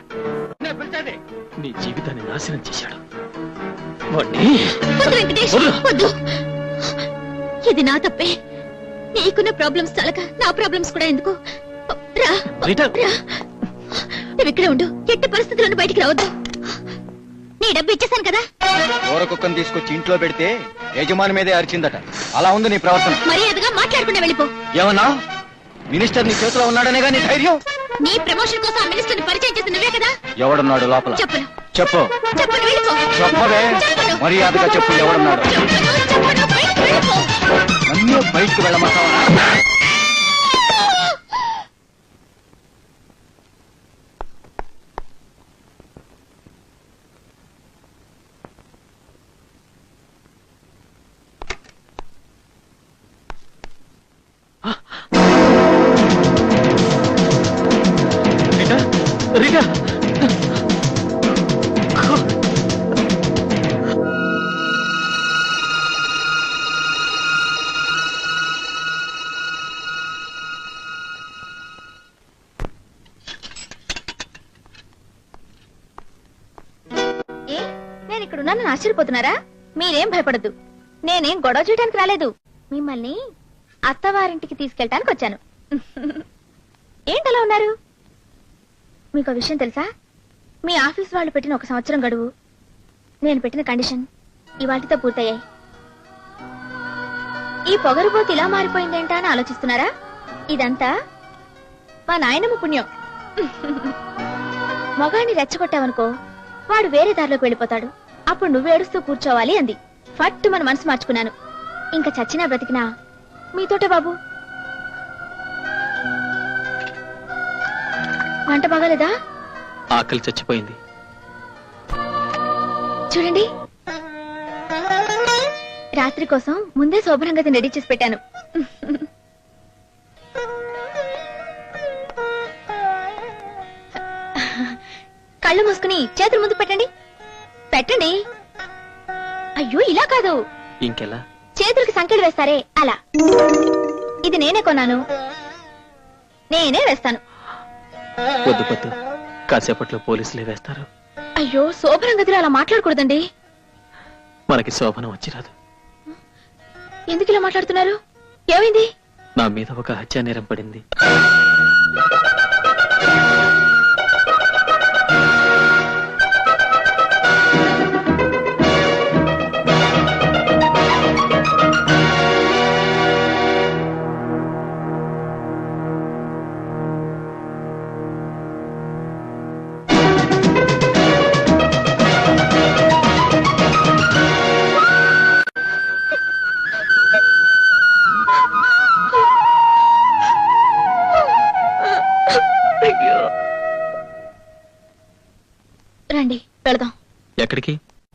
నేను పిలిచేది. నీ జీవితాన్ని నాశనం చేశాడు వాణ్ణి. వద్దు వెంకటేష్, వద్దు. ఇది నా తప్పే. నీకున్న ప్రాబ్లమ్స్ చాలక నా ప్రాబ్లమ్స్ కూడా ఎందుకు? రా, రీటా. రా. నువ్వు ఇక్కడే ఉండు, ఎట్టి పరిస్థితులను బయటికి రావద్దు. నీ డబ్బు ఇచ్చేసాను కదా. ఊర కుక్కను తీసుకొచ్చి ఇంట్లో పెడితే యజమాని మీదే అరిచిందట. అలా ఉంది నీ ప్రవర్తన. మర్యాదగా మాట్లాడకుండా వెళ్ళిపో. ఏమన్నా? మినిస్టర్ నీ చేతిలో ఉన్నాడనేగా నీ ధైర్యం? నీ ప్రమోషన్ కోసం ఆ మినిస్టర్ని పరిచయం చేసి నువ్వే కదా. ఎవడున్నాడు లోపల? చెప్పను. చెప్పు. చెప్పను, వెళ్ళిపో. చెప్పవే. చెప్పను. మర్యాదగా చెప్పు, ఎవడున్నాడు? చెప్పను, బయటికి వెళ్ళిపో. నన్ను బయటకు వెళ్ళమంటావా? Rita, Rita. ఏ, నేను ఇక్కడ ఉన్నానని ఆశ్చర్యపోతున్నారా? మీరేం భయపడద్దు. నేనేం గొడవ చేయడానికి రాలేదు. మిమ్మల్ని అత్తవారింటికి తీసుకెళ్ళటానికి వచ్చాను. ఏంటలా ఉన్నారు? మీకు విషయం తెలుసా? మీ ఆఫీస్ వాళ్ళు పెట్టిన 1 సంవత్సరం గడువు, నేను పెట్టిన కండిషన్ ఇవాటితో పూర్తయ్యాయి. ఈ పొగరుబోతు ఇలా మారిపోయిందేంటా అని ఆలోచిస్తున్నారా? ఇదంతా మా నాయనమ్మ పుణ్యం. మగాడిని రెచ్చగొట్టావనుకో, వాడు వేరే దారిలోకి వెళ్ళిపోతాడు. అప్పుడు నువ్వు ఏడుస్తూ కూర్చోవాలి అంది. ఫట్టు మన మనసు మార్చుకున్నాను. ఇంకా చచ్చినా బ్రతికినా మీతోటే బాబు. వంట బాగాలేదా? ఆకలి చచ్చిపోయింది. చూడండి, రాత్రి కోసం ముందే శోభనంగా రెడీ చేసి పెట్టాను. కళ్ళు మూసుకుని చేతులు ముందు పెట్టండి. పెట్టండి. అయ్యో, ఇలా కాదు. ఇంకెలా? చేతులకి సంకెళ్ళు వేస్తారే అలా. ఇది నేనే కొన్నాను, నేనే వేస్తాను. వద్దు పొద్దు, కాసేపట్లో పోలీసులే వేస్తారు. అయ్యో, శోభనం గదిలో అలా మాట్లాడకూడదండి. మనకి శోభనం వచ్చిరాదు. ఎందుకు ఇలా మాట్లాడుతున్నారు? ఏమైంది? నా మీద ఒక హత్యా నేరం పడింది. రండి, వెళదాం. ఎక్కడికి?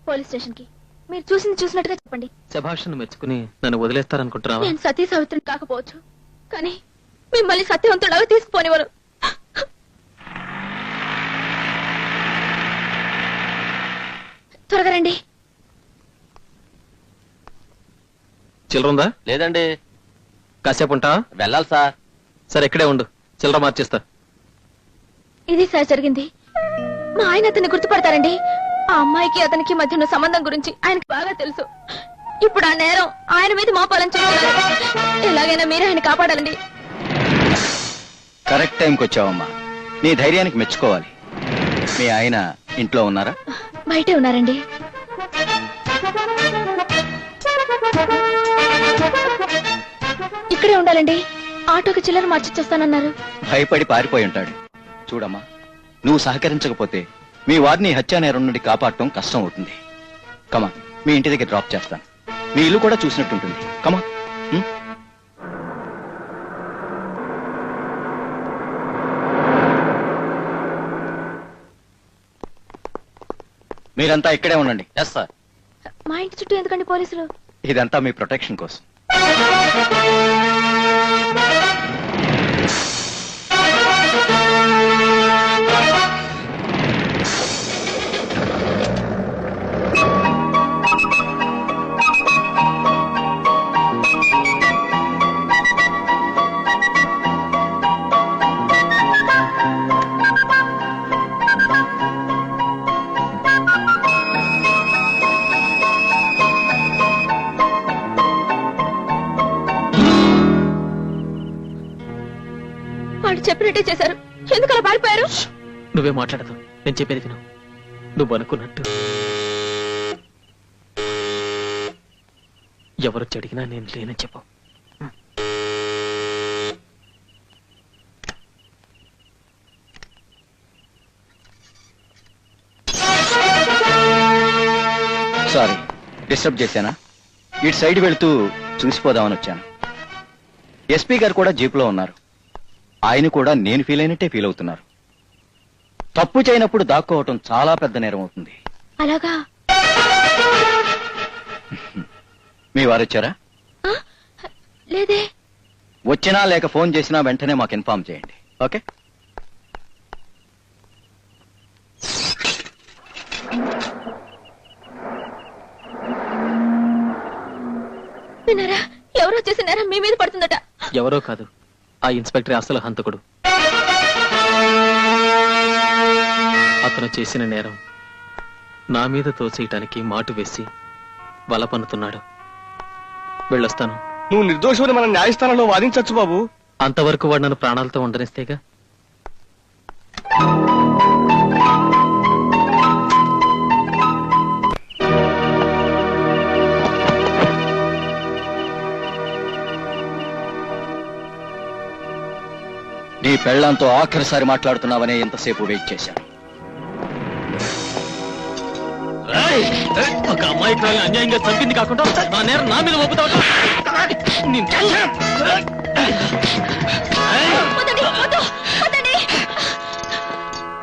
పోలీస్ స్టేషన్ కి. మీరు చూసింది చూసినట్టుగా చెప్పండి. శభాషను మెచ్చుకుని నన్ను వదిలేస్తారనుకుంటున్నావా? నేను సతీ సావిత్రిని కాకపోవచ్చు, కానీ మిమ్మల్ని సత్యవంతులాగా తీసుకుపోనివారు. త్వరగా రండి. చిల్లరుందా? లేదండి. కాసేపు ఉంటావా? వెళ్ళాలి సార్. సరే, ఇక్కడే ఉండు, చిల్లర మార్చేస్తా. ఇది సార్ జరిగింది. మా ఆయన అతన్ని గుర్తుపడతారండి. ఆ అమ్మాయికి అతనికి మధ్య ఉన్న సంబంధం గురించి ఆయనకి బాగా తెలుసు. ఇప్పుడు ఆ నేరం ఆయన మీద మోపాలని చూస్తున్నారు. ఎలాగైనా మీరు ఆయన కాపాడాలండి. కరెక్ట్ టైంకి వచ్చావమ్మా. నీ ధైర్యానికి మెచ్చుకోవాలి. మీ ఆయన ఇంట్లో ఉన్నారా? బయటే ఉన్నారండి. ఇక్కడే ఉండాలండి. ఆటోకి చిల్లర మార్చిచ్చేస్తానన్నారు. భయపడి పారిపోయి ఉంటాడు. చూడమ్మా, నువ్వు సహకరించకపోతే మీ వారిని హత్యా నేరం నుండి కాపాడటం కష్టం అవుతుంది. కమా, మీ ఇంటి దగ్గర డ్రాప్ చేస్తాను. మీ ఇల్లు కూడా చూసినట్టుంటుంది. కమా. మీరంతా ఇక్కడే ఉండండి. Yes sir. మా ఇంటి చుట్టూ ఎందుకండి పోలీసులు? ఇదంతా మీ ప్రొటెక్షన్ కోసం. వాడు చెప్పినట్టే చేశారు. ఎందుకు అలా పారిపోయారు? నువ్వే మాట్లాడదు, నేను చెప్పేది విను. నువ్వు అనుకున్నట్టు ఎవరు చెడిగినా నేను లేనని చెప్పు. సారీ, డిస్టర్బ్ చేశానా? ఇటు సైడ్ వెళుతూ చూసిపోదామని వచ్చాను. ఎస్పీ గారు కూడా జీపులో ఉన్నారు. ఆయన కూడా నేను ఫీల్ అయినట్టే ఫీల్ అవుతున్నారు. తప్పు చేయనప్పుడు దాక్కోవటం చాలా పెద్ద నేరం అవుతుంది. అలాగా? మీ వారు వచ్చారా? లేదే. వచ్చినా లేక ఫోన్ చేసినా వెంటనే మాకు ఇన్ఫార్మ్ చేయండి. ఓకే? విన్నారా? ఎవరో చేసిన నేరం మీ మీద పడుతుందట. ఎవరో కాదు, ఆ ఇన్స్పెక్టర్ అసలు హంతకుడు. అతను చేసిన నేరం నా మీద తోసేయటానికి మాటు వేసి వల పన్నుతున్నాడు. వెళ్ళొస్తాను. నువ్వు నిర్దోషమని మన న్యాయస్థానంలో వాదించచ్చు బాబు. అంతవరకు వాడు నన్ను ప్రాణాలతో ఉండనిస్తేగా. నీ పెళ్లంతో ఆఖరిసారి మాట్లాడుతున్నావనే ఎంతసేపు వెయిట్ చేశాను. ఒక అమ్మాయి అన్యాయంగా చంపింది కాకుండా నా నేరం నా మీద ఒప్పుతావు.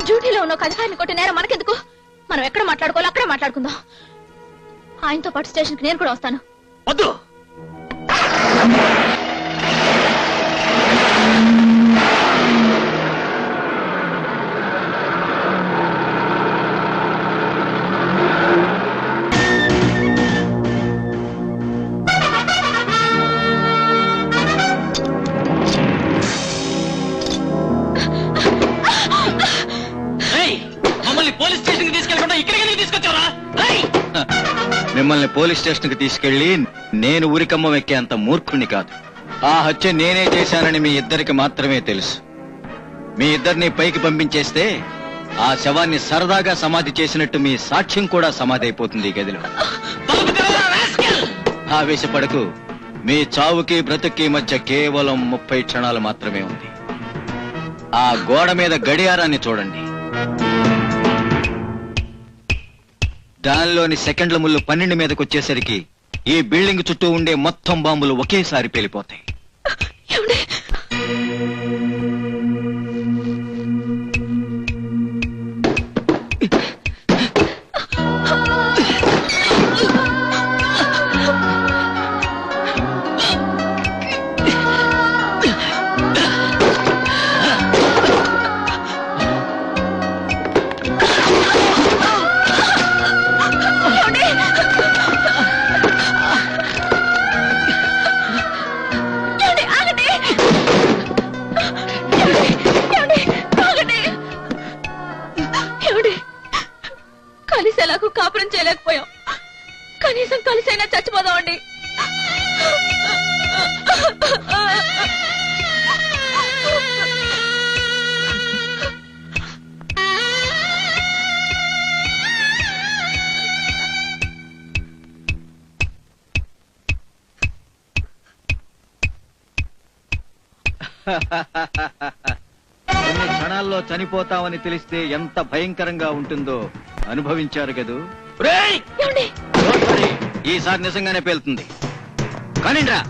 డ్యూటీలో ఉన్న ఒక అధికారిని కొట్టే నేరం మనకెందుకు? మనం ఎక్కడ మాట్లాడుకోవాలో అక్కడ మాట్లాడుకుందాం. ఆయనతో పాటు స్టేషన్ కి నేను కూడా వస్తాను. వద్దు. మిమ్మల్ని పోలీస్ స్టేషన్ కి తీసుకెళ్లి నేను ఊరికమ్మం ఎక్కేంత మూర్ఖుణ్ణి కాదు. ఆ హత్య నేనే చేశానని మీ ఇద్దరికి మాత్రమే తెలుసు. మీ ఇద్దరిని పైకి పంపించేస్తే ఆ శవాన్ని సరదాగా సమాధి చేసినట్టు మీ సాక్ష్యం కూడా సమాధి అయిపోతుంది ఈ గదిలో. ఆవేశపడకు. మీ చావుకి బ్రతుక్కి మధ్య కేవలం 30 క్షణాలు మాత్రమే ఉంది. ఆ గోడ మీద గడియారాన్ని చూడండి. దానిలోని సెకండ్ల ముళ్ళు 12 మీదకి వచ్చేసరికి ఈ బిల్డింగ్ చుట్టూ ఉండే మొత్తం బాంబులు ఒకేసారి పేలిపోతాయి. కలిసేలాగా కాపురం చేయలేకపోయాం. కనీసం కలిసైనా చచ్చిపోదామండి. కొన్ని క్షణాల్లో చనిపోతామని తెలిస్తే ఎంత భయంకరంగా ఉంటుందో అనుభవించారు కదూ. ఈసారి నిజంగానే పేలుతుంది. కానిండ్రా.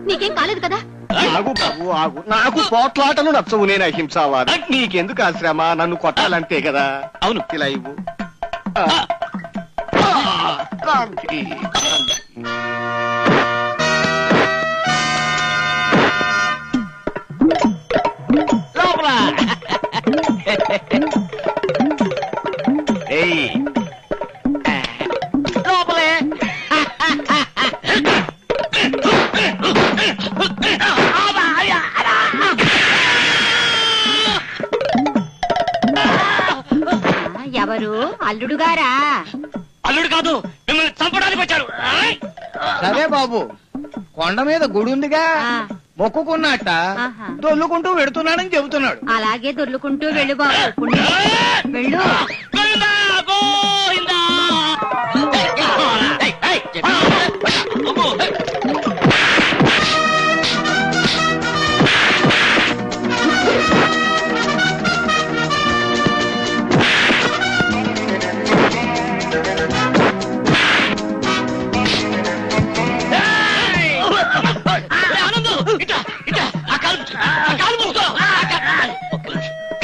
నీకేం కాలేదు కదా? ఆగు బాబు ఆగు, నాకు పోట్లాటలు నచ్చవు, నేను అహింసావాది. నీకెందుకు ఆశ్రమ, నన్ను కొట్టాలంతే కదా. అవును, ఇలా ఇవ్వు. క్రాంతి. లోపల లోపలే ఎవరు? అల్లుడు గారా? అల్లుడు కాదు, మిమ్మల్ని చంపడానికి వచ్చాడు. సరే బాబు, కొండ మీద గుడి ఉందిగా, మొక్కుకున్నట్ట దొల్లుకుంటూ వెడుతున్నాడని చెబుతున్నాడు. అలాగే దొర్లుకుంటూ వెళ్ళు బాబు, పుణ్యం. వెళ్ళు.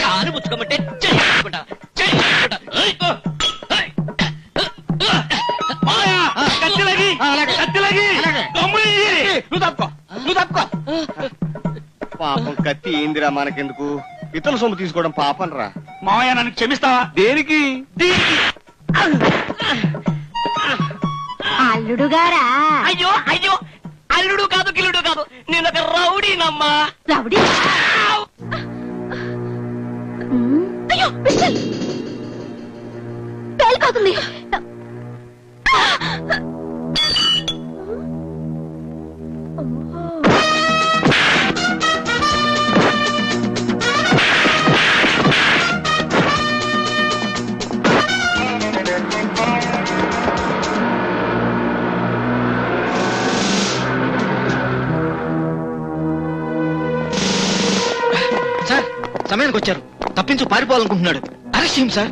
కాలు ముచ్చుకోమంటే పాపం కత్తి ఏందిరా మనకెందుకు, ఇతరుల సొమ్ము తీసుకోవడం పాపం రా. మావయ్య నన్ను క్షమిస్తావా? దేనికి? అల్లుడు గారా? అయ్యో అయ్యో, అల్లుడు కాదు గిల్లుడు కాదు, నేను ఒక రౌడీనమ్మా. రౌడీ? అయ్యో పిస్టల్ పేలిపోతుంది. సార్, సమయానికి వచ్చారు. తప్పించు పారిపోవాలనుకుంటున్నాడు. అరెస్ట్ చేయండి సార్.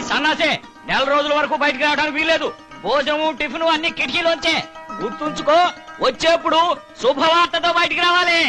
సన్నాసే, నెల రోజుల వరకు బయటకు రావడానికి వీల్లేదు. భోజనము టిఫిన్ అన్ని కిటికీలోంచే. గుర్తుంచుకో, వచ్చేప్పుడు శుభవార్తతో బయటికి రావాలి.